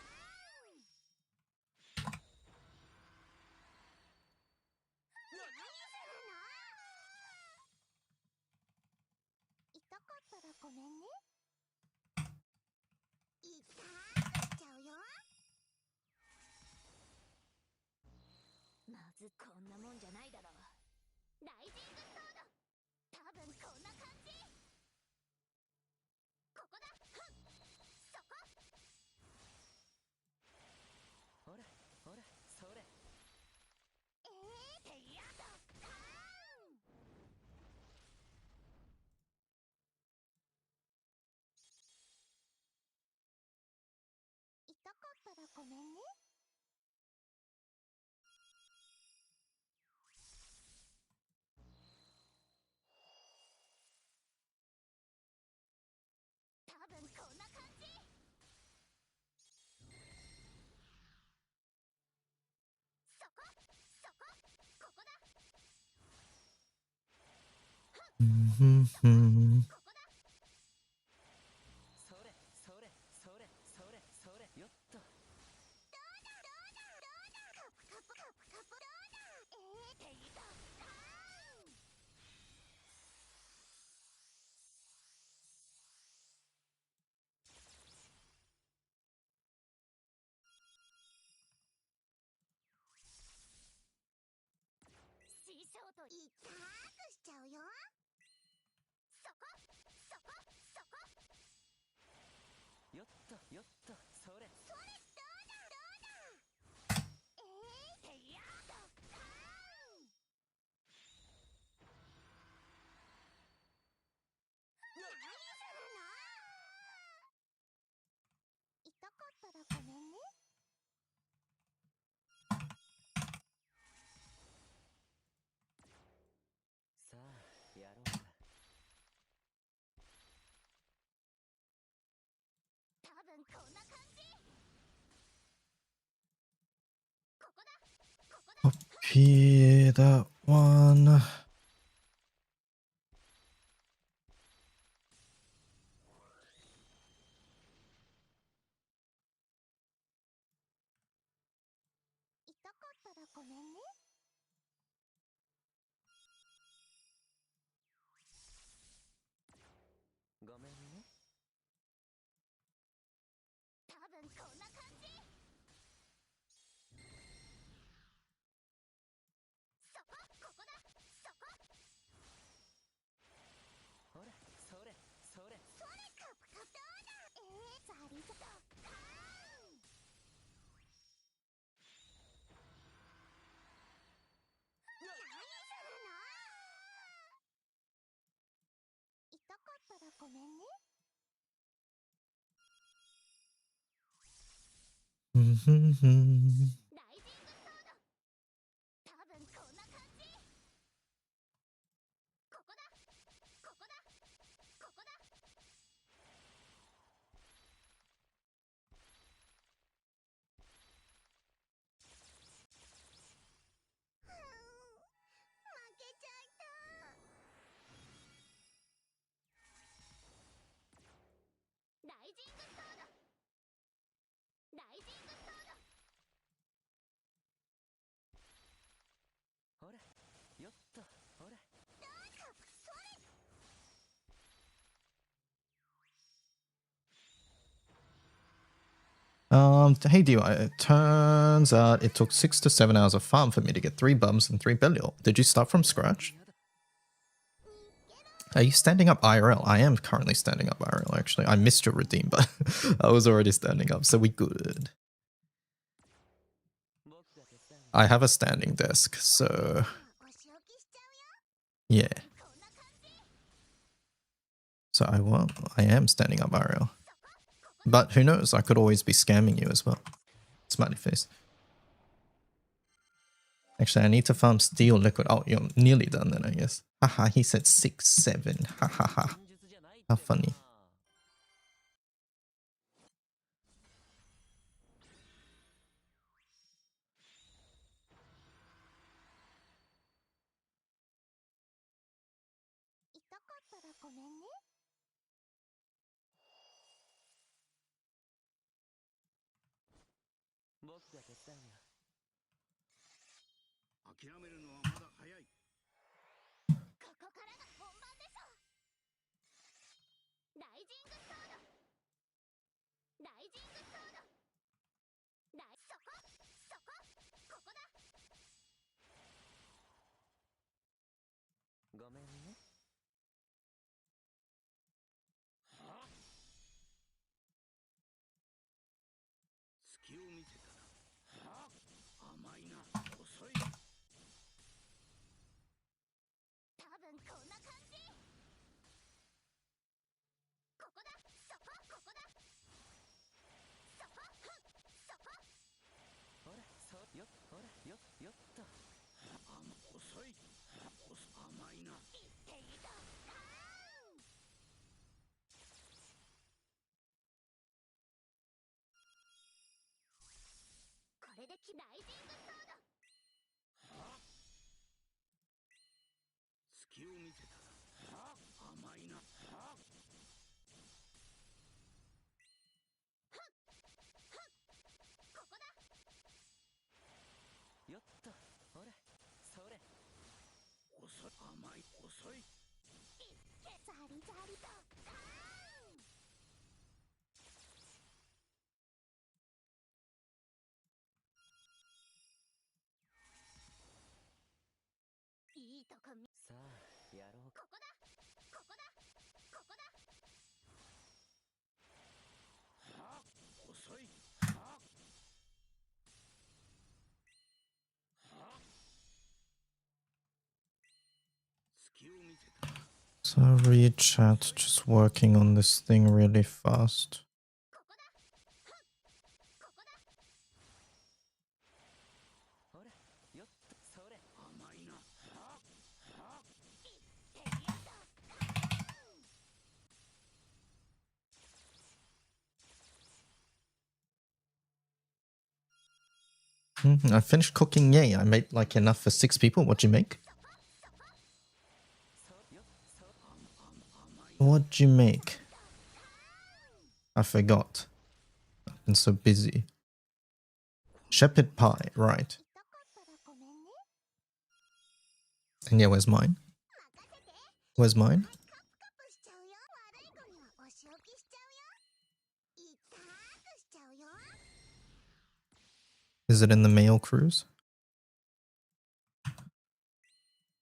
するの。痛かったらごめんね。痛くしちゃうよ。まずこんなもんじゃないだろう。ライジングソード、多分こんな感じ。ここだ。ふっ、そこ。ほらほらそれ。てやだ。痛かったらごめんね。多分こんな感じ。そこそこ、ここだ。ふんふん。ここだ。それそれそれそれそれよっと。どうだどうだどうだ。カプカプカプカプどうだ。ていた。師匠と痛くしちゃうよ。そこそこそこ。よっとよっとそれ。それどうだどうだ。てやだ。何するの。痛かったらごめんね。さあやろうか。多分こんな感じ。ここだここだ。Copy that one. 痛かったらごめんね。ごめんね。多分こんな感じ。そこここだ。そこ。ほらそれそれ。それカプカプどうだ。ザリザと。何するの。痛かったらごめんね。ふんふんふん。ライジングソード、多分こんな感じ。ここだここだここだ。負けちゃった。ライジングソード、ライジングソード。ほらよっとほら。それ。Hey DY, it turns out it took 6 to 7 hours of farm for me to get 3 bums and 3 burial. Did you start from scratch? Are you standing up IRL? I am currently standing up IRL actually. I missed your redeem, but I was already standing up, so we good. I have a standing desk, so お仕置きしちゃうよ。 yeah. こんな感じ。 So I am standing up IRL. But who knows, I could always be scamming you as well. Smiley face. Actually, I need to farm steel liquid. Oh, you're nearly done then, I guess. Haha, he said 6, 7. Ha ha ha. How funny. 僕が手伝うよ。諦めるのはまだ早い。ここからが本番でしょ。ライジングソード、ライジングソード、そこそこ、ここだ。ごめんね。はあ、隙を見せたな。はあ、甘いな。遅い。多分こんな感じ。ここだ、そこ、ここだ。そこ、ふん、そこ。ほら、そうよ、ほらよよっと。遅い。甘いな。言っていた。これでライジングソード。はあ、隙を見せたな。はあ、甘いな。はあ、ここだ。よっと。ほら、それ。遅い。甘い。遅い。ザリザリといいとこ見。さあ、やろうか。ここだ、ここだ、ここだ。はあ、遅い。はあ、はあ、隙を見せたな。 Sorry, chat. Just working on this thing really fast. ここだ、ここだ。ほら、よっと、それ。甘いな。はあ、はあ、ていた。I finished cooking. Yay! I made like enough for 6 people. What'd you make? そうよ、そう。What'd you make? I forgot. I've been so busy. Shepherd pie, right? 痛かったらごめんね。 And yeah, where's mine? 任せて。 Where's mine? カプカプしちゃうよ。悪い子にはお仕置きしちゃうよ。痛くしちゃうよ。 Is it in the mail cruise?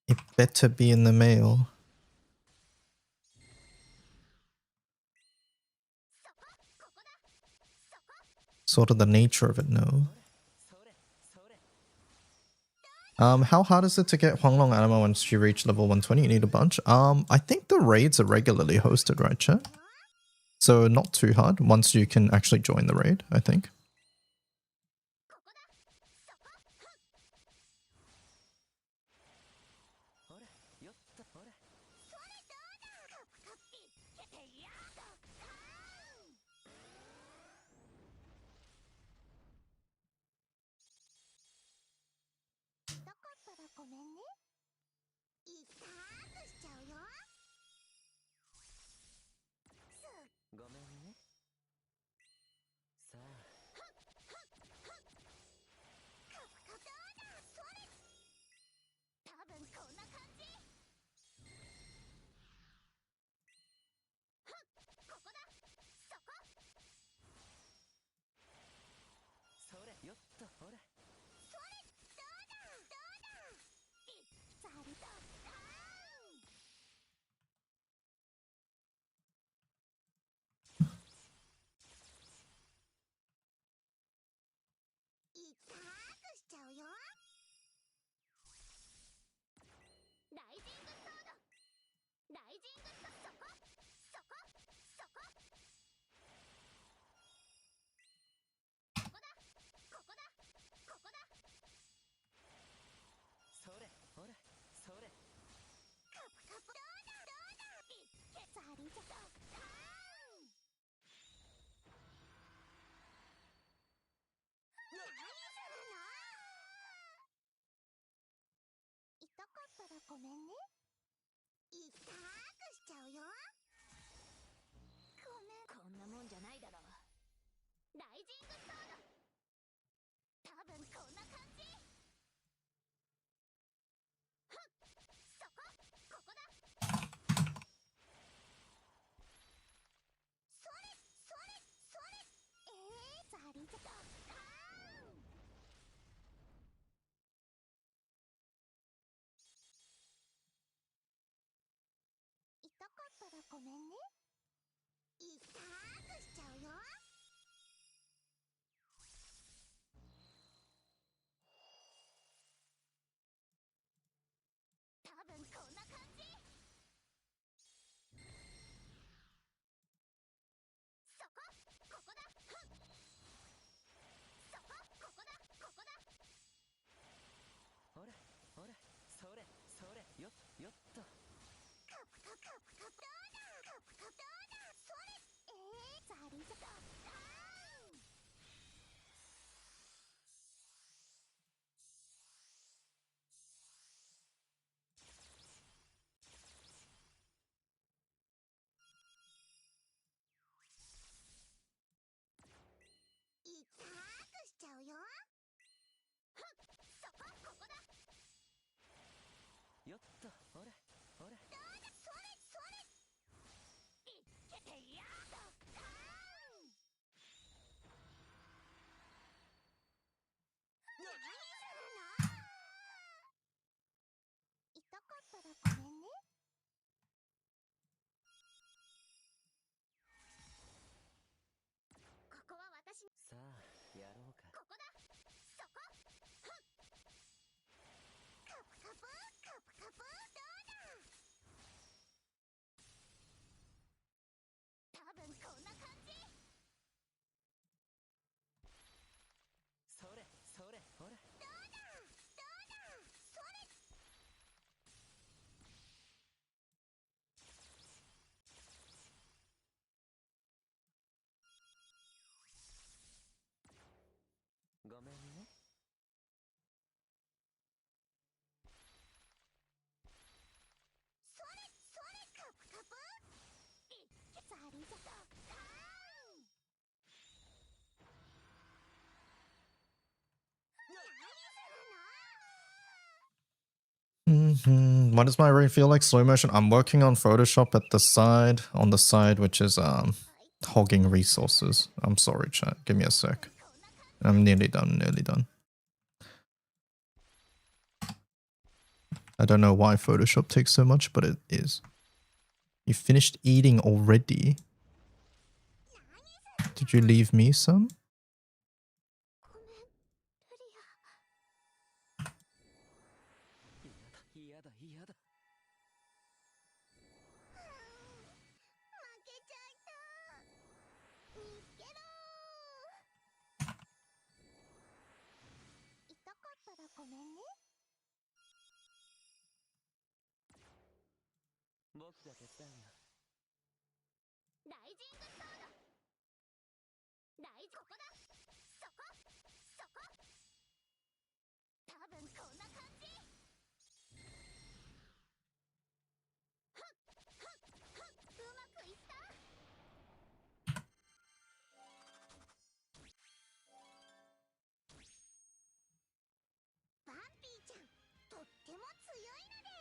It better be in the mail. そこ、ここだ。そこ。 Sort of the nature of it, no. それ、それ。 How hard is it to get Huanglong Anima once you reach level 120? You need a bunch. I think the raids are regularly hosted, right, chat? So not too hard once you can actually join the raid, I think. ここだ。そこ。ほら、よっと、ほら。それどうだ。カプカプいってやだ。痛かったらごめんね。痛くしちゃうよ。ごめんね。さあ、カプカプどうだ。それ。多分こんな感じ。ここだ。そこ。それ、よっと、ほら。それどうだ。どうだ。ザリと痛くしちゃうよ。ライジングソード、ライジングソード。そこ、そこ、そこ。ここだ、ここだ、ここだ。それ、ほら、それ。カプカプどうだ。どうだ。ザリと何するの。痛かったらごめんね。痛くしちゃうよ。ごめん。こんなもんじゃないだろう。ライジングソード。ごめんね。痛くしちゃうよ。多分こんな感じ。そこ、ここだ。ふん。そこ、ここだ、ここだ。ほれほれ、それそれ、よっよっと。カプカプカプカプどうだ。カプカプどうだ。それ。ザリザドッカーン。痛くしちゃうよ。ふん。そこ、ここだ。よっと、ほれほれ。どうだ。それそれ。いっけてやドッカーン。何するの。痛かったらごめんね。ここは私。さあ、やろうか。ここだ。そこ。ふん。カプカプカプカプどうだ。多分こんな感じ。それそれ、ほれ。どうだ。どうだ。それ。ごめんね。それそれ。カプカプ。いっけザリザドッカーン。Why does my ring feel like slow motion? I'm working on Photoshop at the side, on the side, which is hogging resources. I'm sorry, chat. Give me a sec. I'm nearly done, nearly done. I don't know why Photoshop takes so much, but it is. You finished eating already? Did you leave me some? ごめん、ルリア。嫌だ嫌だ。負けちゃった。見つけろー。痛かったらごめんね。僕が手伝うよ。ライジングソード。ここだ。そこ。そこ。多分こんな感じ。ふんふんふん。うまくいった。バンピーちゃん、とっても強いので。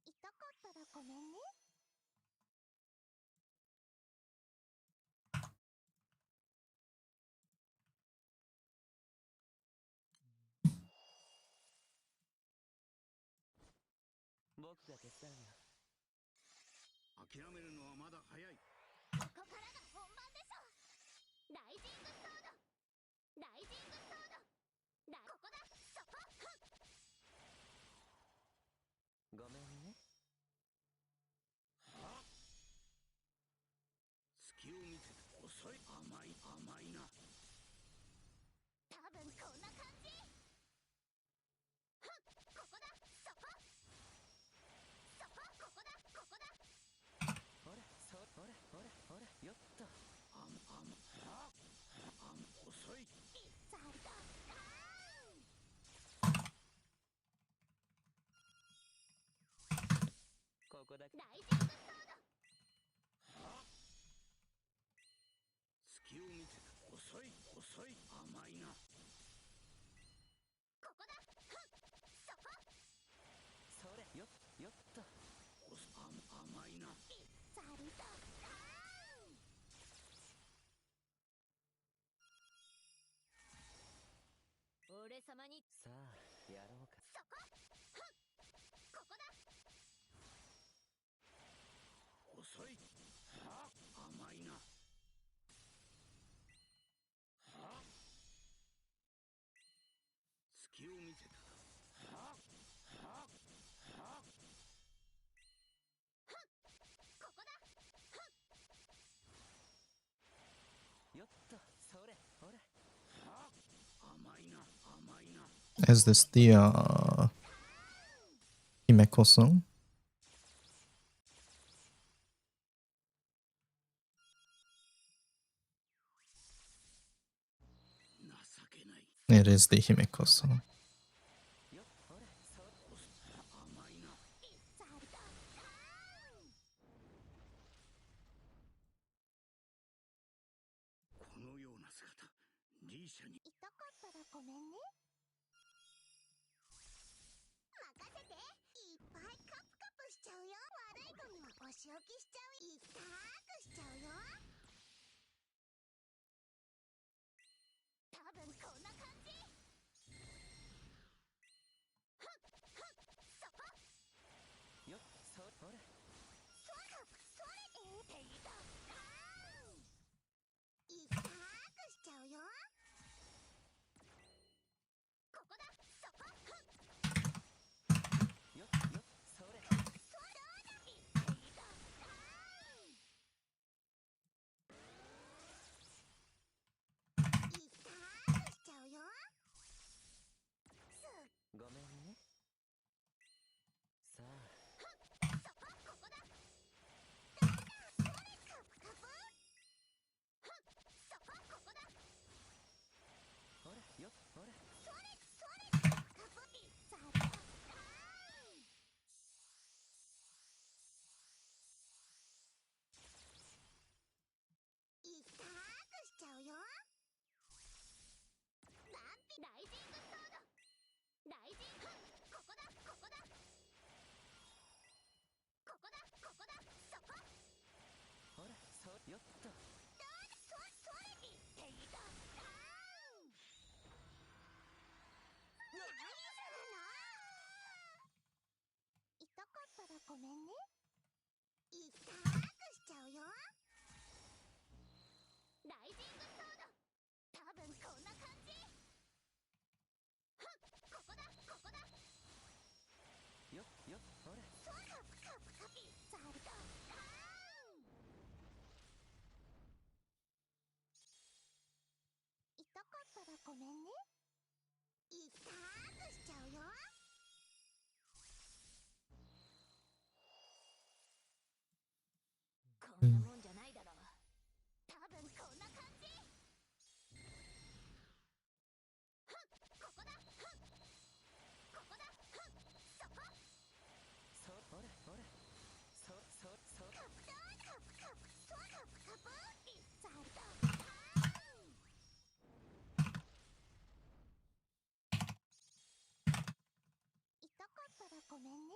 痛かったらごめんね。僕が手伝うよ。諦めるのはまだ早い。ここからが本番でしょ。ライジングソード。ライジングソード。ここだ。そこ。ふん。ごめんね。隙を見せて遅い。甘い甘いな。多分こんな感じ。遅い。ザルトここだ。ライジングソード隙を見てた。遅い遅い。甘いな。ここだそこそれよっと。甘いな。ザルト俺様にさあやろうか。そこここだ遅い。甘いな。隙を見てた。ここだよっと。それほれ。甘いな甘いな。 Is this the Himeko song? 情けない。 It is the Himeko song. よっほれ。それ甘いな。ザルトこのような姿、リーシャに。痛かったらごめんね任せていっぱいカプカプしちゃうよ悪いゴミはお仕置きしちゃう痛くしちゃうよ多分こんな感じそこよっそほれ。それっていた痛くしちゃうよここだそこよっそれ。痛くしちゃうよごめんね。さあそこここだそれカプカプそこここだほれよっほれ。それカプカプザルト痛くしちゃうよライジングソードライジングここだここだここだここだそこほれそよっと。それっていた何するの痛かったらごめんね痛くしちゃうよライジングソード多分こんな感じここだここだよほれ。カプカプカピザルト痛かったらごめんね痛くしちゃうよこんなもんじゃないだろう多分こんな感じここだここだそこそほれほれ。そカプカプカプザルト痛かったらごめんね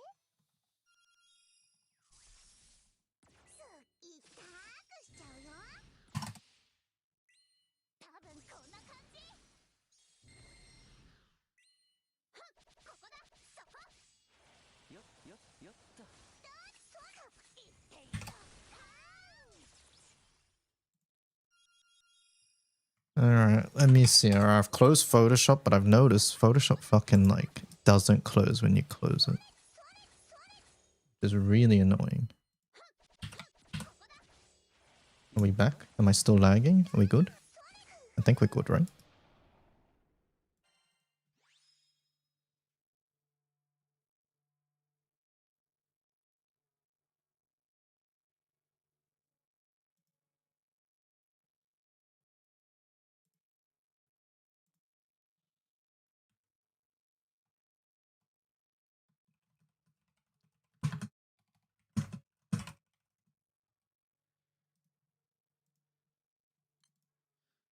痛くしちゃうよ多分こんな感じここだそこよっと。Alright, let me see. Alright, I've closed Photoshop, but I've noticed Photoshop fucking like doesn't close when you close it. It's really annoying. Are we back? Am I still lagging? Are we good? I think we're good, right?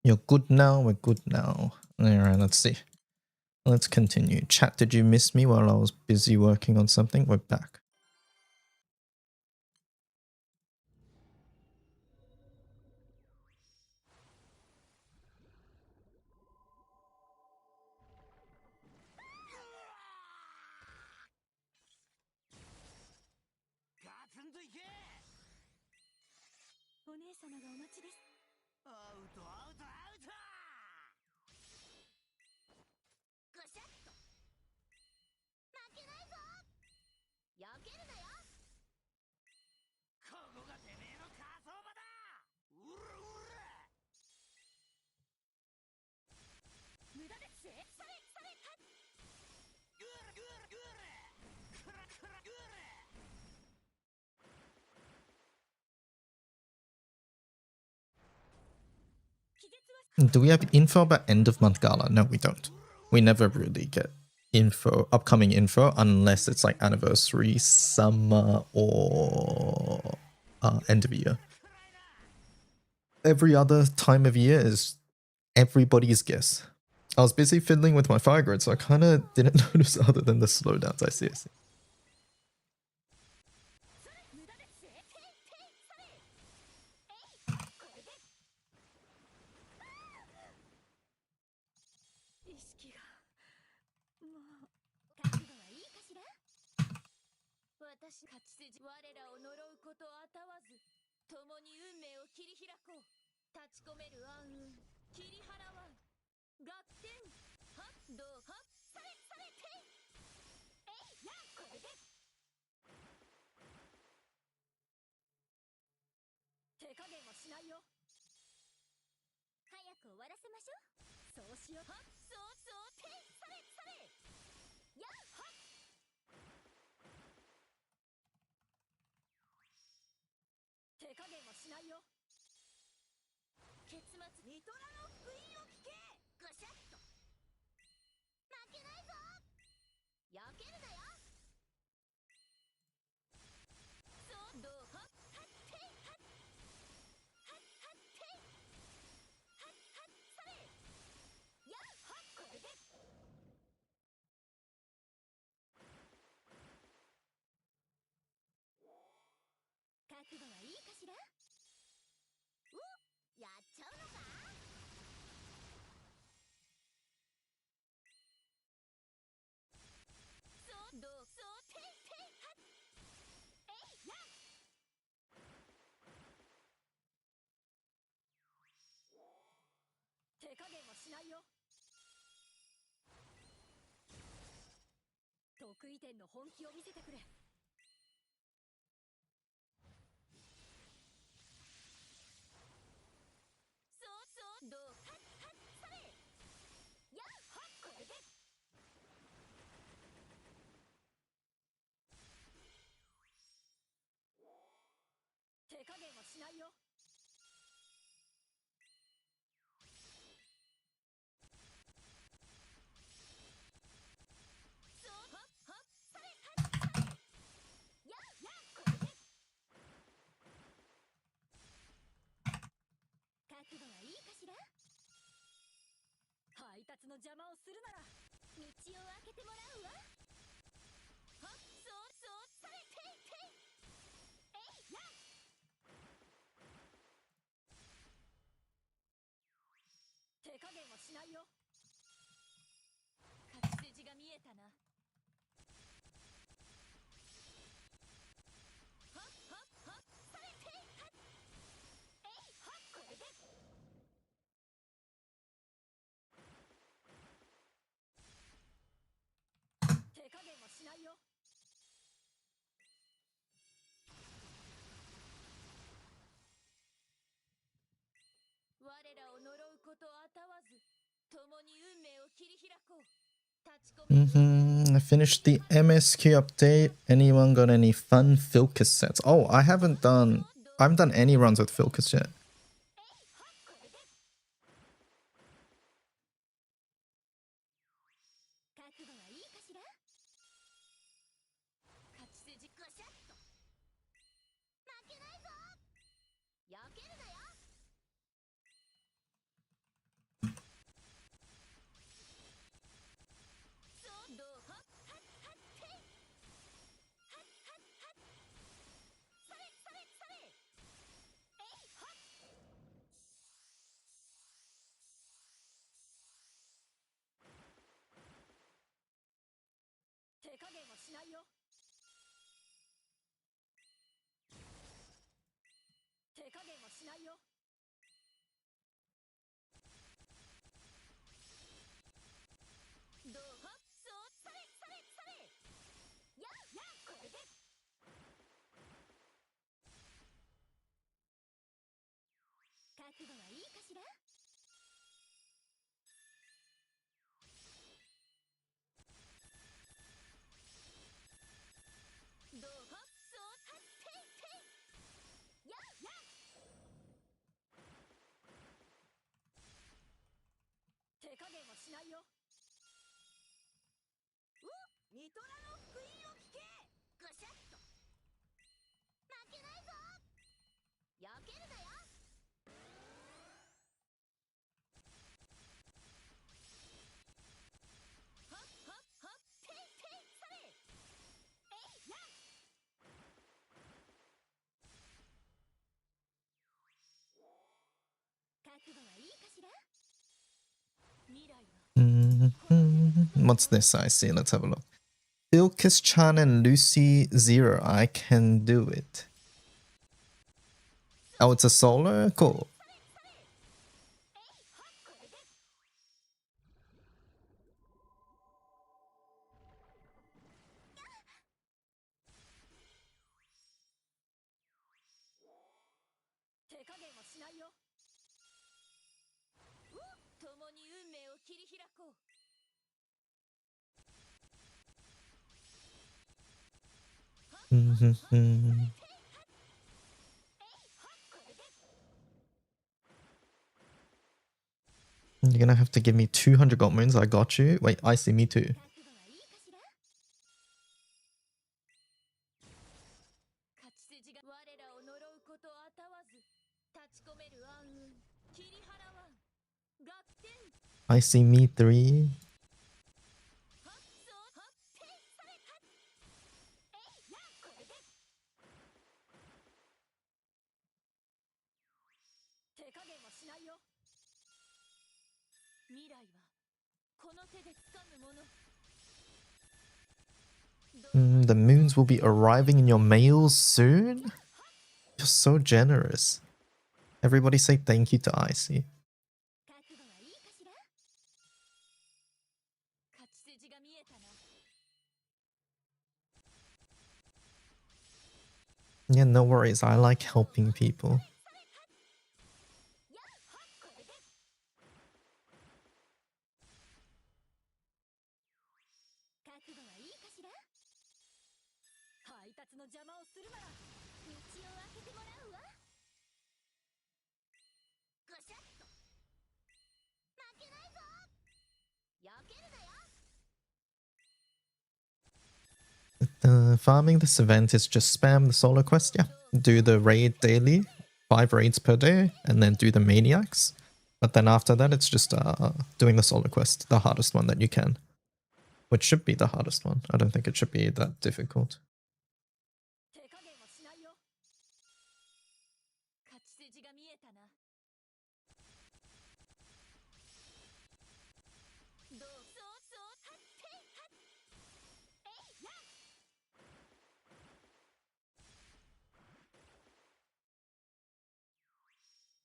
You're good now, we're good now. Alright, let's see. Let's continue. Chat, did you miss me while I was busy working on something? We're back. Do we have info about end of month gala? No, we don't. We never really get info, upcoming info, unless it's like anniversary, summer, or end of year. Every other time of year is everybody's guess. I was busy fiddling with my fire grid, so I kind of didn't notice other than the slowdowns. I see. I finished the MSQ update. Anyone got any fun Filcus sets? Oh, I haven't done any runs with Filcus yet. しないよ。手加減はしないよ。どうはそうされされされ。ややこれで。覚悟はいいかしら。どうはそうたっていて。やや。手加減はしないよ。ミトラの福音を聞け。ぐしゃっと負けないぞ。避けるなよ。はっはっはっていていされ。えいや。覚悟はいいかしら。未来は What's this I see? Let's have a look. Ilkis Chan and Lucy Zero. I can do it. Oh, it's a solo? Cool. これで。手加減はしないよ。共に運命を切り開こう。You're gonna have to give me 200 gold moons. I got you. Wait, I see me too. 覚悟はいいかしら。勝ち筋が我らを呪うことあたわず。立ち込める暗雲切り払わん。合点。 I see me 3. はっそうはっていされはっ。えいやこれで。手加減はしないよ。未来はこの手で掴むもの。The moons will be arriving in your mails soon? You're so generous. Everybody say thank you to Icy. 覚悟はいいかしら。勝ち筋が見えたな。 Yeah, no worries. I like helping people. やはこれで。覚悟はいいかしら。配達の邪魔をするなら。道を開けてもらうわ。ぐしゃっと負けないぞ。避けるなよ。Farming this event is just spam the solo quest. Yeah, do the raid daily, 5 raids per day, and then do the maniacs. But then after that, it's just doing the solo quest, the hardest one that you can. Which should be the hardest one. I don't think it should be that difficult. 手加減はしないよ。勝ち筋が見えたな。どうそうそうたっていはっ。えいや。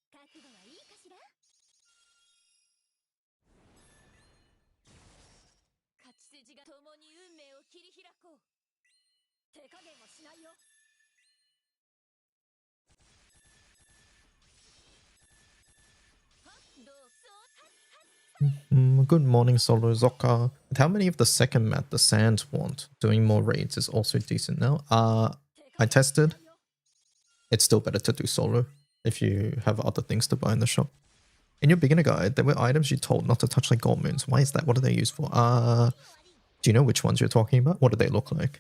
覚悟はいいかしら。勝ち筋が共に運命を切り開こう。手加減はしないよ。はっどうそうたっはっ。 Good morning, Solo Zoka. With how many of the second map the Sands want? Doing more raids is also decent now. I tested. It's still better to do solo if you have other things to buy in the shop. In your beginner guide, there were items you told not to touch like gold moons. Why is that? What are they used for? Do you know which ones you're talking about? What do they look like?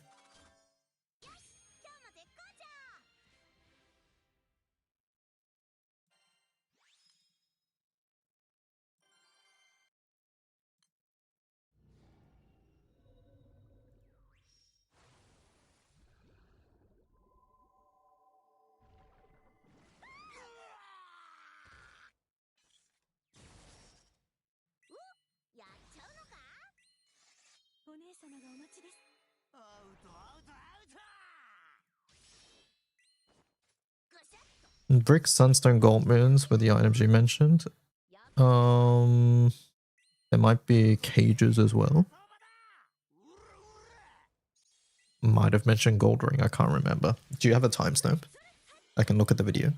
今日も絶好調。やっちゃうのか。お姉様がお待ちです。ああ Brick, sunstone, gold moons were the items you mentioned. There might be cages as well. Might have mentioned gold ring, I can't remember. Do you have a timestamp? I can look at the video.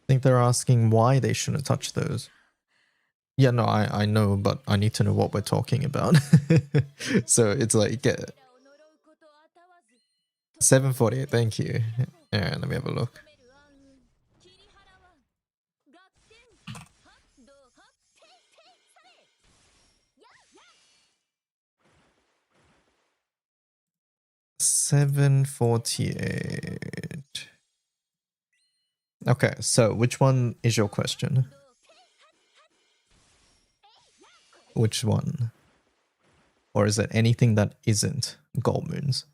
I think they're asking why they shouldn't touch those. Yeah, no, I know, but I need to know what we're talking about. So it's like 748, thank you. And let me have a look. $748. Okay, so which one is your question? Which one? Or is it anything that isn't gold moons?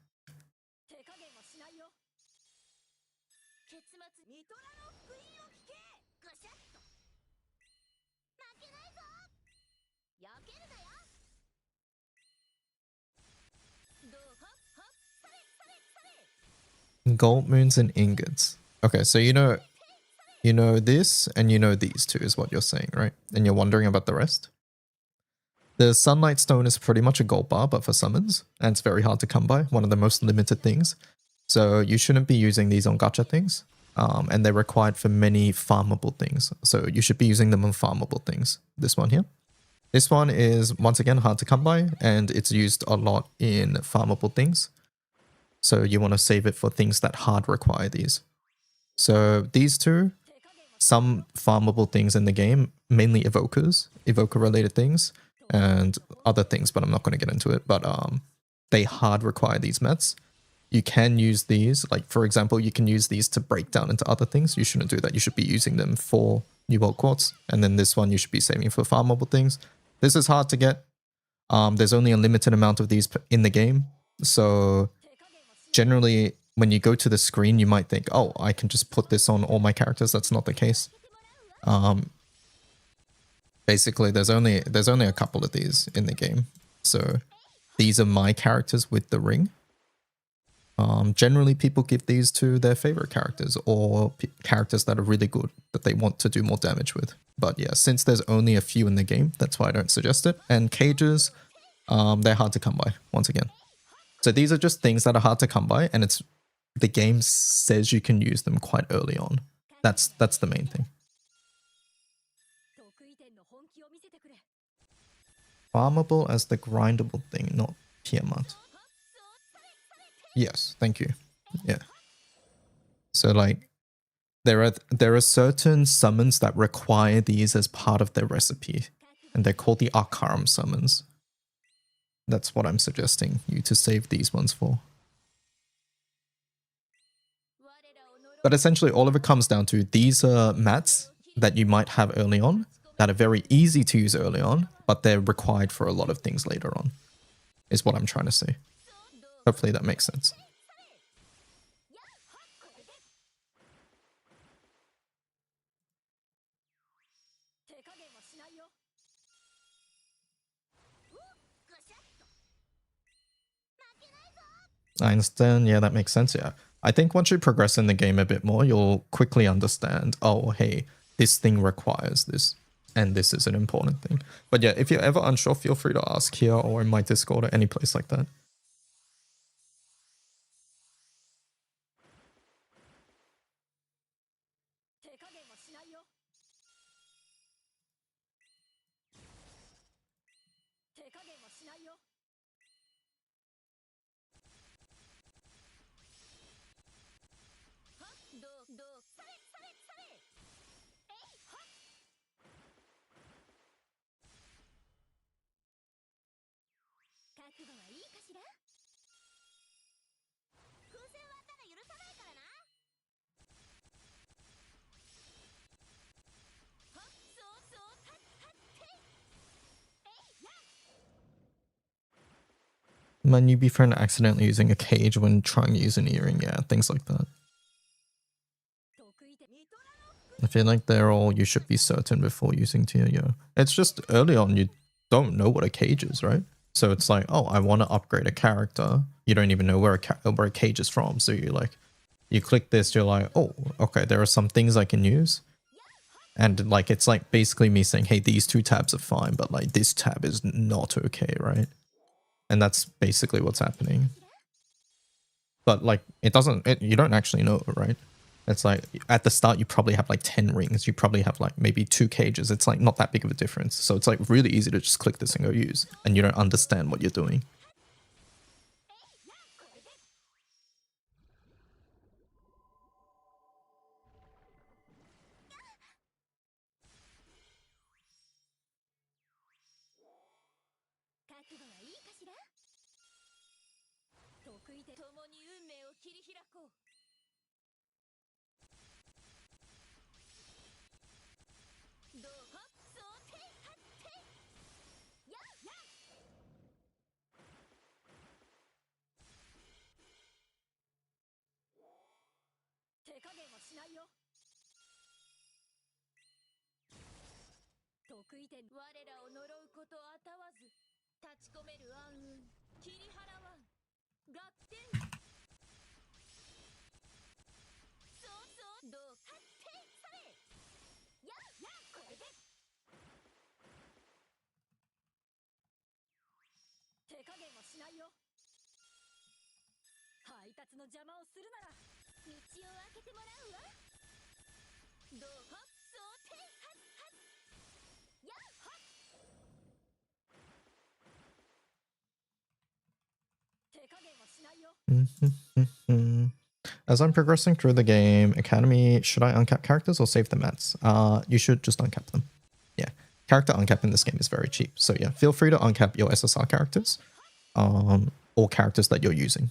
Gold moons and ingots. Okay, so you know this and you know these two is what you're saying, right? And you're wondering about the rest? The sunlight stone is pretty much a gold bar, but for summons, and it's very hard to come by, one of the most limited things. So you shouldn't be using these on gacha things, and they're required for many farmable things. So you should be using them on farmable things. This one here. This one is, once again, hard to come by, and it's used a lot in farmable things. So you want to save it for things that hard require these. So these two, some farmable things in the game, mainly evokers, evoker related things, and other things, but I'm not going to get into it. But they hard require these mets. You can use these, like for example, you can use these to break down into other things. You shouldn't do that. You should be using them for New World Quartz. And then this one you should be saving for farmable things. This is hard to get. There's only a limited amount of these in the game. So generally, when you go to the screen, you might think, oh, I can just put this on all my characters. That's not the case. Basically, there's only a couple of these in the game. So these are my characters with the ring. Generally, people give these to their favorite characters or characters that are really good that they want to do more damage with. But yeah, since there's only a few in the game, that's why I don't suggest it. And cages, they're hard to come by, once again. So these are just things that are hard to come by, and it's the game says you can use them quite early on. That's the main thing. Farmable as the grindable thing, not Tiamat. Yes, thank you. Yeah. So like there are certain summons that require these as part of their recipe, and they're called the Akaram summons. That's what I'm suggesting you to save these ones for. But essentially all of it comes down to these are mats that you might have early on that are very easy to use early on, but they're required for a lot of things later on, is what I'm trying to say. Hopefully that makes sense. I understand. Yeah, that makes sense. Yeah. I think once you progress in the game a bit more, you'll quickly understand, oh, hey, this thing requires this, and this is an important thing. But yeah, if you're ever unsure, feel free to ask here or in my Discord or any place like that. My newbie friend accidentally using a cage when trying to use an earring. Yeah, things like that. I feel like they're all you should be certain before using tier. Yeah, it's just early on you don't know what a cage is, right? So it's like, oh, I want to upgrade a character. You don't even know where a cage is from. So you like, you click this, you're like, oh, okay, there are some things I can use. And like, it's like basically me saying, hey, these two tabs are fine, but like this tab is not okay, right? And that's basically what's happening. But like, it doesn't, you don't actually know, right? It's like at the start, you probably have like 10 rings. You probably have like maybe 2 cages. It's like not that big of a difference. So it's like really easy to just click this and go use. And you don't understand what you're doing. As I'm progressing through the game, Academy, should I uncap characters or save the mats? You should just uncap them. Yeah, character uncap in this game is very cheap. So yeah, feel free to uncap your SSR characters, or characters that you're using.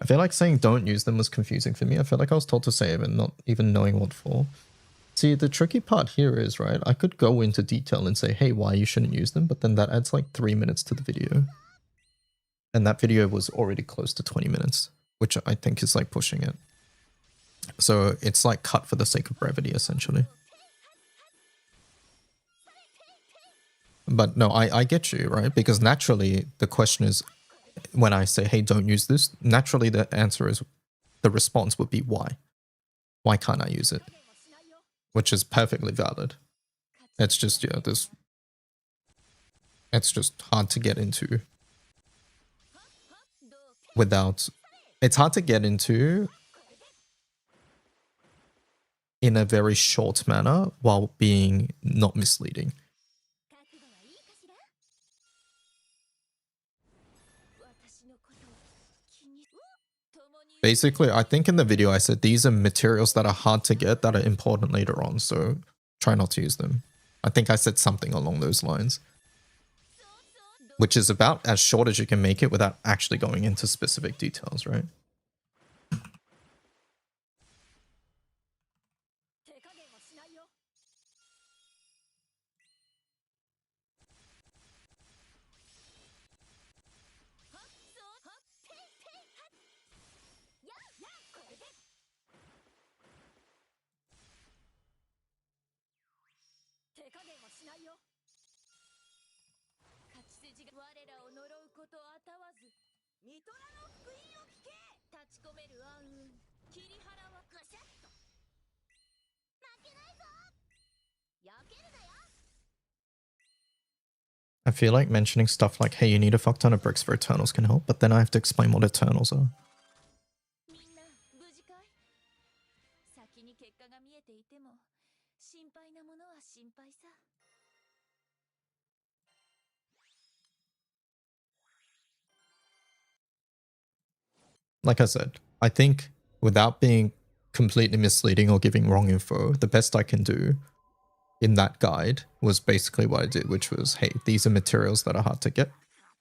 I feel like saying don't use them was confusing for me. I feel like I was told to save and not even knowing what for. See, the tricky part here is, right, I could go into detail and say, hey, why you shouldn't use them, but then that adds like 3 minutes to the video. And that video was already close to 20 minutes, which I think is like pushing it. So it's like cut for the sake of brevity, essentially. But no, I get you, right? Because naturally, the question is, when I say, hey, don't use this, naturally the answer is, the response would be why? Why can't I use it? Which is perfectly valid. It's just, yeah, this, it's just hard to get into without, it's hard to get into in a very short manner while being not misleading. Basically, I think in the video I said these are materials that are hard to get that are important later on, so try not to use them. I think I said something along those lines. Which is about as short as you can make it without actually going into specific details, right? I feel like mentioning stuff like, hey, you need a fuck ton of bricks for Eternals can help, but then I have to explain what Eternals are. Like I said, I think without being completely misleading or giving wrong info, the best I can do in that guide was basically what I did, which was, hey, these are materials that are hard to get,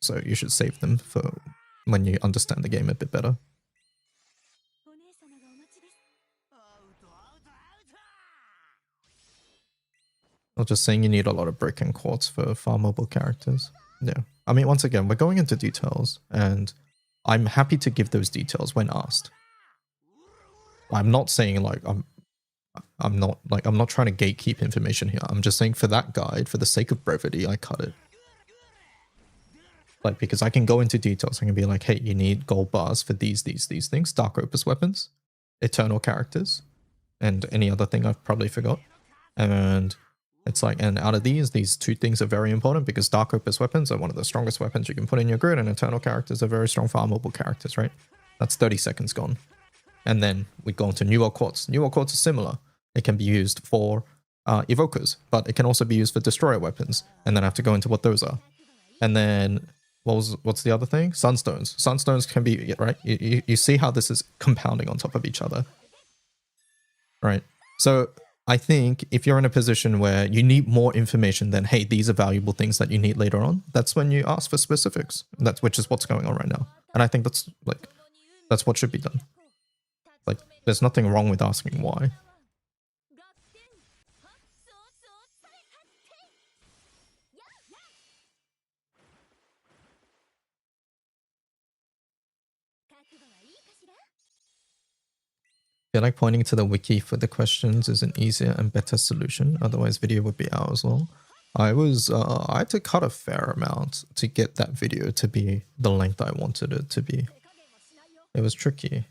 so you should save them for when you understand the game a bit better. Or just saying you need a lot of brick and quartz for farmable characters. Yeah. I mean, once again, we're going into details, and I'm happy to give those details when asked. I'm not saying like I'm not trying to gatekeep information here. I'm just saying for that guide, for the sake of brevity, I cut it. Like, because I can go into details. I can be like, hey, you need gold bars for these things, Dark Opus weapons, Eternal characters, and any other thing I've probably forgot. And it's like, and out of these 2 things are very important because Dark Opus weapons are one of the strongest weapons you can put in your grid, and Eternal characters are very strong farmable characters, right? That's 30 seconds gone. And then we go into New World Quartz. New World Quartz is similar. It can be used for evokers, but it can also be used for destroyer weapons. And then I have to go into what those are. And then what's the other thing? Sunstones. Sunstones can be, right? You see how this is compounding on top of each other, right? So I think if you're in a position where you need more information than, hey, these are valuable things that you need later on, that's when you ask for specifics. Which is what's going on right now. And I think that's what should be done. Like, there's nothing wrong with asking why. I feel like pointing to the wiki for the questions is an easier and better solution. Otherwise, video would be hours long. I had to cut a fair amount to get that video to be the length I wanted it to be. It was tricky.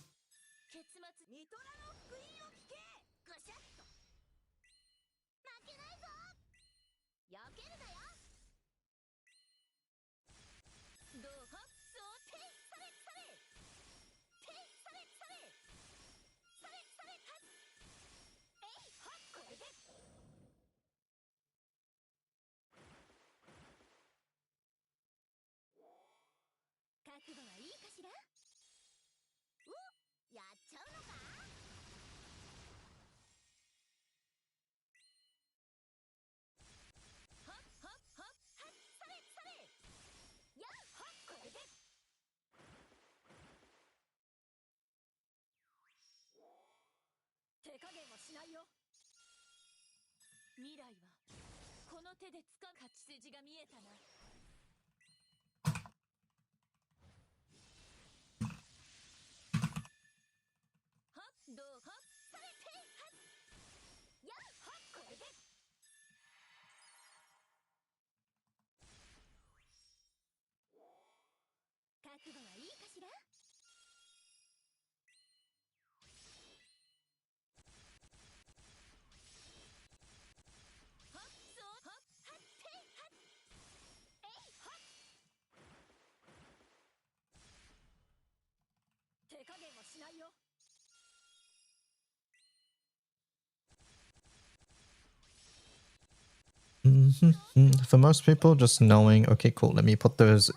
For most people, just knowing, okay, cool, let me put those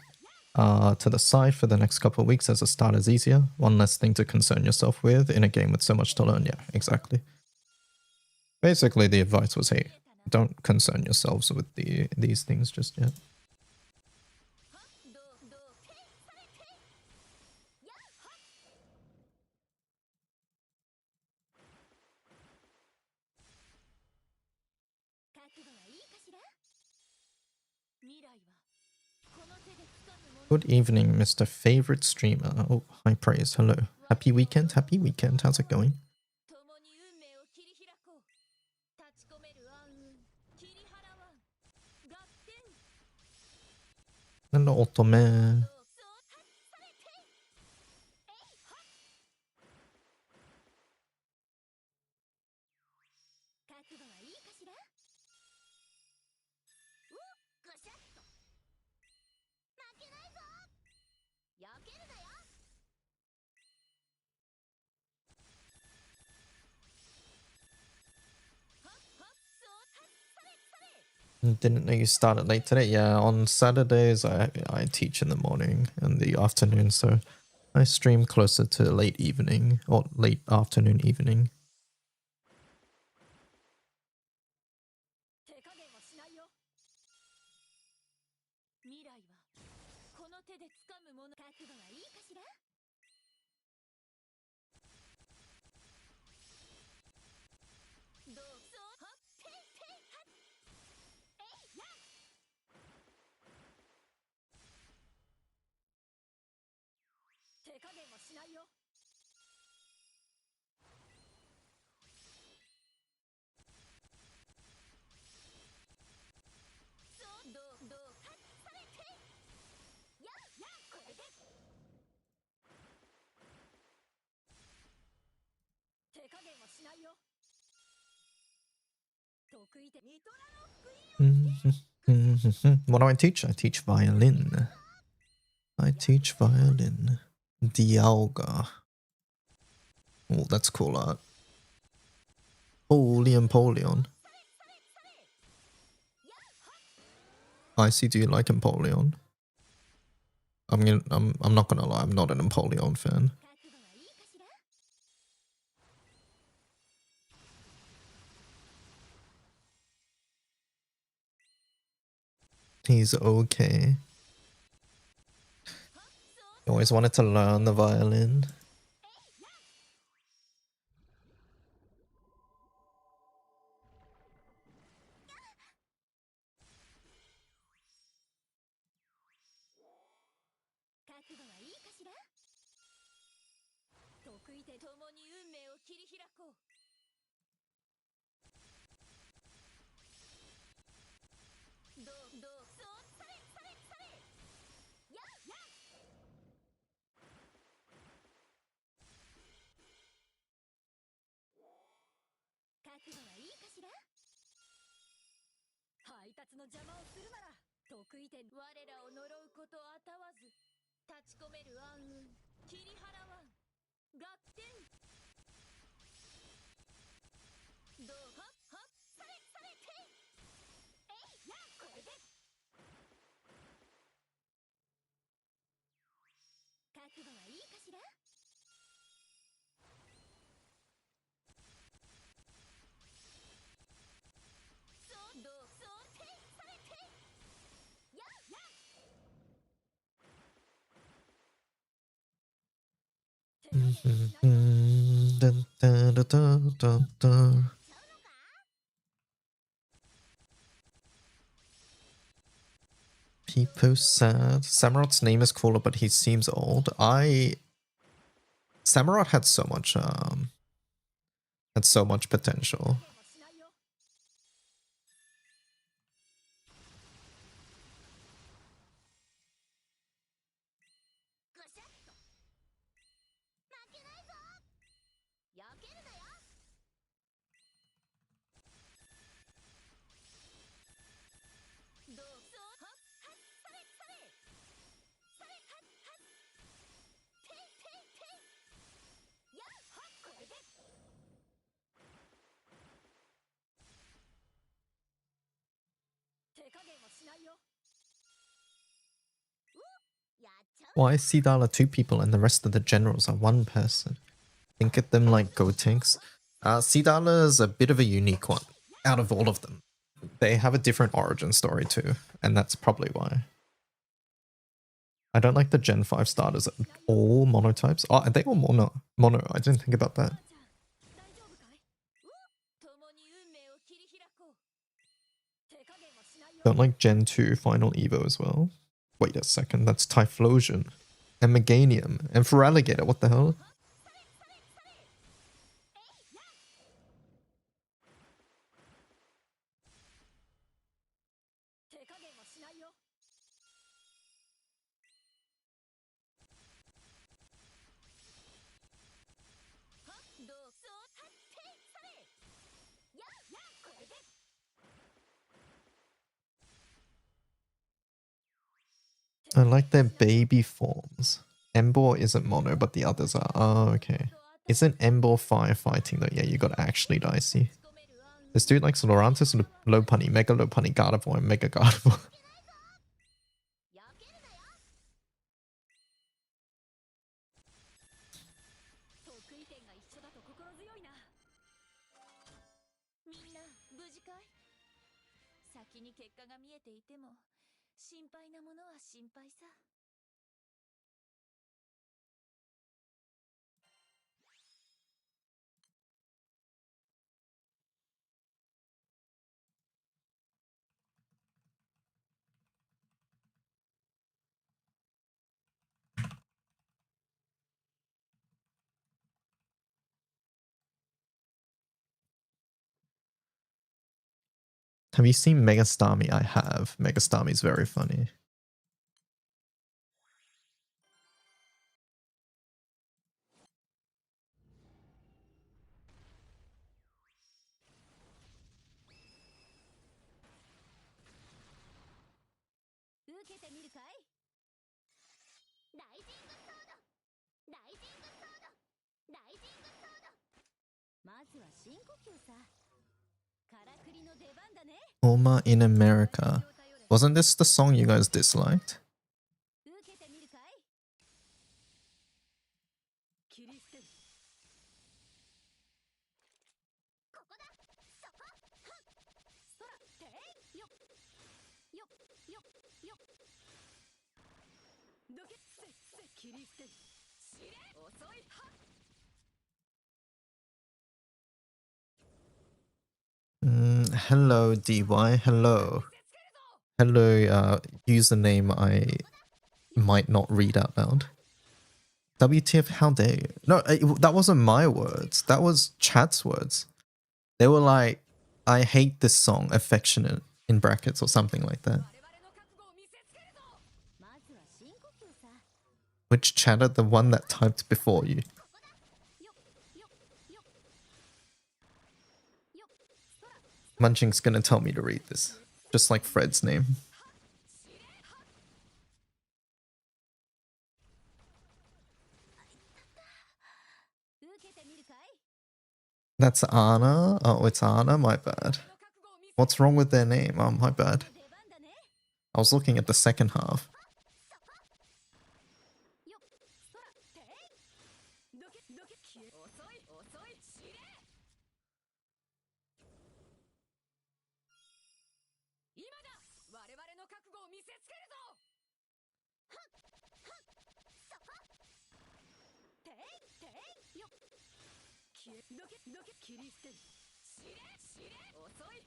to the side for the next couple of weeks as a start is easier. One less thing to concern yourself with in a game with so much to learn. Yeah, exactly. Basically, the advice was, hey, don't concern yourselves with these things just yet. Good evening, Mr. Favorite Streamer. Oh, high praise. Hello. Happy weekend. Happy weekend. How's it going? Hello, Otome. Didn't know you started late today. Yeah, on Saturdays I teach in the morning and the afternoon, so I stream closer to late evening or late afternoon evening. 加減はしないよ。そうどうはっされてやこれで手加減はしないよ。得意でミトラの福音 What do I teach? I teach violin. I teach violin. Dialga. Oh, that's cool art. Empoleon. I see. Do you like Empoleon? I'm not gonna lie. I'm not an Empoleon fan. 覚悟はいいかしら。 He's okay. He always wanted to learn the violin. 覚悟はいいかしら。得意で共に運命を切り開こう。そうされや覚悟はいいかしら。配達の邪魔をするなら得意点我らを呪うことあたわず立ち込める暗雲切り払わん合点はっされてこれで覚悟はいいかしら。そうてされて手加減はしないよ。 Dun, dun, dun, dun, dun, dun. People sad. Samurot's name is cooler, but he seems old. Samurot had so much potential. はしないよ。ぐしゃっと負けないぞ。避けるなよ。そうはっされはってこれで手加減はしないよ。やっちゃう。 Why is Sidala two people and the rest of the generals are one person? Think of them like Gotenks. Sidala is a bit of a unique one out of all of them. They have a different origin story too, and that's probably why. I don't like the Gen 5 starters. All monotypes? Oh, are they all mono? I didn't think about that. 大丈夫かい共に運命を切り開こう。手加減はしないよ。 Don't like Gen 2 Final Evo as well. Wait a second, that's Typhlosion. And Meganium. And Feraligatr, what the hell? 手加減はしないよ。そうはってされこれで I like their baby forms. Embor isn't mono, but the others are. Oh, okay. Isn't Embor firefighting though? Yeah, you got actually dicey. This dude likes Lorantis, Lopunny, Mega Lopunny, Gardevoir, and Mega Gardevoir. 避けるなよ。得意点が一緒だと心強いな。みんな無事かい？先に結果が見えていても心配なものは心配さ。Have you seen Megastami? I have. Megastami is very funny. 受けてみるかい？ライジングソードライジングソードライジングソードまずは深呼吸さ。からくりの出番だね。 Oma in America. Wasn't this the song you guys disliked? 受けてみるかい？切り捨てる。ここだそこはっ空ていよっよっよっよっどけせ切り捨てる。知れ遅いはっ Hello, DY. Hello. Hello, username I might not read out loud. WTF, how dare you? No, that wasn't my words. That was chat's words. They were like, I hate this song, affectionate, in brackets or something like that. 我々の覚悟を見せつけるぞ。まずは深呼吸さ。 Which chatter? The one that typed before you. よっよっよっよっ空 Munching's gonna tell me to read this. Just like Fred's name. 受けてみるかい？ That's Anna? Oh, it's Anna? My bad. の覚悟を見せ What's wrong with their name? Oh, my bad. 出番だね。 I was looking at the second half. よっ空ていどけどけ消え遅い遅い知れ。今だ我々の覚悟を見せつけるぞ。そこていていよっ消えどけどけ切り捨てる。知れ知れ遅い。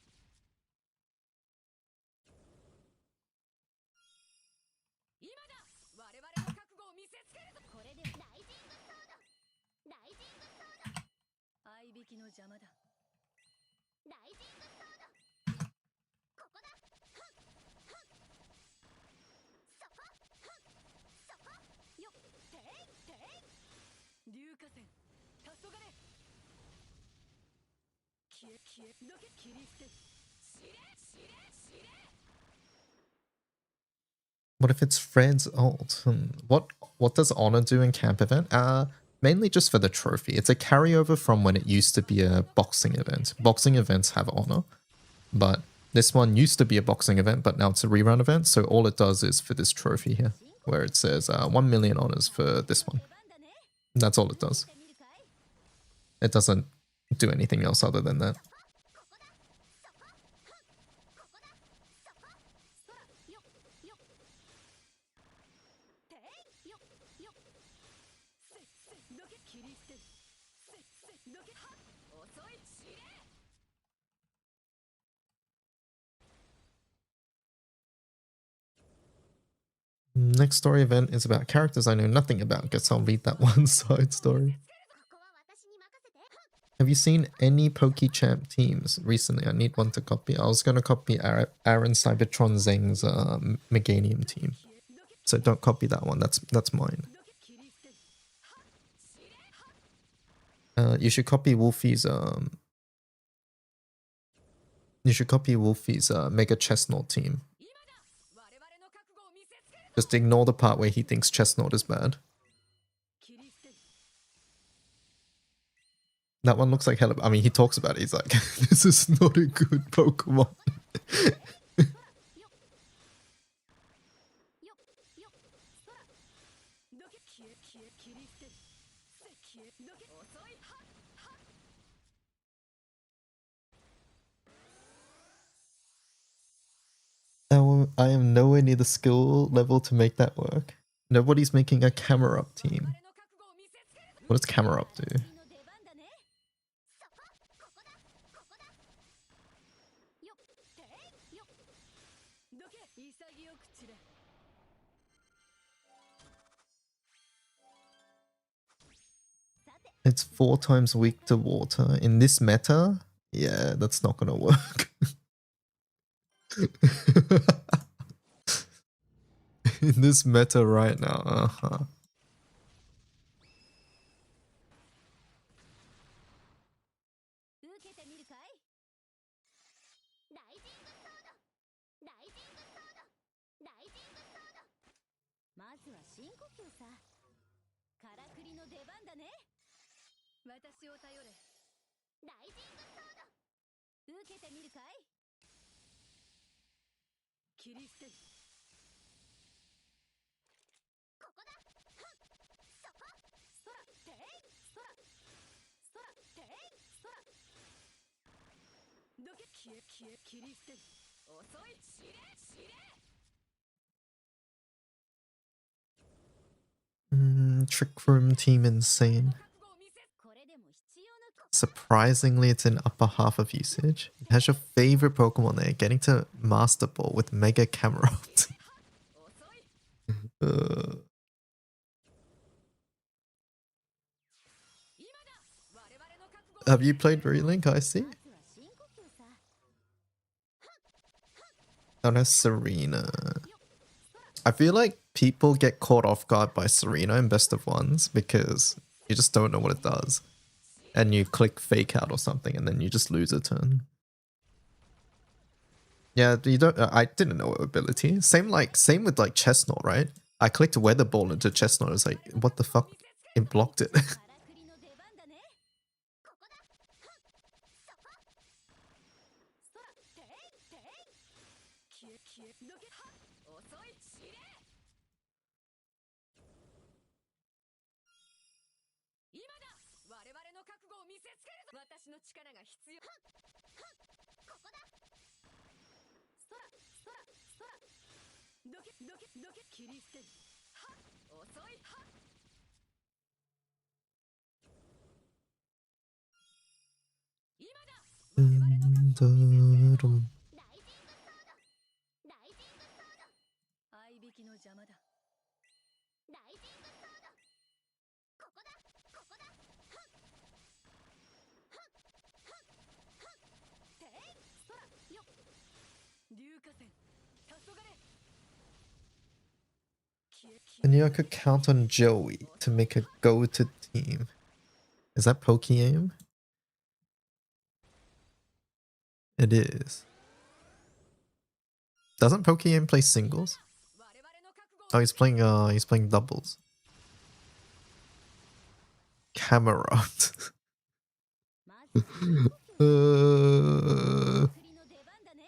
今だ我々の覚悟を見せつけるぞ。これでライジングソードライジングソード合いびきの邪魔だ。ライジングソードここだそこそこよっ、ていてい硫化線、黄昏消え消えどけ切り捨てる。知れ知れ知れ。 What if it's Fred's ult? What does Honor do in camp event? Mainly just for the trophy. It's a carryover from when it used to be a boxing event. Boxing events have Honor, but this one used to be a boxing event, but now it's a rerun event. So all it does is for this trophy here, where it says 1 million honors for this one. 出番だね。 That's all it does. 受けてみるかい？ It doesn't do anything else other than that. 空よっよっていよっよっせどけ切り捨てる。せどけはっ遅い知れ。 Next story event is about characters I know nothing about. Guess I'll read that one side story. ここは私に任せて Have you seen any PokeChamp teams recently? I need one to copy. I was gonna copy Aaron Cybertron Zeng's Meganium team. So don't copy that one. That's mine. どけ切り捨てる。はっ知れはっ You should copy Wolfie's You should copy Wolfie's Mega Chestnut team. 今だ我々の覚悟を見せつけるぞ。 Just ignore the part where he thinks Chestnut is bad. 切り捨てる。 That one looks like hella. I mean, he talks about it. He's like, this is not a good Pokemon. よっよっよっ空どけ消え消え切り捨てる。消えどけ遅いはっはっ I am nowhere near the skill level to make that work. Nobody's making a camera up team. 我々の覚悟を見せつけるぞ。 What does camera up do? 君の出番だね。そこここだここだよっ、ていよっ。どけ、潔く散れ。 さて、 It's 4 times weak to water. In this meta? Yeah, that's not gonna work. In this meta right now, uh-huh. 受けてみるかい。ライジングソード、ライジングソード、ライジングソード。まずは深呼吸さ。からくりの出番だね。私を頼れ。ライジングソード、受けてみるかい。切り捨てる。ここだ。はっ、そこ。空てい空空てい空どけ消え消え切り捨てる。遅い知れ知れ。 Trick Room Team Insane. これでも必要なこ Surprisingly, it's in upper half of usage. It has your favorite Pokemon there, getting to Master Ball with Mega Camerupt. 遅い。 今だ。我々の覚悟。 Have you played Relink? I see. まずは深呼吸さ。 Oh, no, Serena. I feel like people get caught off guard by Serena in best of ones because you just don't know what it does. And you click fake out or something and then you just lose a turn. Yeah, you don't. I didn't know ability. Same with like Chestnut, right? I clicked Weather Ball into Chestnut. I was like, what the fuck? It blocked it. からくりの出番だね。ここだ。はっ、そこ。空ていてい消え消えどけは遅い知れ。今だ。我々の覚悟を見せつけるぞ。私の力が必要。ここだ。空空空どけどけどけ切り捨てる。は遅いは。今だ。我々の覚悟を見せつけるぞ。ライジングソード、ライジングソード、合いびきの邪魔だ。ライジングソード。ここだ。ここだ。はっ、はっ、はっ、はっ。てい空よ龍河川黄昏。消え消 And え you could count on Joey to make a go-to team. Is that Pokeaim? It is. Doesn't Pokeaim play singles? 我々の覚悟 Oh, he's playing doubles. Camerupt. まずは深呼吸。 uh, くりの出番だね。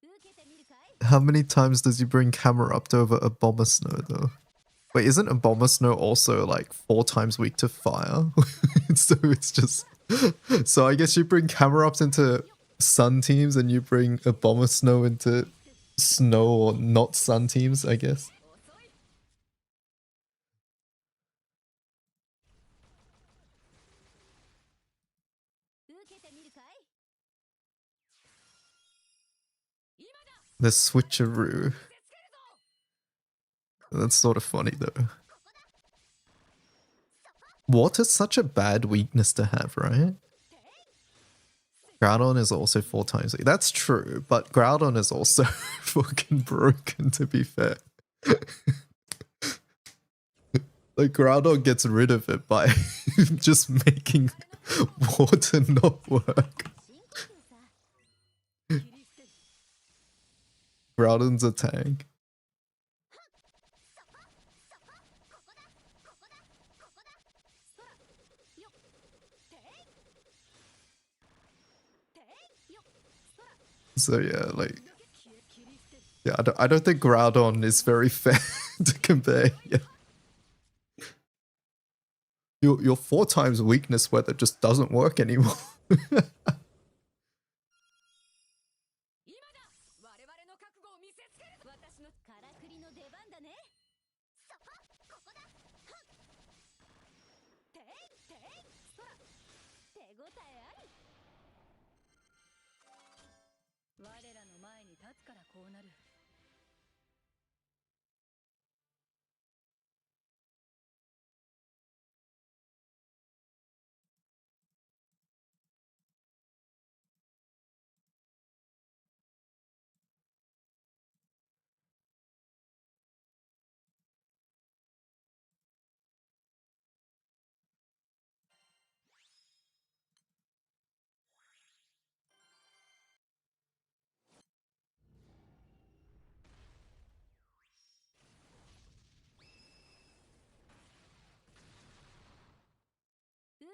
受けてみるかい。 how many times does he bring Camerupt over Abomasnow though? Wait, isn't Abomasnow also like 4 times weak to fire? So it's just... So I guess you bring Camerupt into sun teams and you bring Abomasnow into snow or not sun teams, I guess. 遅い。受けてみるかい。 今だ。 The switcheroo. 見せつけるぞ。 That's sort of funny though. Water's such a bad weakness to have, right? Groudon is also 4 times. That's true, but Groudon is also fucking broken, to be fair. Like, Groudon gets rid of it by just making water not work. 深呼吸さ。 切り捨てる。 Groudon's a tank. ここだ。ここだ。ここだ。空よていていよ空 So yeah, like, どけ消え切り捨てる。 yeah, I don't think Groudon is very fair to compare. Yeah. Your 4 times weakness weather just doesn't work anymore. 今だ。我々の覚悟を見せつけるぞ。私のからくりの出番だね。そこ。ここだ。はっ。ていてい空手応えあり。我らの前に立つからこうなる。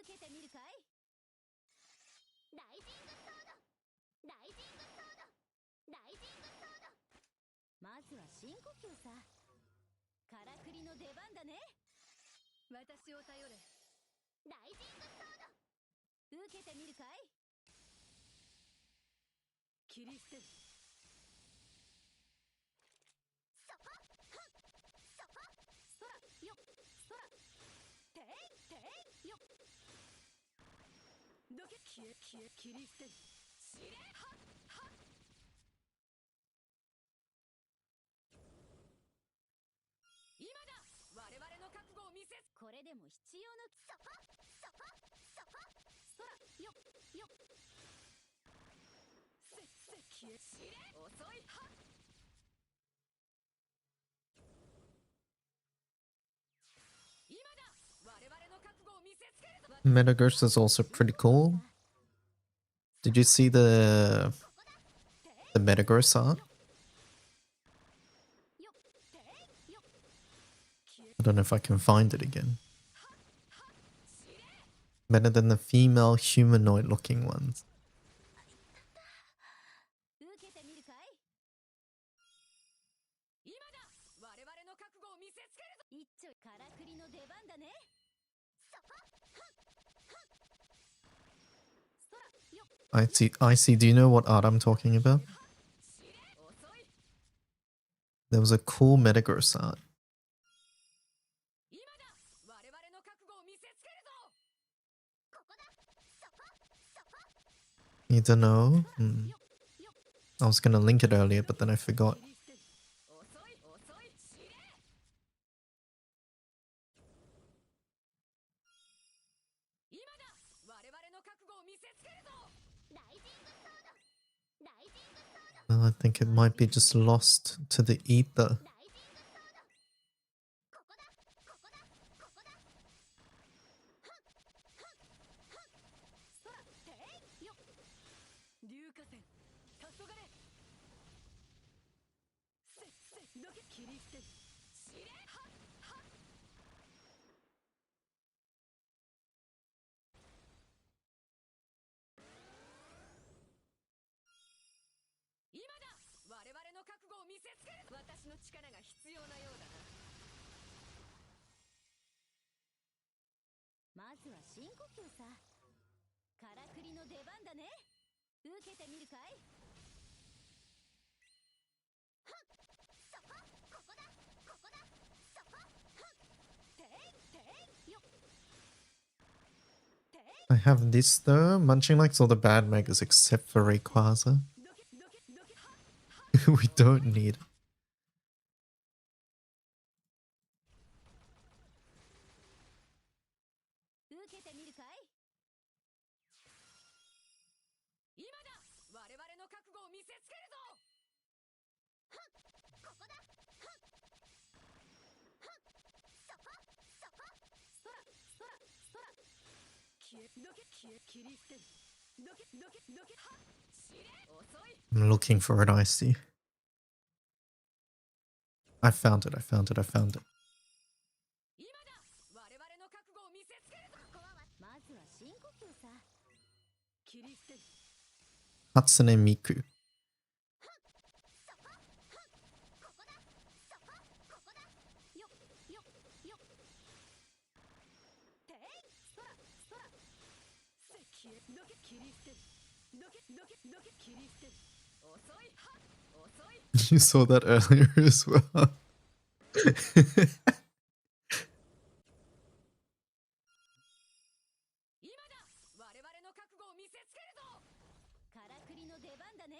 受けてみるかい。ライジングソード、ライジングソード、ライジングソード。まずは深呼吸さ。からくりの出番だね。私を頼れ。ライジングソード、受けてみるかい。切り捨てる。そこ、はっ、そこ、そら、よっ、そら。てい、てい、よっ。どけ、消え、消え、切り捨てる。しれ、はっ、はっ。今だ。我々の覚悟を見せつ。これでも必要な。そこ、そこ、そこ。そら、よっ、よっ。消え、しれ、遅い。はっ。今だ。我々の覚悟を見せつけるぞ。 Metaverse is also pretty cool. Did you see the Metaverse art? I don't know if I can find it again. Better than the female humanoid looking ones. 受けてみるかい。今だ。我々の覚悟を見せつけるぞ。一丁からくりの出番だね。そこ、はっ、はっ。そら、よっ。I see. Do you know what art I'm talking about? しれ、遅い。 There was a cool Metaverse art. 今だ。我々の覚悟を見せつけるぞ。ここだ。そこ、そこ。 You don't know? I was gonna link it earlier, but then I forgot. 切り捨てる。遅い、遅い。しれ。今だ。我々の覚悟を見せつけるぞ。ライジングソード、ライジングソード。 Well, I think it might be just lost to the ether. ライジングソード。ここだ、ここだ、ここだ。はっ、はっ、はっ。そら、てい、よっ。硫化線。黄昏。どけ、切り捨てる。しれ、はっ、はっ。今だ。我々の覚悟を見せつけるぞ。私の力が必要なようだな。まずは深呼吸さ。からくりの出番だね。受けてみるかい。はっ、そこ、ここだ、ここだ、そこ、はっ。てい、てい、よっ。てい。 I have this though. Munching likes all the bad megas except for Rayquaza. どけ、どけ、どけ。はっ。We don't need it. 受けてみるかい。今だ。我々の覚悟を見せつけるぞ。はっ、ここだ、はっ。はっ、そこ、そこ。そら、そら、そら。消え、どけ、消え、切り捨てる。どけ、どけ、どけ。はっ。しれ、遅い。 I'm looking for it, I see. I found it, I found it, I found it. 今だ。我々の覚悟を見せつけるぞ。ここはまずは深呼吸さ。切り捨てる。 Hatsune Miku. そこ、はっ。ここだ、そこ、ここだ。よっ、よっ、よっ。てい、そら、そら。消え、どけ、切り捨てる。どけ、どけ、どけ、切り捨てる。遅い。はっ。遅い。 You saw that earlier as well. 今だ。我々の覚悟を見せつけるぞ。からくりの出番だね。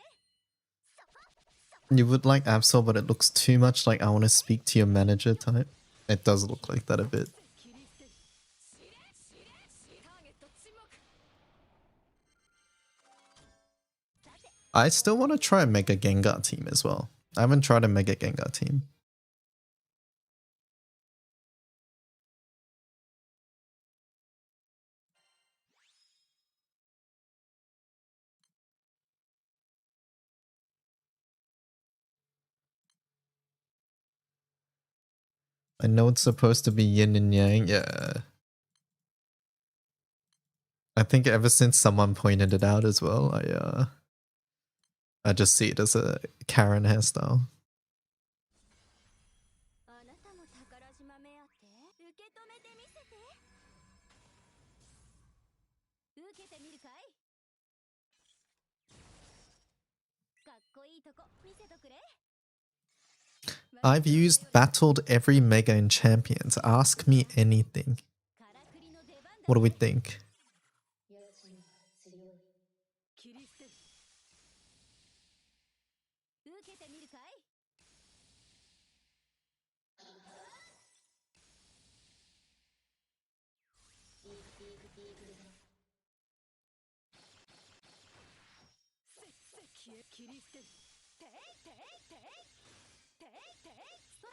そこ、そこ。 You would like Absol, but it looks too much like I want to speak to your manager type. It does look like that a bit. 切り捨てる。しれ、しれ、し。ターゲット沈黙。 さて、 I still want to try a Mega Gengar team as well. I haven't tried a Mega Gengar team. I know it's supposed to be yin and yang, yeah. I think ever since someone pointed it out as well, I just see it as a Karen hairstyle. あなたも宝島目当て受け止めてみせて受けてみるかいかっこいいとこ見せとくれ I've used battled every mega in champions. Ask me anything. からくりの出番だ What do we think? 切り捨てる受けてみるかい切り捨てるていていていていていそら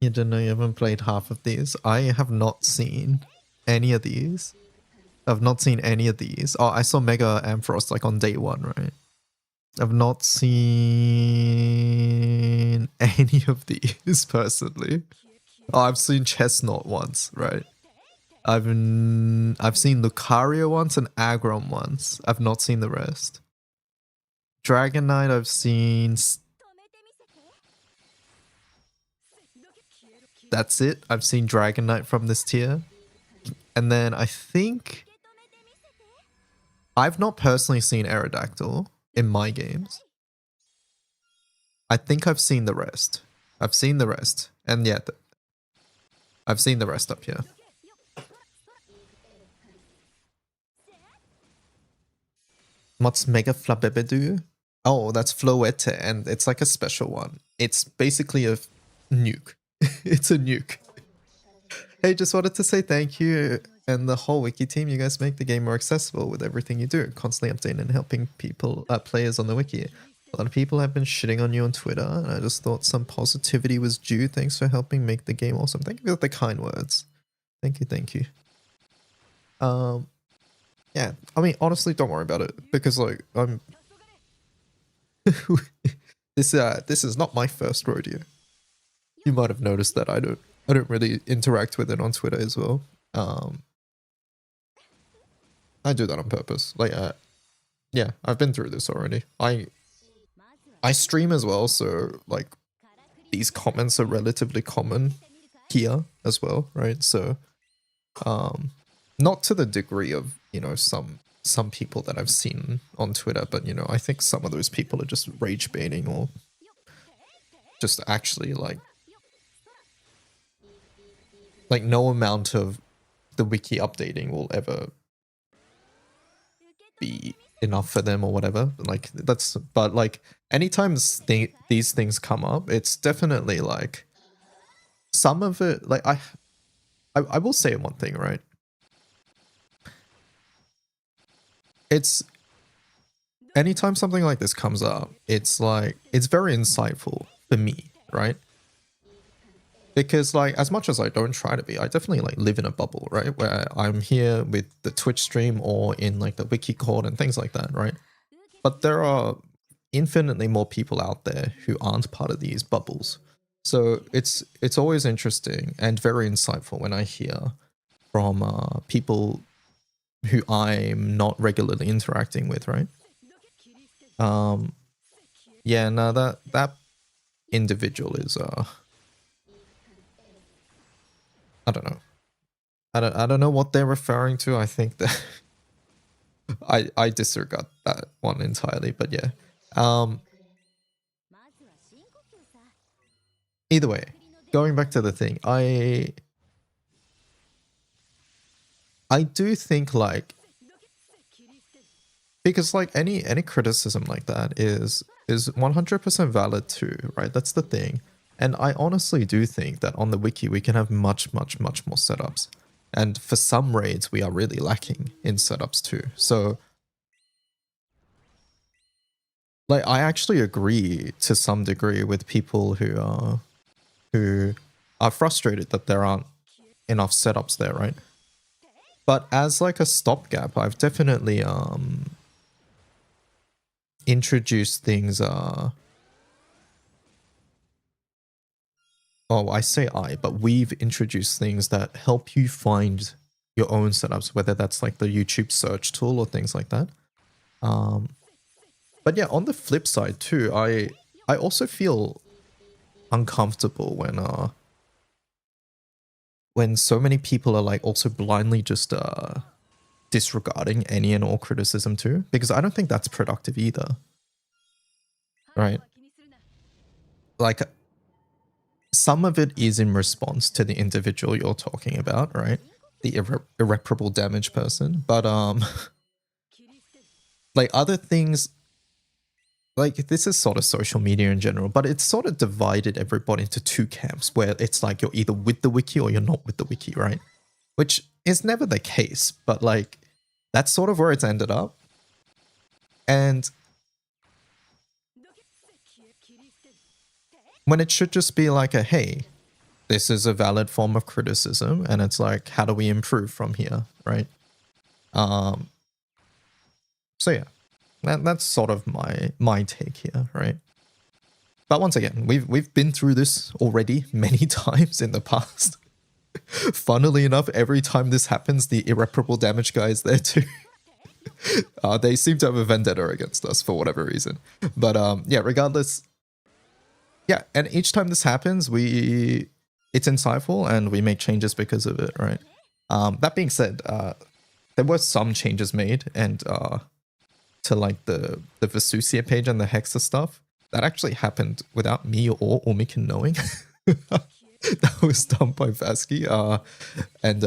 You don't know, you haven't played half of these. I have not seen any of these. I've not seen any of these. Oh, I saw Mega Ampharos like on day one, right? I've not seen any of these personally. Oh, I've seen Chestnut once, right? I've seen Lucario once and Aggron once. I've not seen the rest. Dragon Knight I've seen. 止めてみせて That's it. I've seen Dragon Knight from this tier. And then I think 受け止めてみせて I've not personally seen Aerodactyl in my games. I think I've seen the rest. I've seen the rest. And yeah, I've seen the rest up here. What's Mega Flabebedu? Oh, that's Floette, and it's like a special one. It's basically a nuke. It's a nuke. Hey, just wanted to say thank you and the whole wiki team. You guys make the game more accessible with everything you do, constantly updating and helping people, players on the wiki. A lot of people have been shitting on you on Twitter, and I just thought some positivity was due. Thanks for helping make the game awesome. Thank you for the kind words. Thank you, thank you. Yeah, I mean, honestly, don't worry about it because like I'm. This is not my first rodeo. You might have noticed that I don't really interact with it on Twitter as well. I do that on purpose. Like, yeah, I've been through this already. I stream as well, so like these comments are relatively common here as well, right? So, not to the degree of, you know, some people that I've seen on Twitter, but you know, I think some of those people are just rage baiting or just actually like no amount of the wiki updating will ever be enough for them or whatever. Like that's, but like anytime these things come up, it's definitely like some of it. Like I will say one thing, right? It's anytime something like this comes up, it's like it's very insightful for me, right? Because like as much as I don't try to be, I definitely like live in a bubble, right? Where I'm here with the Twitch stream or in like the wiki code and things like that, right? But there are infinitely more people out there who aren't part of these bubbles. So it's always interesting and very insightful when I hear from people who I'm not regularly interacting with, right? Yeah, no, that individual is I don't know. I don't know what they're referring to. I think that I disregard that one entirely, but yeah. まずは深呼吸さ Either way, going back to the thing, I do think like because like any criticism like that is 100% valid too, right? That's the thing. And I honestly do think that on the wiki we can have much more setups. And for some raids we are really lacking in setups too. So like I actually agree to some degree with people who are frustrated that there aren't enough setups there, right? But as like a stopgap, I've definitely introduced things oh, I say I, but we've introduced things that help you find your own setups, whether that's like the YouTube search tool or things like that. But yeah, on the flip side too, I also feel uncomfortable when so many people are like also blindly just disregarding any and all criticism too, because I don't think that's productive either. Right? Like some of it is in response to the individual you're talking about, right? The irreparable damage person, but like other things, like this is sort of social media in general, but it's sort of divided everybody into two camps where it's like you're either with the wiki or you're not with the wiki, right? Which is never the case, but like that's sort of where it's ended up. And when it should just be like a, hey, this is a valid form of criticism, and it's like, how do we improve from here, right? So yeah, that's sort of my take here, right? But once again, we've been through this already many times in the past. Funnily enough, every time this happens, the irreparable damage guy is there too. They seem to have a vendetta against us for whatever reason. But yeah, regardless, yeah, and each time this happens, it's insightful and we make changes because of it, right? That being said, there were some changes made and to like the Vesusia page and the Hexa stuff that actually happened without me or Omikin knowing. That was done by Vasky, and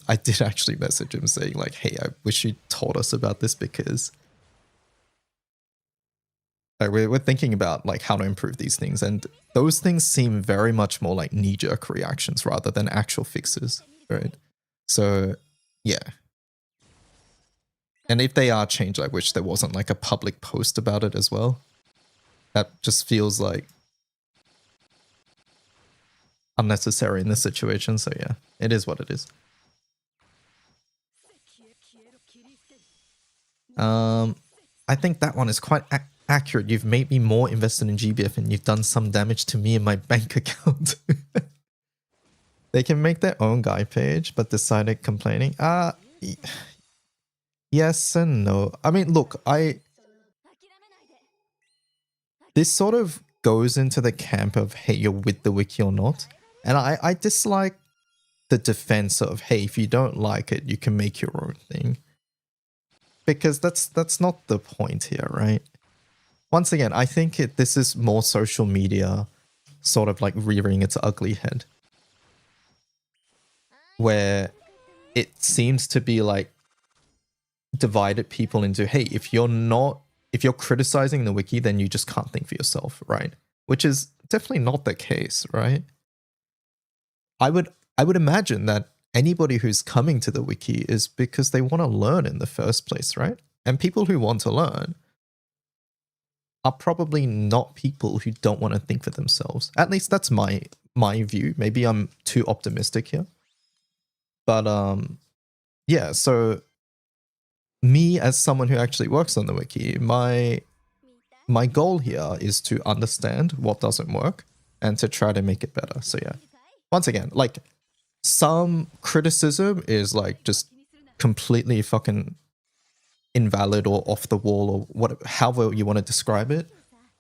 I did actually message him saying like, hey, I wish you told us about this because we're thinking about like how to improve these things, and those things seem very much more like knee-jerk reactions rather than actual fixes, right? So yeah. And if they are changed, I wish there wasn't like a public post about it as well. That just feels like unnecessary in this situation. So yeah, it is what it is. I think that one is quite accurate. You've made me more invested in GBF and you've done some damage to me and my bank account. They can make their own guy page, but decided complaining. Yes and no. I mean, look, this sort of goes into the camp of, hey, you're with the wiki or not. And I dislike the defense of, hey, if you don't like it, you can make your own thing. Because that's not the point here, right? Once again, I think this is more social media sort of like rearing its ugly head. Where it seems to be like divided people into, hey, if you're criticizing the wiki, then you just can't think for yourself, right? Which is definitely not the case, right? I would imagine that anybody who's coming to the wiki is because they want to learn in the first place, right? And people who want to learn are probably not people who don't want to think for themselves. At least that's my view. Maybe I'm too optimistic here. But yeah, so me as someone who actually works on the wiki, my goal here is to understand what doesn't work and to try to make it better. So yeah, once again, like some criticism is like just completely fucking invalid or off the wall or whatever, however you want to describe it.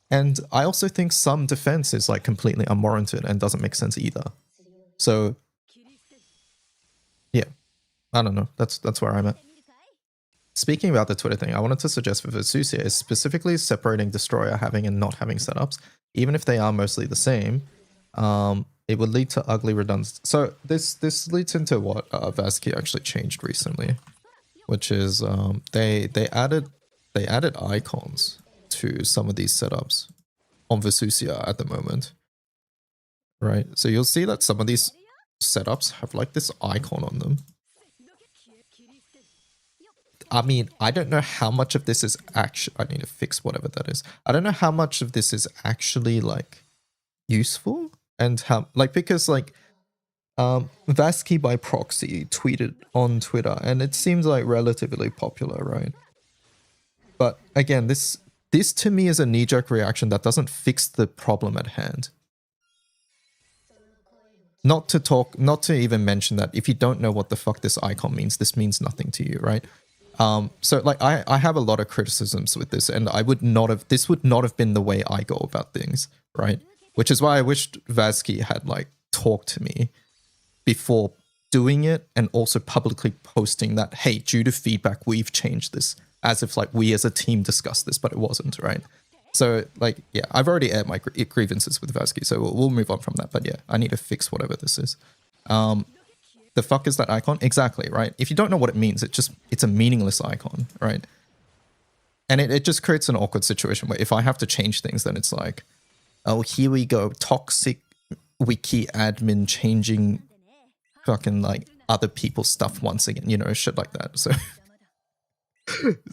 And I also think some defense is like completely unwarranted and doesn't make sense either. So yeah, I don't know. That's where I'm at. Speaking about the Twitter thing, I wanted to suggest for Vesusia is specifically separating Destroyer having and not having setups, even if they are mostly the same. It would lead to ugly redundancy. So this leads into what Vasky actually changed recently, which is they added icons to some of these setups on Vesusia at the moment, right? So you'll see that some of these setups have like this icon on them. I mean, I don't know how much of this is actually, I need to fix whatever that is. I don't know how much of this is actually like useful and how, like, because like Vasky by proxy tweeted on Twitter and it seems like relatively popular, right? But again, this this to me is a knee-jerk reaction that doesn't fix the problem at hand. Not to even mention that if you don't know what the fuck this icon means, this means nothing to you, right? So like I have a lot of criticisms with this, and this would not have been the way I go about things, right? Which is why I wished Vazky had like talked to me before doing it, and also publicly posting that, hey, due to feedback, we've changed this, as if like we as a team discussed this, but it wasn't, right? So like, yeah, I've already aired my grievances with Vazky, so we'll move on from that. But yeah, I need to fix whatever this is. The fuck is that icon? Exactly, right? If you don't know what it means, it's a meaningless icon, right? And it just creates an awkward situation where if I have to change things, then it's like, oh, here we go, toxic wiki admin changing fucking like other people's stuff once again, you know, shit like that. So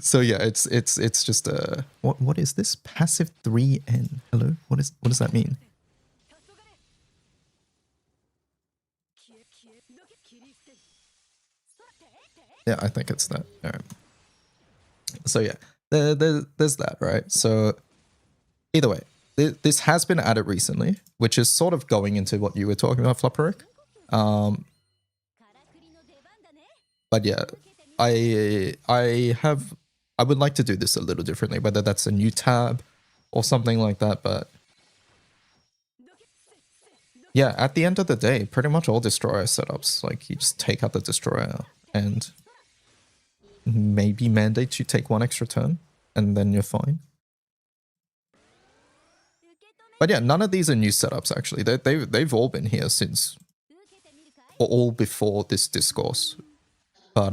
so yeah, it's just a what is this? Passive 3N. Hello? What does that mean? Yeah, I think it's that. All right. So yeah, there's that, right? So either way, this has been added recently, which is sort of going into what you were talking about, Flopperik. But yeah, I would like to do this a little differently, whether that's a new tab or something like that. But yeah, at the end of the day, pretty much all destroyer setups, like you just take out the destroyer and maybe mandate you take one extra turn, and then you're fine. But yeah, none of these are new setups actually. They've all been here since, or all before this discourse. But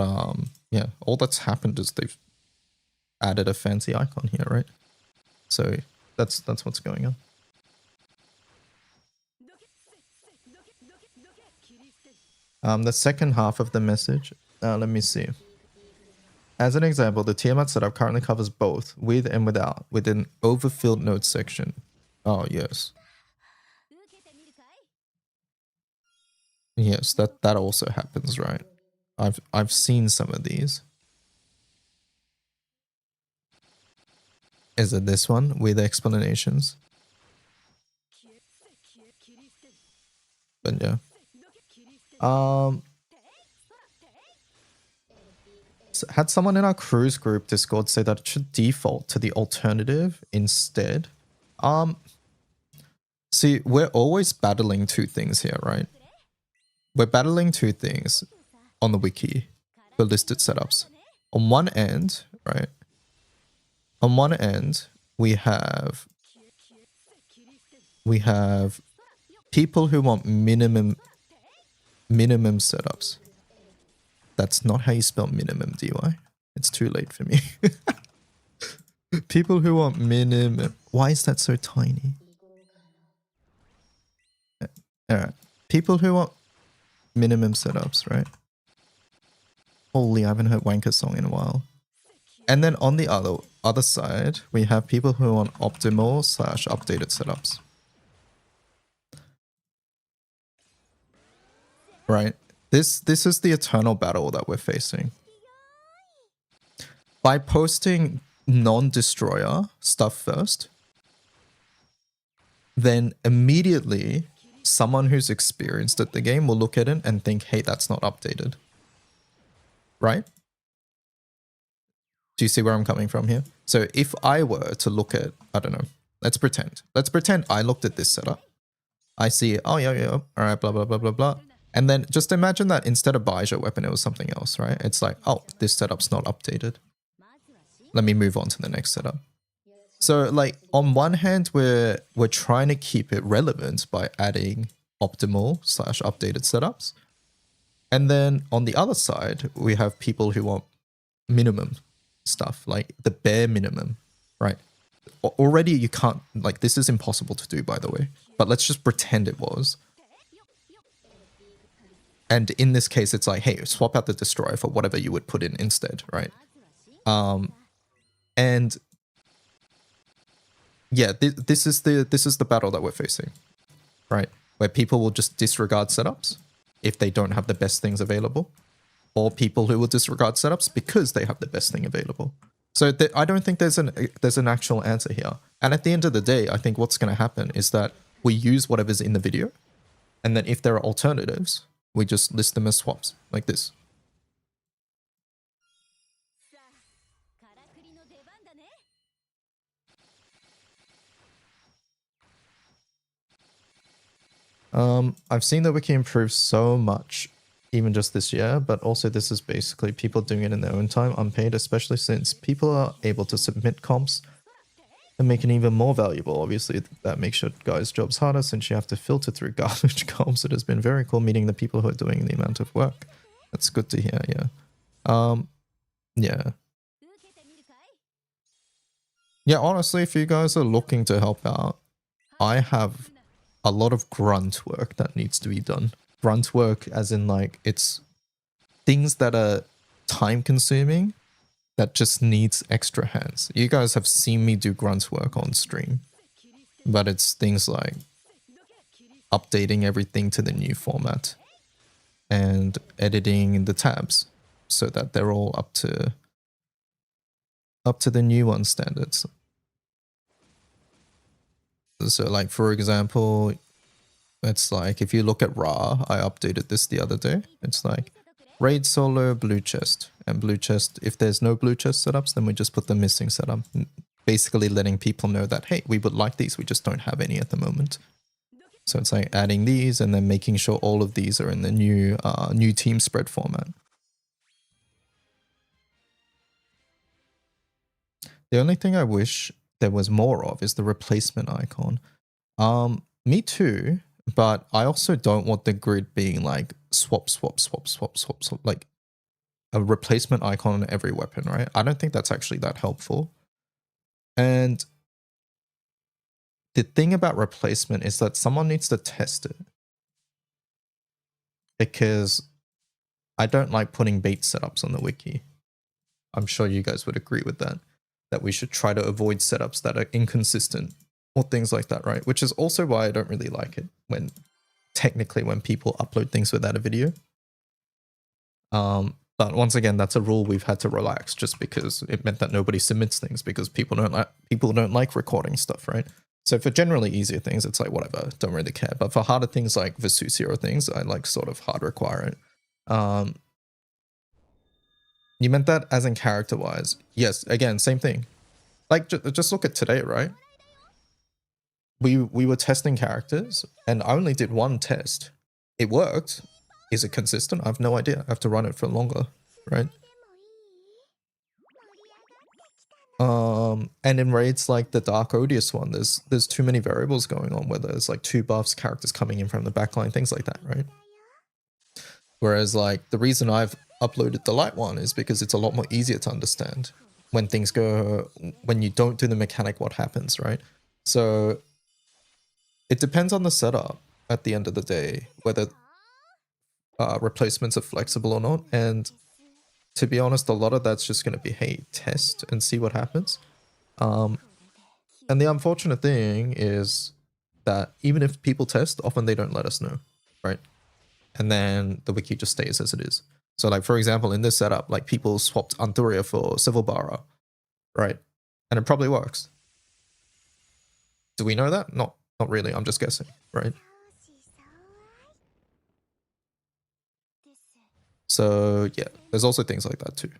yeah, all that's happened is they've added a fancy icon here, right? So that's what's going on. The second half of the message, let me see. As an example, the Tiamat setup currently covers both with and without, with an overfilled node section. Oh yes. Yes, that also happens, right? I've seen some of these. Is it this one with explanations? But yeah. Had someone in our cruise group Discord say that it should default to the alternative instead. See, we're always battling two things here, right? We're battling two things on the wiki for listed setups. On one end, right? On one end, we have people who want minimum setups. That's not how you spell minimum, DY. It's too late for me. People who want minimum. Why is that so tiny? Alright. People who want minimum setups, right? Holy, I haven't heard Wanker song in a while. And then on the other side, we have people who want optimal / updated setups. Right? This is the eternal battle that we're facing. By posting non-destroyer stuff first, then immediately someone who's experienced at the game will look at it and think, hey, that's not updated. Right? Do you see where I'm coming from here? So if I were to look at, I don't know, let's pretend I looked at this setup. I see, oh yeah, all right, blah, blah, blah, blah, blah. And then just imagine that instead of Baija weapon, it was something else, right? It's like, oh, this setup's not updated. Let me move on to the next setup. So like on one hand, we're trying to keep it relevant by adding optimal / updated setups. And then on the other side, we have people who want minimum stuff, like the bare minimum, right? Already you can't, like this is impossible to do, by the way, but let's just pretend it was. And in this case, it's like, hey, swap out the destroyer for whatever you would put in instead, right? And yeah, this is the battle that we're facing, right? Where people will just disregard setups if they don't have the best things available, or people who will disregard setups because they have the best thing available. So I don't think there's an actual answer here. And at the end of the day, I think what's going to happen is that we use whatever's in the video, and then if there are alternatives, we just list them as swaps, like this. さあからくりの出番だね。 I've seen the wiki improve so much, even just this year, but also this is basically people doing it in their own time, unpaid, especially since people are able to submit comps and make it even more valuable. Obviously, that makes your guys' jobs harder since you have to filter through garbage comps. It has been very cool meeting the people who are doing the amount of work. That's good to hear, yeah. Yeah. 受けてみるかい。 Yeah, honestly, if you guys are looking to help out, I have a lot of grunt work that needs to be done. Grunt work as in like it's things that are time consuming that just needs extra hands. You guys have seen me do grunt work on stream, but it's things like updating everything to the new format and editing the tabs so that they're all up to the new one standards. So like for example, it's like if you look at Ra, I updated this the other day. It's like raid solo blue chest, and blue chest, if there's no blue chest setups, then we just put the missing setup, basically letting people know that hey, we would like these, we just don't have any at the moment. So it's like adding these and then making sure all of these are in the new team spread format. The only thing I wish there was more of is the replacement icon. Me too, but I also don't want the grid being like swap, like a replacement icon on every weapon, right? I don't think that's actually that helpful. And the thing about replacement is that someone needs to test it. Because I don't like putting bait setups on the wiki. I'm sure you guys would agree with that. That we should try to avoid setups that are inconsistent or things like that, right? Which is also why I don't really like it when people upload things without a video. But once again, that's a rule we've had to relax just because it meant that nobody submits things because people don't like recording stuff, right? So for generally easier things, it's like whatever, don't really care. But for harder things like Vesusia or things, I like sort of hard require it. You meant that as in character wise? Yes. Again, same thing. Like just look at today, right? We were testing characters and I only did one test. It worked. Is it consistent? I have no idea. I have to run it for longer, right? And in raids like the Dark Odious one, there's too many variables going on where there's like 2 buffs, characters coming in from the backline, things like that, right? Whereas like the reason I've uploaded the light one is because it's a lot more easier to understand when things go, when you don't do the mechanic, what happens, right? So it depends on the setup at the end of the day, whether replacements are flexible or not. And to be honest, a lot of that's just going to be, hey, test and see what happens. And the unfortunate thing is that even if people test, often they don't let us know, right? And then the wiki just stays as it is. So like, for example, in this setup, like people swapped Anturia for Civil Bara, right? And it probably works. Do we know that? Not really. I'm just guessing, right? So yeah, there's also things like that too.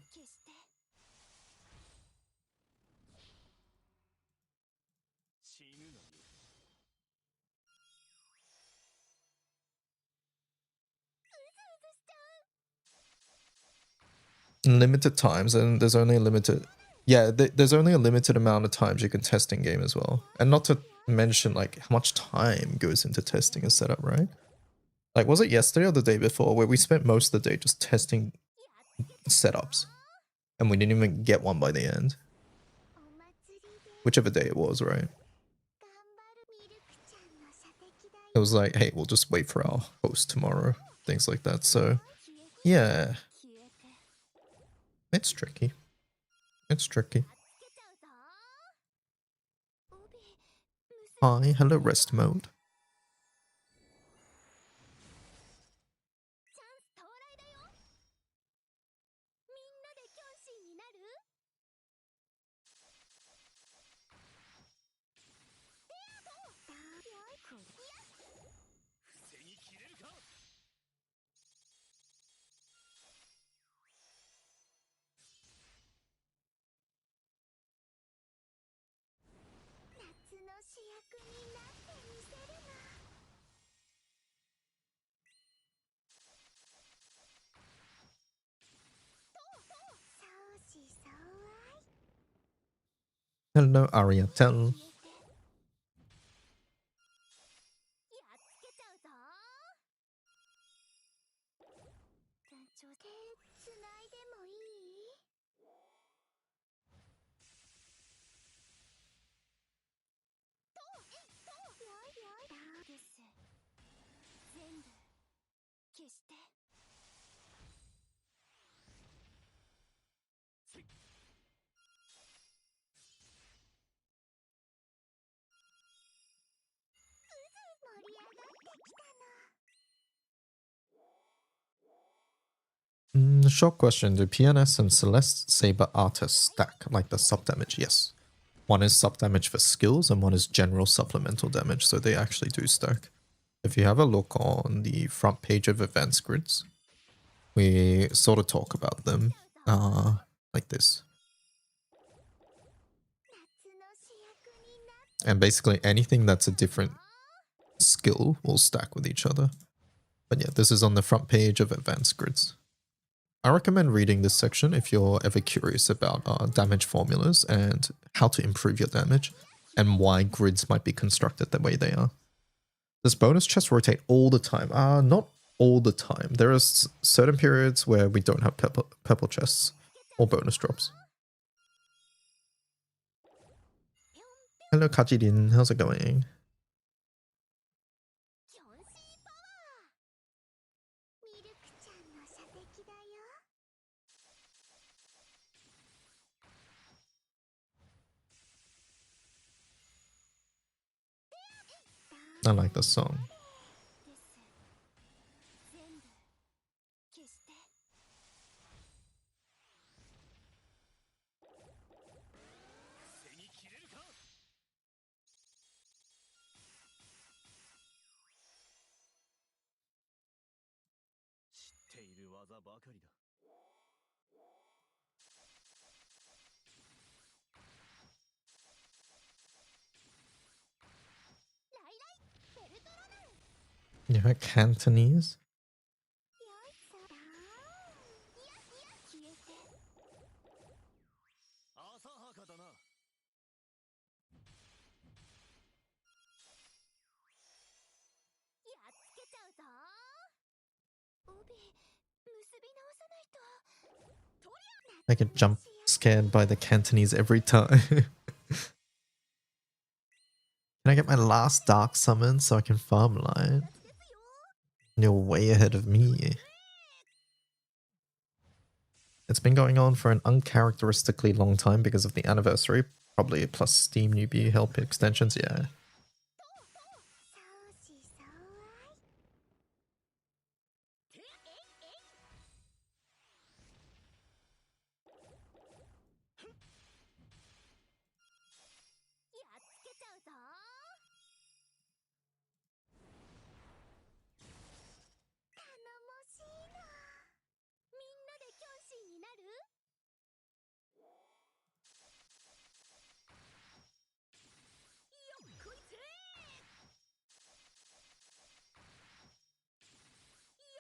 Limited times, and there's only a limited, yeah, there's only a limited amount of times you can test in game as well. And not to mention like how much time goes into testing a setup, right? Like, was it yesterday or the day before where we spent most of the day just testing setups and we didn't even get one by the end? Whichever day it was, right? It was like, hey, we'll just wait for our host tomorrow, things like that. So yeah, it's tricky. It's tricky. Hi, hello, rest mode. Hello, Ariatel. やっつけちゃうぞ。手つないでもいい？です。全部消して。盛り上がってきたな。Short question. Do PNS and Celeste Saber Artist stack like the sub damage? Yes. One is sub damage for skills and one is general supplemental damage, so they actually do stack. If you have a look on the front page of events grids, we sort of talk about them like this. 夏の主役になっ And basically anything that's a different skill will stack with each other. But yeah, this is on the front page of advanced grids. I recommend reading this section if you're ever curious about damage formulas and how to improve your damage and why grids might be constructed the way they are. Does bonus chests rotate all the time? Not all the time. There are certain periods where we don't have purple chests or bonus drops. Hello Kajirin, how's it going? キョンシーパワー。ミルクちゃんの射的だよ。 I like this song. です。全部消して。背に切れるか。知っている技ばかりだ。 ライライベルトロナル。 You heard Cantonese? よいしょだー。いや消えて。 浅はかだな。 やっつけちゃうぞ。帯結び直さないと。とりゃ。 I get jump scared by the Cantonese every time. Can I get my last dark summon so I can farm line? ですよ。 You're way ahead of me. It's been going on for an uncharacteristically long time because of the anniversary. Probably plus Steam newbie help extensions, yeah. 相思相愛。てええ。 やっつけちゃうぞ。頼もしいな。みんなでキョンシーになる？よっこいせ。よ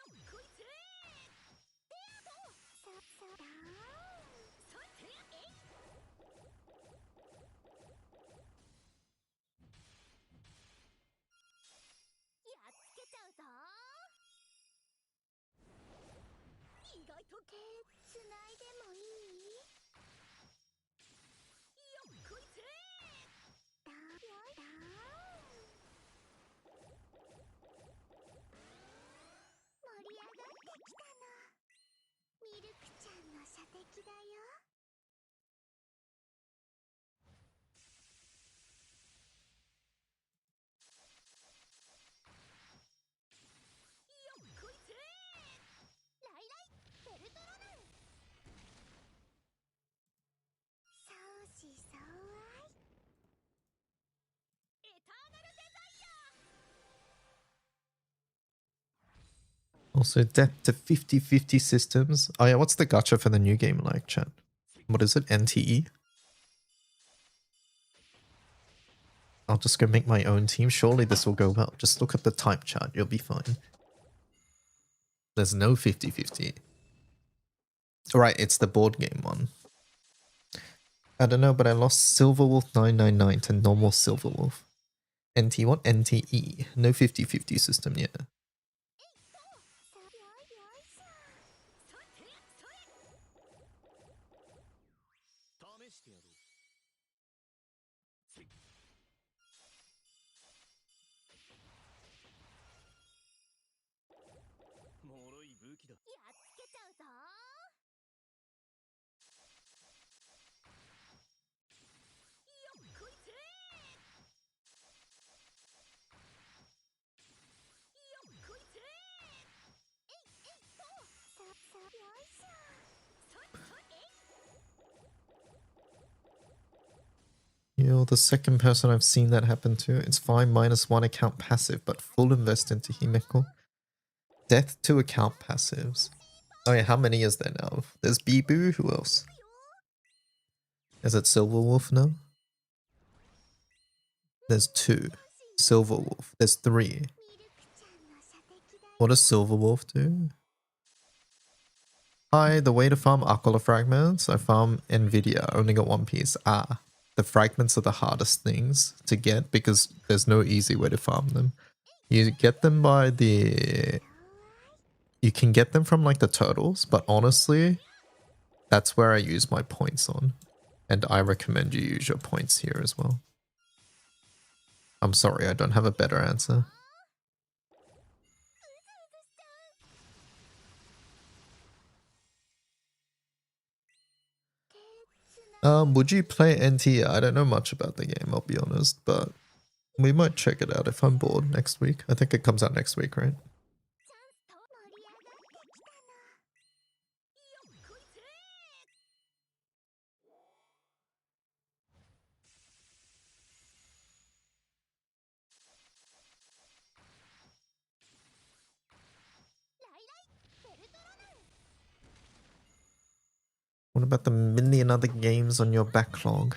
っこいせ。てやと。そうだー。さてえい。 やっつけちゃうぞ。意外と手つないでもいい？よっこいせ。だよだ。盛り上がってきたな。ミルクちゃんの射的だよ。 よっこいせ。ライライベルトロナル。 相思相愛。 エターナルデザイア。 Also, depth to 50-50 systems. Oh yeah, what's the gacha for the new game like, chat? What is it? NTE? I'll just go make my own team. Surely this will go well. Just look at the type chart. You'll be fine. There's no 50-50. Alright, it's the board game one. I don't know, but I lost Silver Wolf 999 to normal Silver Wolf. NT what? NTE. No 50-50 system yet. 試してやろう。脆い武器だ。やっつけちゃうぞ。よっこいせー。よっこいせー。えいえいと。よいしょ。そいそいえい。 You know, the second person I've seen that happen to. It's fine, -1 account passive, but full invest into Himeko. Death to account passives. Oh yeah, how many is there now? There's Bibu, who else? Is it Silver Wolf now? There's 2. Silver Wolf. There's 3. What does Silver Wolf do? Hi, the way to farm Aquila fragments. I farm Nvidia. I only got 1 piece. Ah, the fragments are the hardest things to get because there's no easy way to farm them. You get them by the... You can get them from like the turtles, but honestly, that's where I use my points on. And I recommend you use your points here as well. I'm sorry, I don't have a better answer. Would you play NT? I don't know much about the game, I'll be honest, but we might check it out if I'm bored next week. I think it comes out next week, right? What about the million other games on your backlog?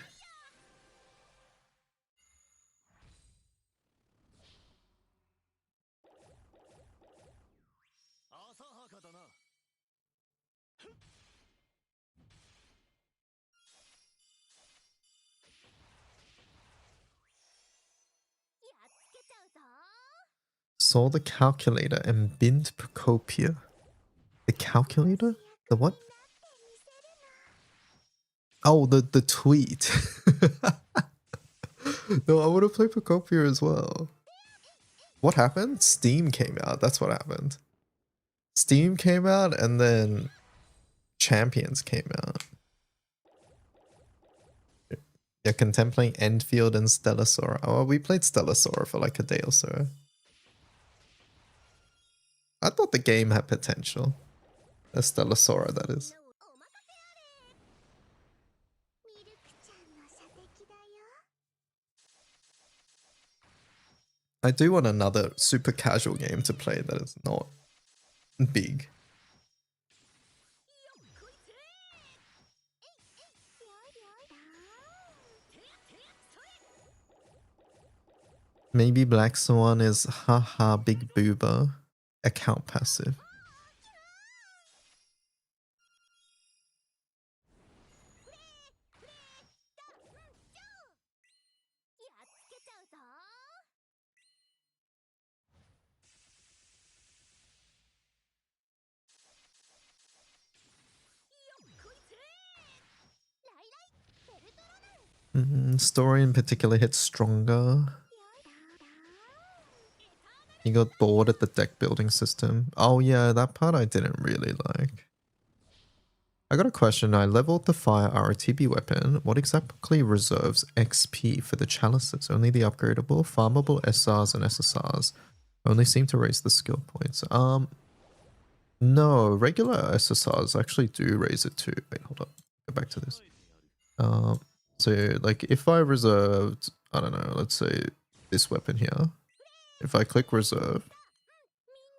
Saw the calculator and binned Procopia. The calculator? The what? Oh, the tweet. No, I want to play Procopia as well. What happened? Steam came out. That's what happened. Steam came out and then Champions came out. You're contemplating Endfield and Stellasora. Oh, we played Stellasora for like a day or so. I thought the game had potential. A Stellasora, that is. I do want another super casual game to play that is not big. Maybe Black Swan is haha big boober account passive. Story in particular hits stronger. You got bored at the deck building system. Oh yeah, that part I didn't really like. I got a question. I leveled the fire RTB weapon. What exactly reserves XP for the chalices? Only the upgradable, farmable SRs and SSRs only seem to raise the skill points. No, regular SSRs actually do raise it too. Wait, hold up. Go back to this. So like if I reserved, I don't know, let's say this weapon here. If I click reserve,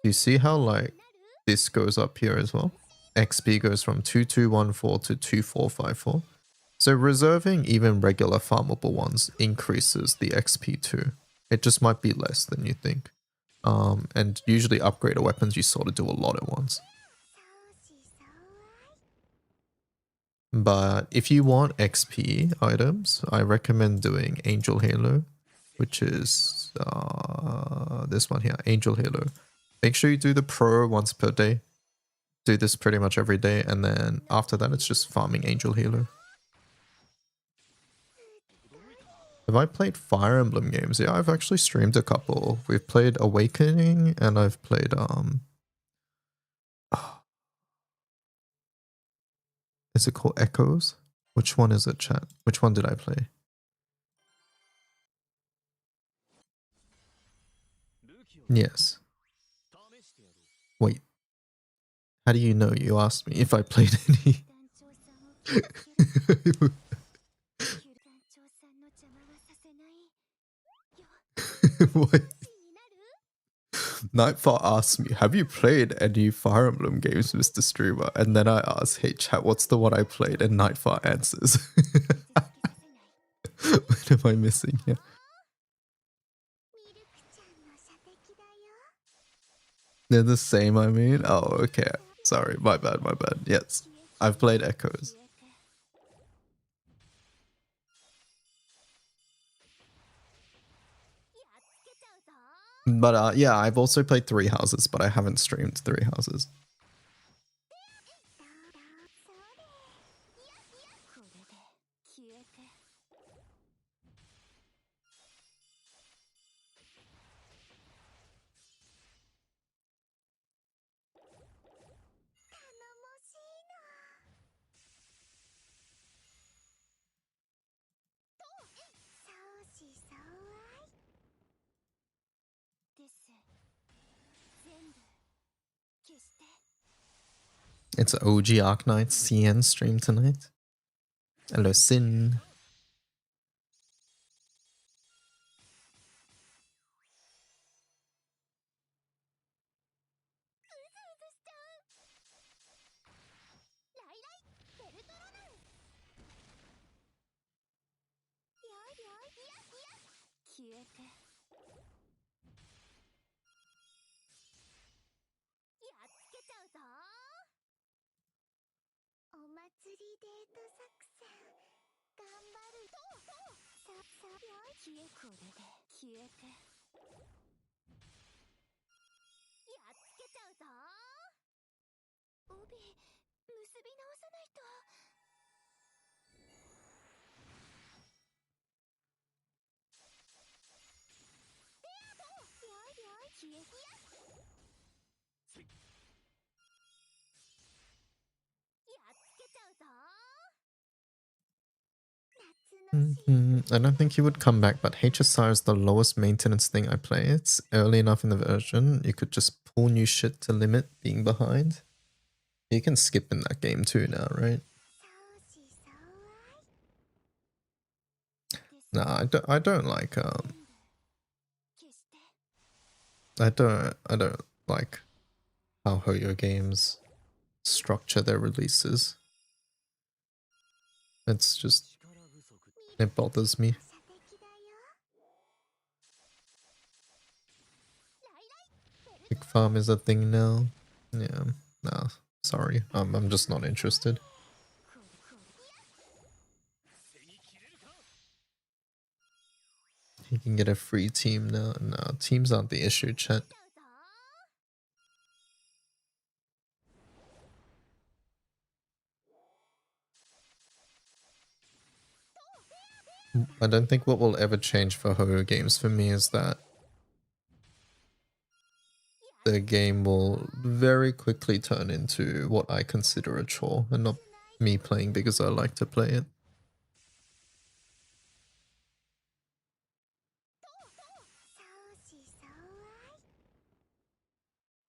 you see how like this goes up here as well? XP goes from 2214 to 2454. So reserving even regular farmable ones increases the XP too. It just might be less than you think. And usually upgrader weapons you sort of do a lot at once. But if you want XP items, I recommend doing Angel Halo, which is this one here, Angel Halo. Make sure you do the pro once per day. Do this pretty much every day, and then after that, it's just farming Angel Halo. Have I played Fire Emblem games? Yeah, I've actually streamed a couple. We've played Awakening, and I've played is it called Echoes? Which one is it, chat? Which one did I play? Yes. Wait. How do you know? You asked me if I played any. 団長さんを気をつけろ団長さんの邪魔はさせないよ What? 死になる Nightfall asked me, have you played any Fire Emblem games, Mr. Streamer? And then I asked, hey chat, what's the one I played? And Nightfall answers. 傷つけさせない What am I missing here? ミルクちゃんの射的だよ They're the same, I mean? Oh, okay. Sorry, my bad, my bad. Yes, I've played Echoes. 消えてやっつけちゃうぞ But yeah, I've also played Three Houses, but I haven't streamed Three Houses. そうねいやいやこれで消えて頼もしいな相思相愛です全部消して It's OG Arknight CN stream tonight. Hello, Sin. うずうずしちゃうライライベルトロナンやいやいやいや消えてやっつけちゃうぞお祭りデート作戦頑張るとさや消えこれで消えてやっつけちゃうぞ帯結び直さないとやいやい消えてやっつけちゃうぞ夏のし I don't think he would come back, but HSR is the lowest maintenance thing I play. It's early enough in the version. You could just pull new shit to limit being behind. You can skip in that game too now, right? 相思相愛 Nah, I don't like 消して I don't like how Hoyo games structure their releases. It's just 力不足 it bothers me. 射的だよライライベル Big farm is a thing now. Yeah, nah, sorry. I'm just not interested. 背に切れるか You can get a free team now. No, teams aren't the issue, chat. ちゃうぞ I don't think what will ever change for Hoyo games for me is that the game will very quickly turn into what I consider a chore and not me playing because I like to play it. 相思相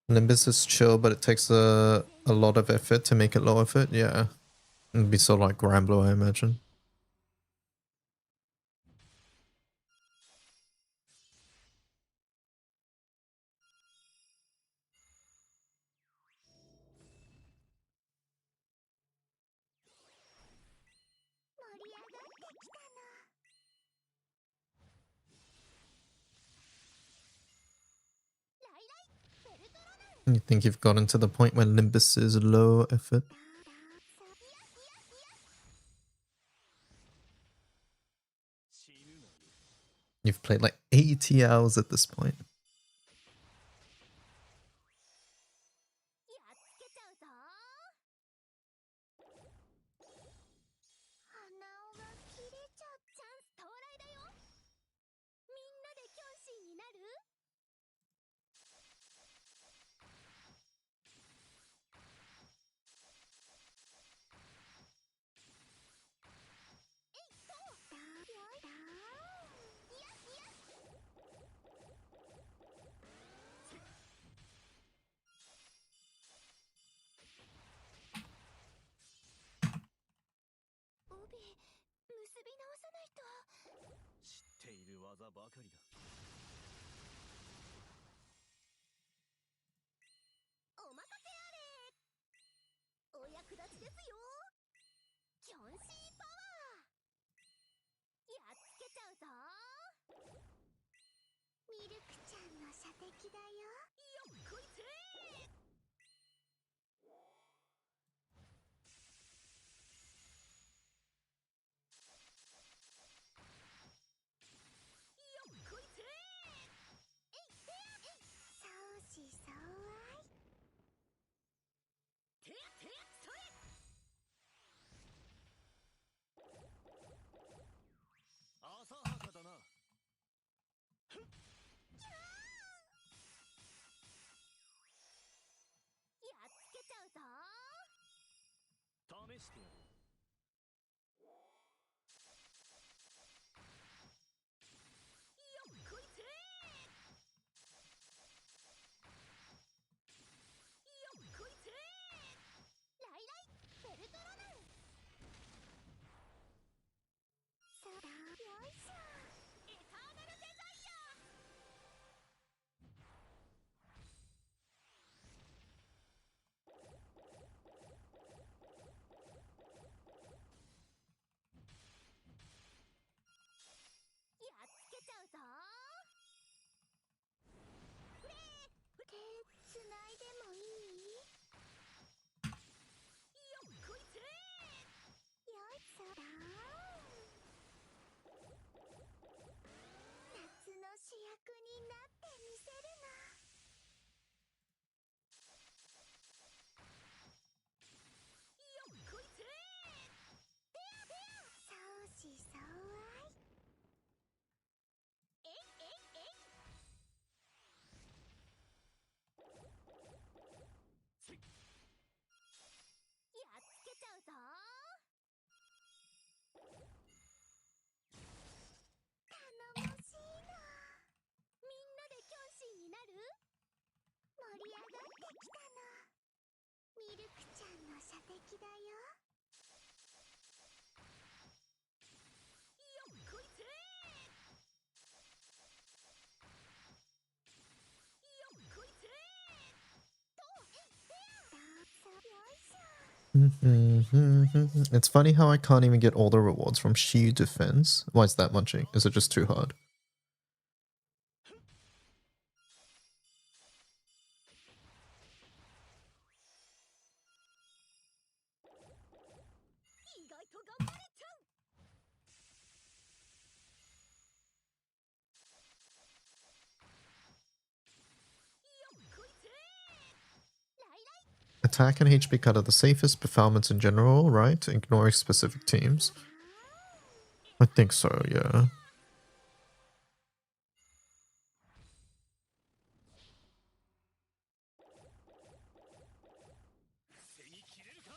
愛 Nimbus is chill, but it takes a lot of effort to make it low effort. Yeah, it'd be sort of like Granblue, I imagine. You think you've gotten to the point where Nimbus is low effort? You've played like 80 hours at this point. やっつけちゃうぞ。鼻緒が切れちゃう。チャンス到来だよ。みんなでキョンシーになる？えいっとだよだいやいや。帯結び直さないと。知っている技ばかりだ。お任せあれ。お役立ちですよ。キョンシーパワー。やっつけちゃうぞ。ミルクちゃんの射的だよ。よっこいせー。よっこいせー。えいてえい。相思相愛。ててそれ。浅はかだな。やっつけちゃうぞ。試してやろう。よっこいせー。よっこいせー。ライライベルトロナル。そうだよいしょ。エターナルデザイア。やっつけちゃうぞ。フレー。手つないでもいい？よっこいせー。よいそうだ。夏の主役になってみせるの。よっこいせー。てやてや。相思相愛。えいえいえい。やっつけちゃうぞ。頼もしいな。みんなでキョンシーになる？盛り上がってきたの。ミルクちゃんの射的だよ。よっこいせー。よっこいせー。とえいてや。どうぞよいしょ。It's funny how I can't even get all the rewards from Shiyu Defense. Why is that munching? Is it just too hard? 意外と頑張れちゃう。よっこいせー。ライライ Attack and HP cut are the safest performance in general, right? Ignoring specific teams. I think so, yeah. 背に切れるか。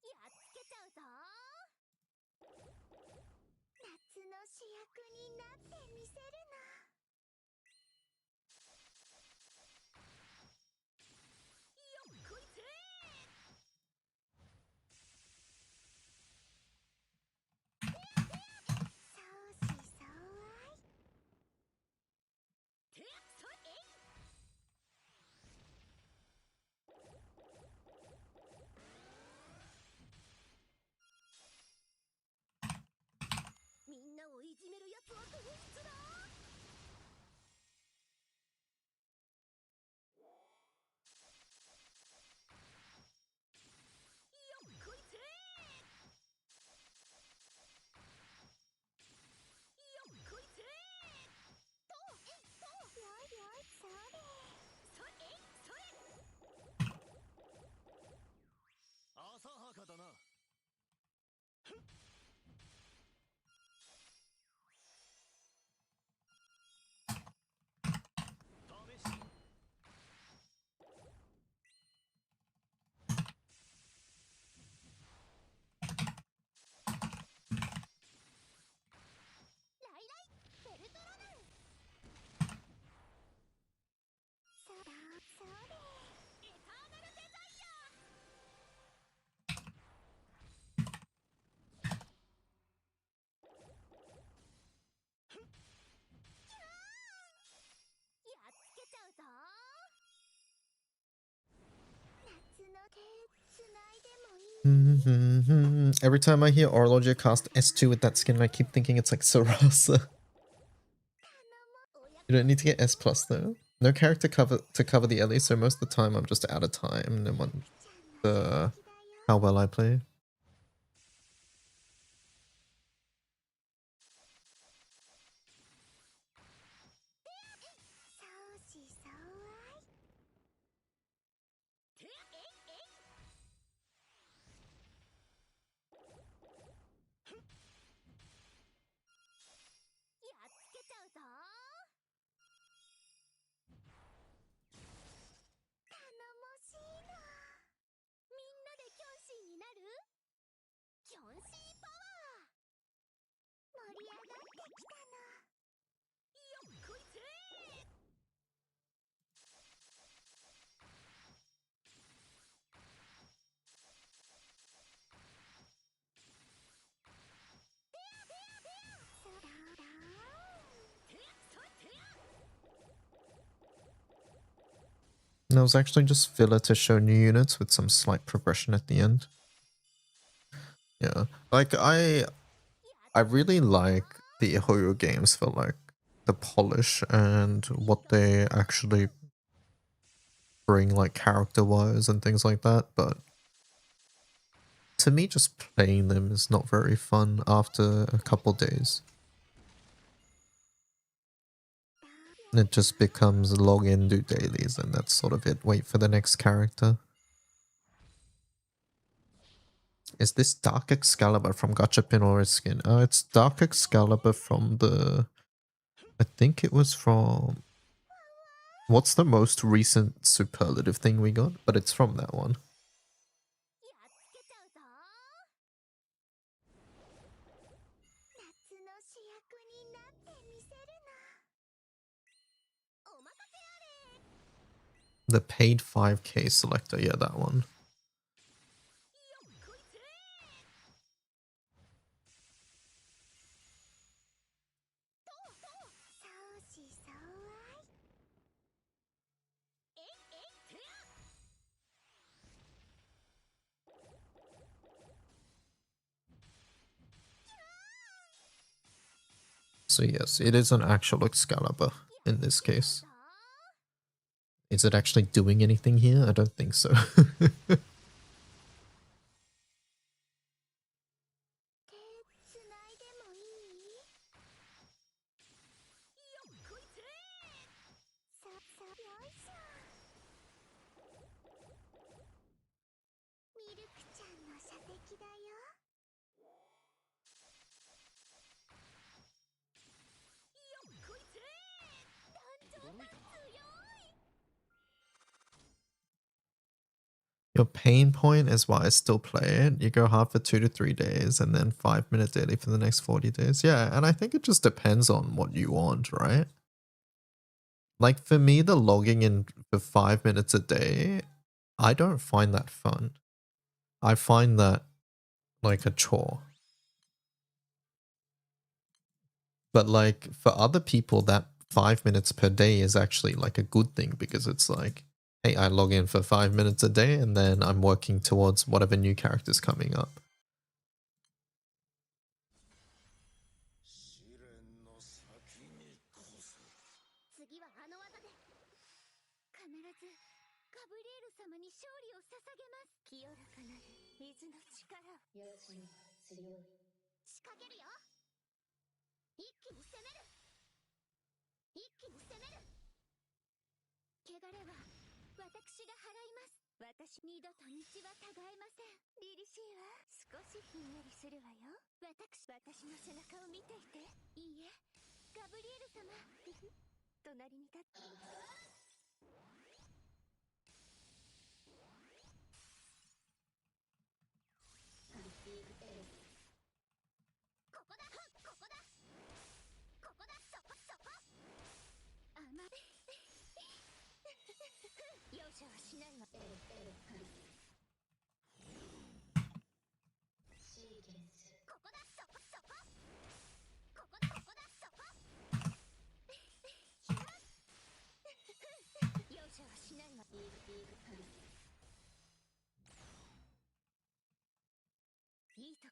やっつけちゃうぞ。夏の主役になってみせるの。よっこいせー。相思相愛。てやそれえい。みんなをいじめるやつはどいつだ？ Every time I hear Orologia cast S2 with that skin, I keep thinking it's like Sarasa. You don't need to get S plus though. No character to cover the Ellie, so most of the time I'm just out of time. No one how well I play. And it was actually just filler to show new units with some slight progression at the end. Yeah, like I really like the Hoyo games for like the polish and what they actually bring like character-wise and things like that, but to me just playing them is not very fun after a couple days. It just becomes log in, do dailies, and that's sort of it. Wait for the next character. Is this Dark Excalibur from Gachapin or a skin? It's Dark Excalibur from the... I think it was from... What's the most recent superlative thing we got? But it's from that one. The paid 5k selector, yeah, that one. So yes, it is an actual Excalibur in this case. Is it actually doing anything here? I don't think so. Your pain point is why I still play it. You go hard for 2 to 3 days and then 5-minute daily for the next 40 days. Yeah, and I think it just depends on what you want, right? Like for me, the logging in for 5 minutes a day, I don't find that fun. I find that like a chore. But like for other people, that 5 minutes per day is actually like a good thing because it's like, hey, I log in for 5 minutes a day and then I'm working towards whatever new character's coming up.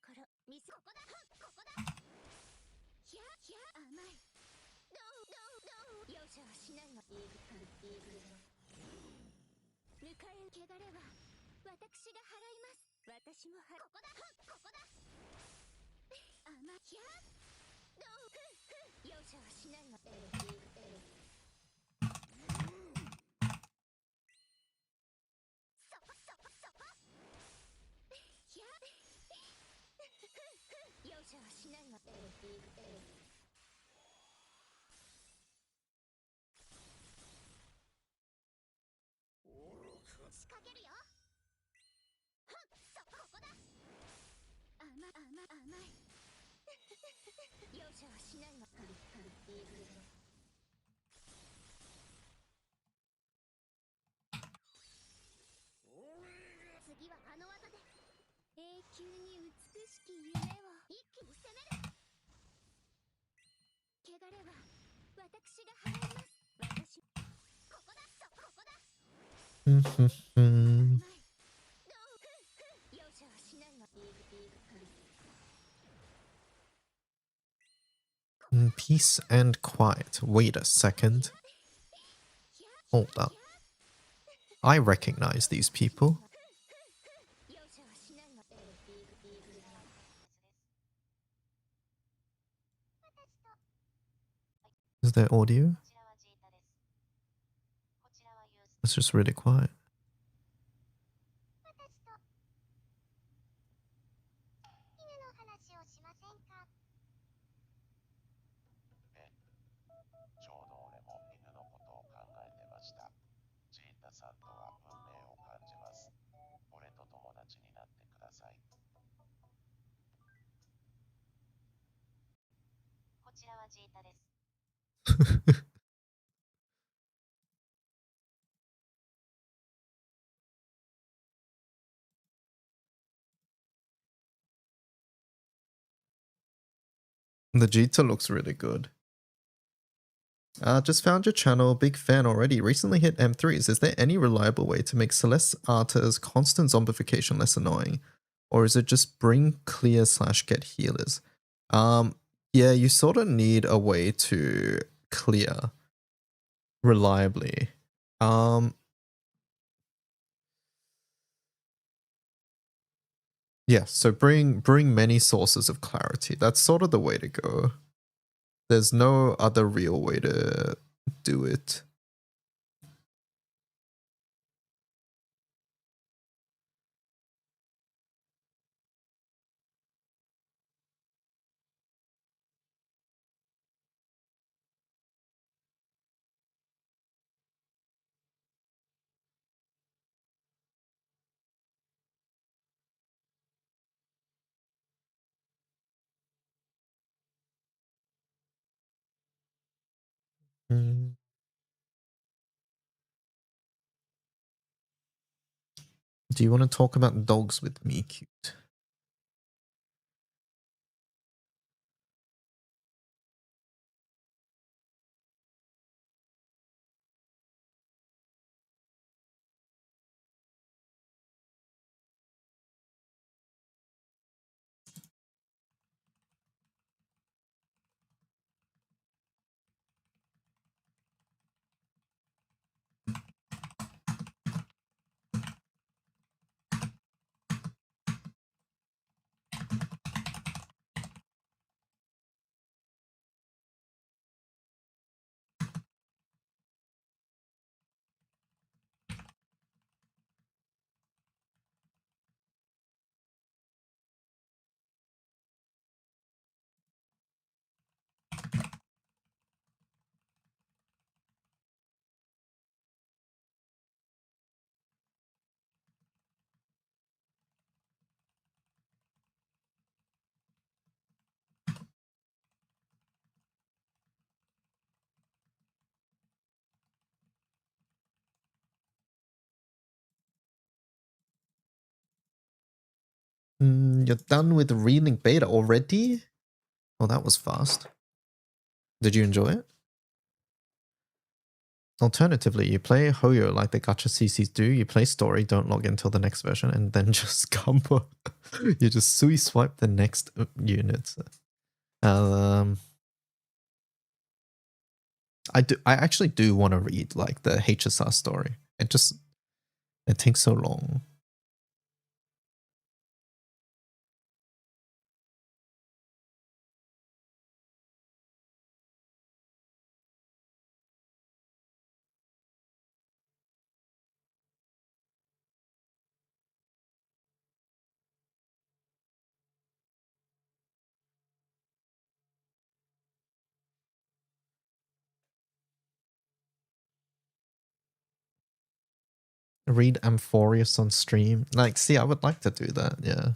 心見せここだここだひゃひゃ甘いノーノーノー容赦はしないわイーグル迎え受けがれは私が払います私もここだここだ甘ひゃノー容赦はしないわそこそこそこひゃ容赦はしないわ仕掛けるよはっそここだ甘い容赦はしないわ次はあの技で永久に美しき夢を一気に攻める汚れは私が払います私ここだここだうんふんふん。容赦はしないわPeace and quiet. Wait a second. Hold up. I recognize these people. 容赦はしないわIs there audio? It's just really quiet. 犬の話をしませんかちょうど俺も犬のことを考えてました。ジータさんとは運命を感じます。俺と友達になってください。こちらはジータです。The Jita looks really good. Just found your channel, big fan already. Recently hit M3s. Is there any reliable way to make Celeste Arta's constant zombification less annoying? Or is it just bring clear / get healers? Yeah, you sort of need a way to clear reliably. Yeah, so bring many sources of clarity. That's sort of the way to go. There's no other real way to do it. Mm. Do you want to talk about dogs with me, cute? You're done with Relink Beta already? Oh, that was fast. Did you enjoy it? Alternatively, you play Hoyo like the gacha CCs do. You play story, don't log in until the next version, and then just combo. You just sui swipe the next units. I actually do want to read like the HSR story. It takes so long. Read Amphorius on stream. Like, see, I would like to do that, yeah.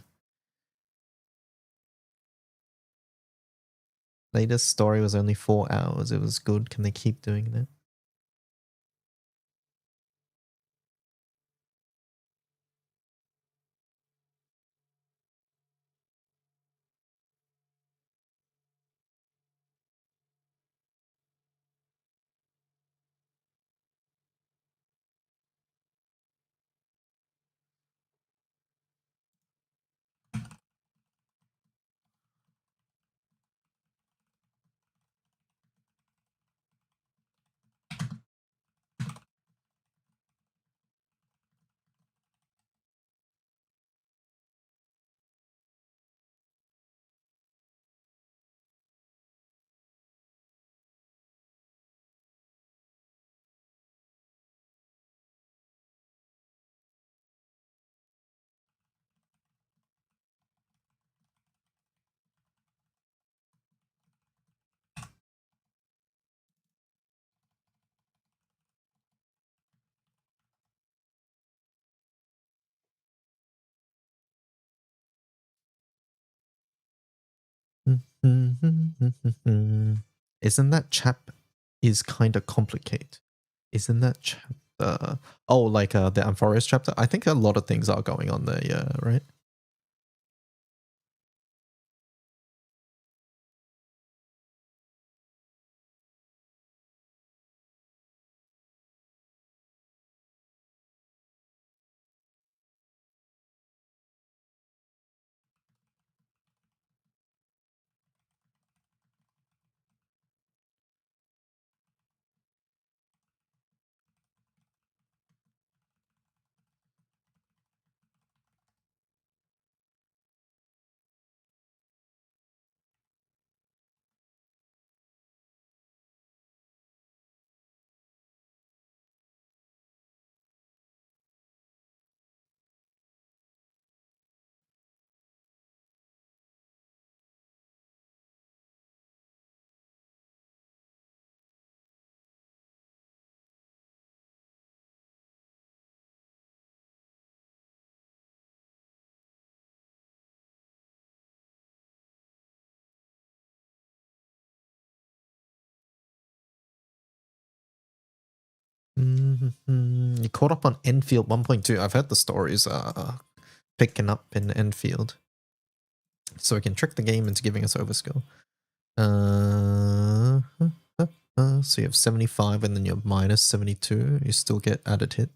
Latest story was only 4 hours. It was good. Can they keep doing it? Isn't that chap is kind of complicated? Isn't that chapter? Oh, like the Amphorius chapter? I think a lot of things are going on there, yeah, right? You caught up on Enfield 1.2. I've heard the stories are picking up in Enfield. So we can trick the game into giving us overskill. So you have 75 and then you're minus 72. You still get added hit.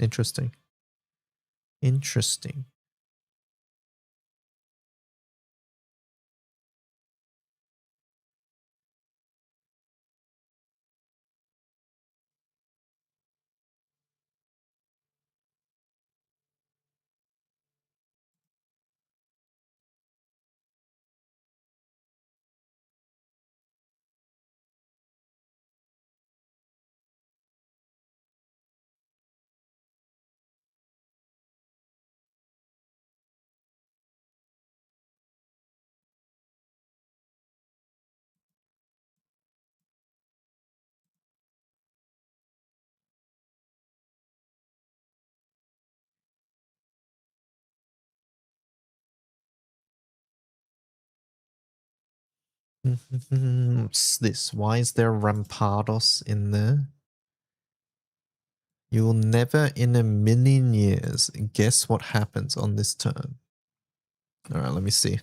Interesting. Interesting. What's this? Why is there Rampardos in there? You will never in a million years guess what happens on this turn. Alright, let me see.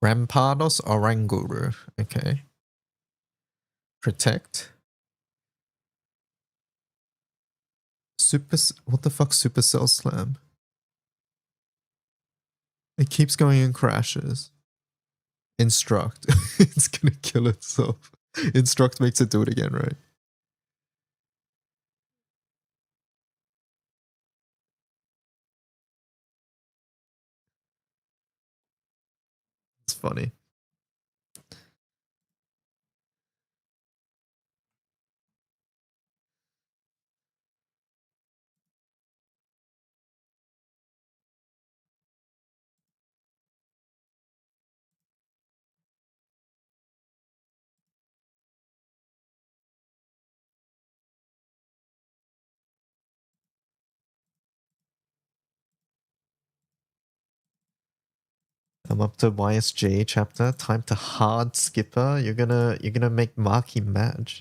Rampardos Oranguru. Okay. Protect. What the fuck? Supercell Slam. It keeps going and crashes. Instruct. It's gonna kill itself. Instruct makes it do it again, right? It's funny. I'm up to YSJ chapter. Time to hard skipper. You're gonna make Marky mad.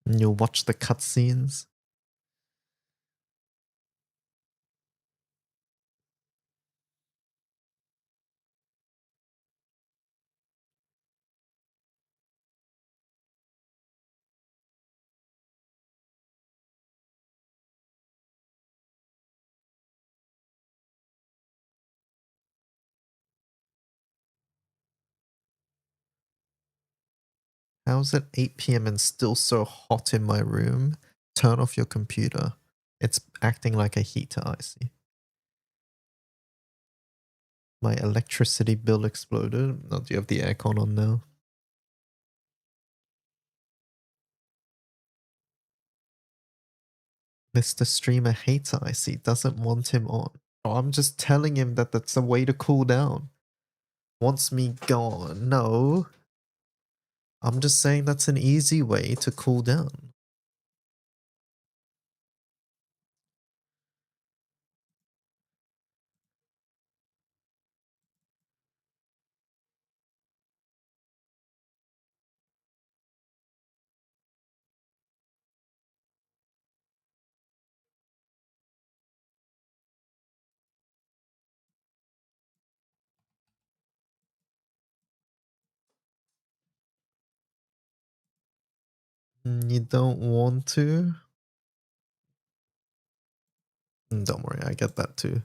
And you'll watch the cutscenes. How's it 8 p.m. and still so hot in my room? Turn off your computer. It's acting like a heater, I see. My electricity bill exploded. Oh, do you have the aircon on now? Mr. Streamer hater, I see, doesn't want him on. Oh, I'm just telling him that that's a way to cool down. Wants me gone. No. I'm just saying that's an easy way to cool down. You don't want to? Don't worry, I get that too.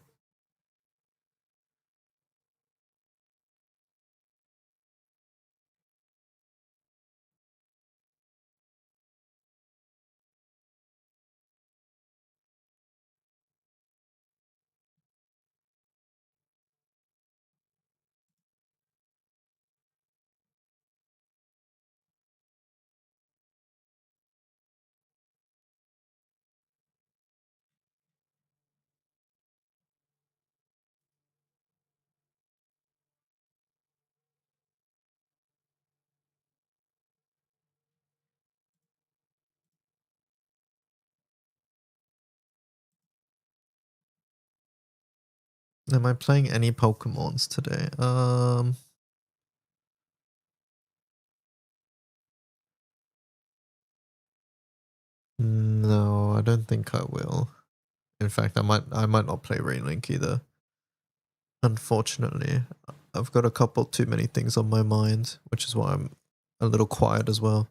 Am I playing any Pokemons today? No, I don't think I will. In fact, I might not play Relink either. Unfortunately. I've got a couple too many things on my mind, which is why I'm a little quiet as well.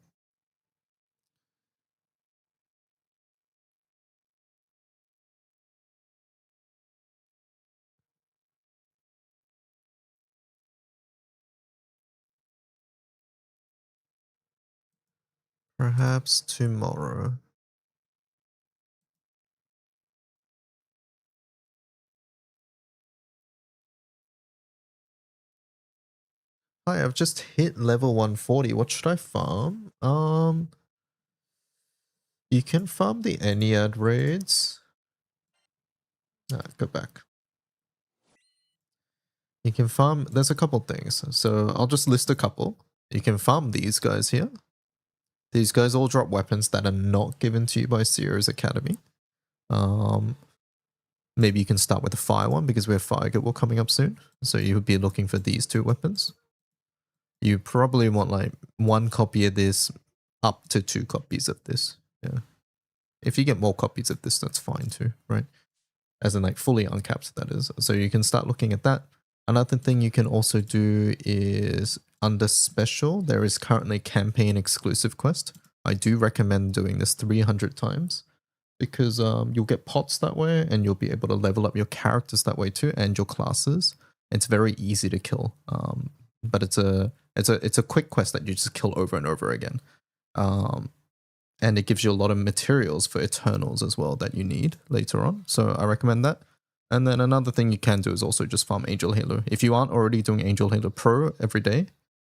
Perhaps tomorrow. Hi, I've just hit level 140. What should I farm? You can farm the Ennead raids. Go back. You can farm, there's a couple things. So I'll just list a couple. You can farm these guys here. These guys all drop weapons that are not given to you by Seer's Academy. Maybe you can start with the fire one because we have Fire Guild coming up soon. So you would be looking for these two weapons. You probably want like 1 copy of this, up to 2 copies of this. Yeah. If you get more copies of this, that's fine too, right? As in like fully uncapped, that is. So you can start looking at that. Another thing you can also do is under special, there is currently campaign exclusive quest. I do recommend doing this 300 times because you'll get pots that way and you'll be able to level up your characters that way too and your classes. It's very easy to kill, but it's a quick quest that you just kill over and over again. And it gives you a lot of materials for Eternals as well that you need later on. So I recommend that. And then another thing you can do is also just farm Angel Halo. If you aren't already doing Angel Halo Pro every day,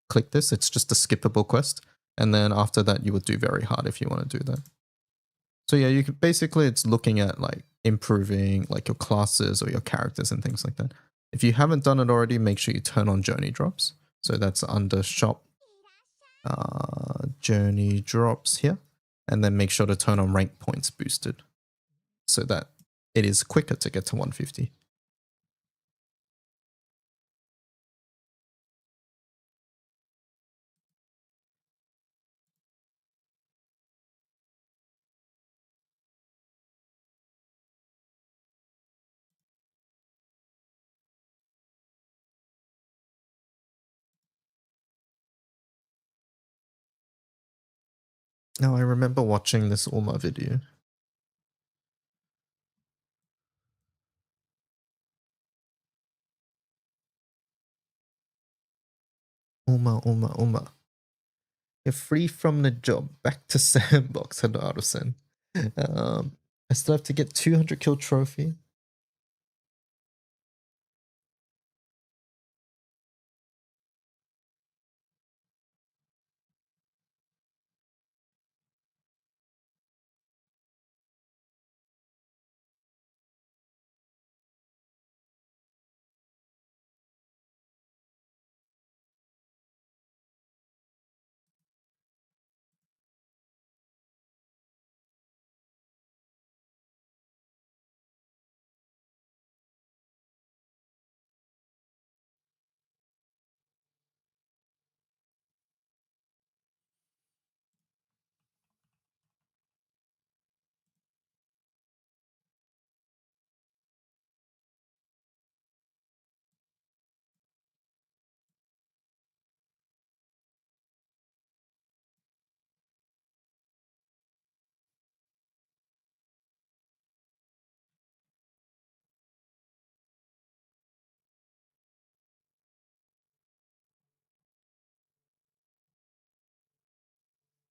click this. It's just a skippable quest. And then after that, you would do very hard if you want to do that. So yeah, you can basically, it's looking at like improving like your classes or your characters and things like that. If you haven't done it already, make sure you turn on journey drops. So that's under shop, journey drops here. And then make sure to turn on rank points boosted so that it is quicker to get to 150. Now I remember watching this Uma video. Uma. You're free from the job. Back to sandbox. Hello, Artisan. I still have to get 200 kill trophy.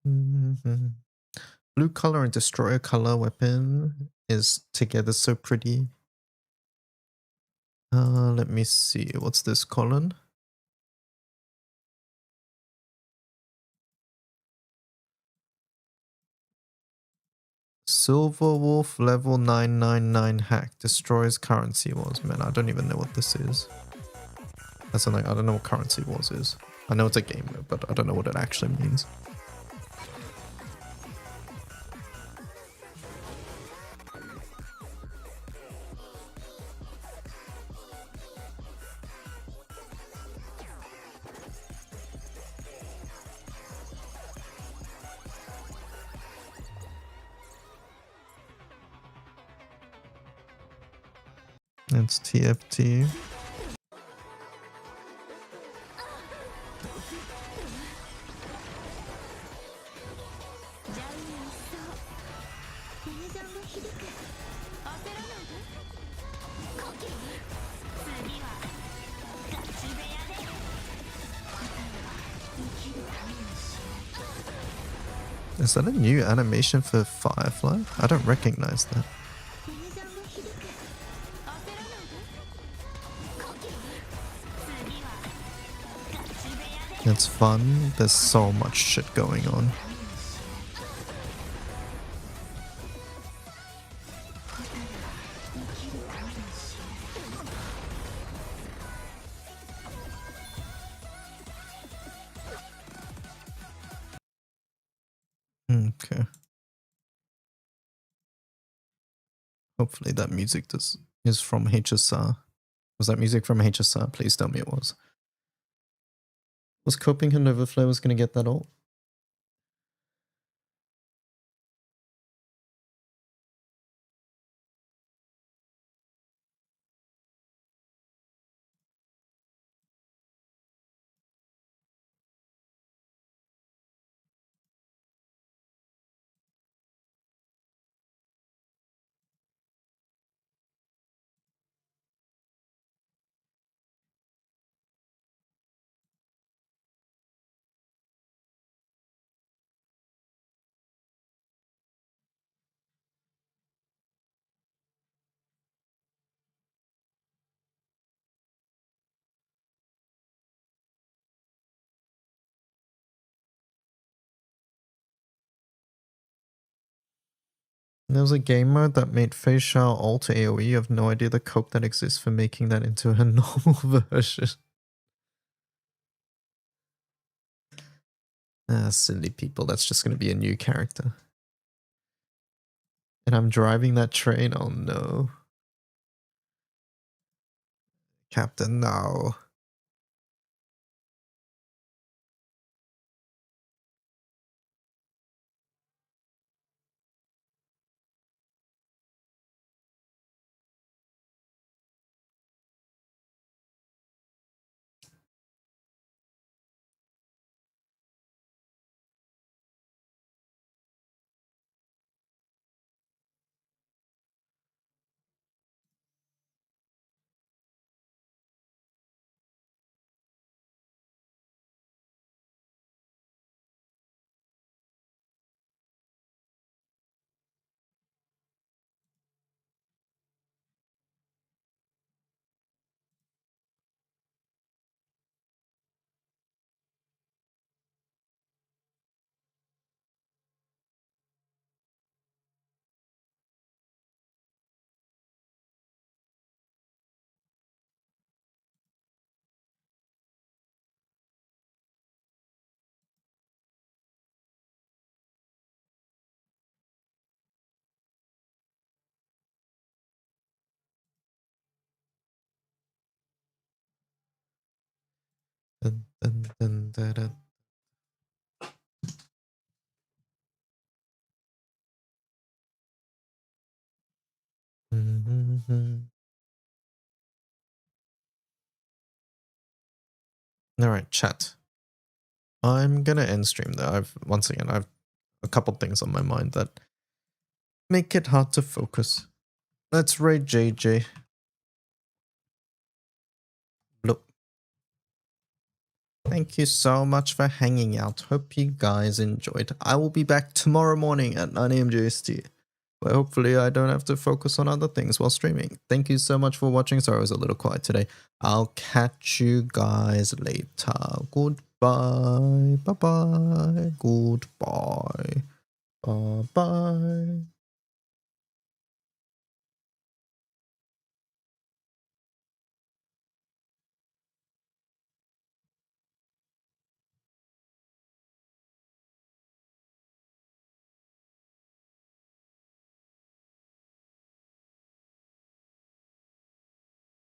Mm-hmm. Blue color and destroyer color weapon is together so pretty. Let me see. What's this, Colin? Silver Wolf level 999 hack destroys currency wars. Man, I don't even know what this is. That's like, I don't know what currency wars is. I know it's a game mode, but I don't know what it actually means. It's TFT. Is that a new animation for Firefly? I don't recognize that. It's fun. There's so much shit going on. Okay. Hopefully that music is from HSR. Was that music from HSR? Please tell me it was. Was Coping and Overflow was going to get that all? There was a game mode that made facial alt AoE. You have no idea the cope that exists for making that into a normal version. Ah, silly people. That's just going to be a new character. And I'm driving that train. Oh no. Captain, no. Dun, dun, dun, dun, dun. Mhm. All right, chat. I'm gonna end stream though. I've a couple things on my mind that make it hard to focus. Let's raid JJ. Bloop. Thank you so much for hanging out. Hope you guys enjoyed. I will be back tomorrow morning at 9 a.m. JST. But hopefully I don't have to focus on other things while streaming. Thank you so much for watching. Sorry I was a little quiet today. I'll catch you guys later. Goodbye. Bye-bye. Goodbye. Bye-bye.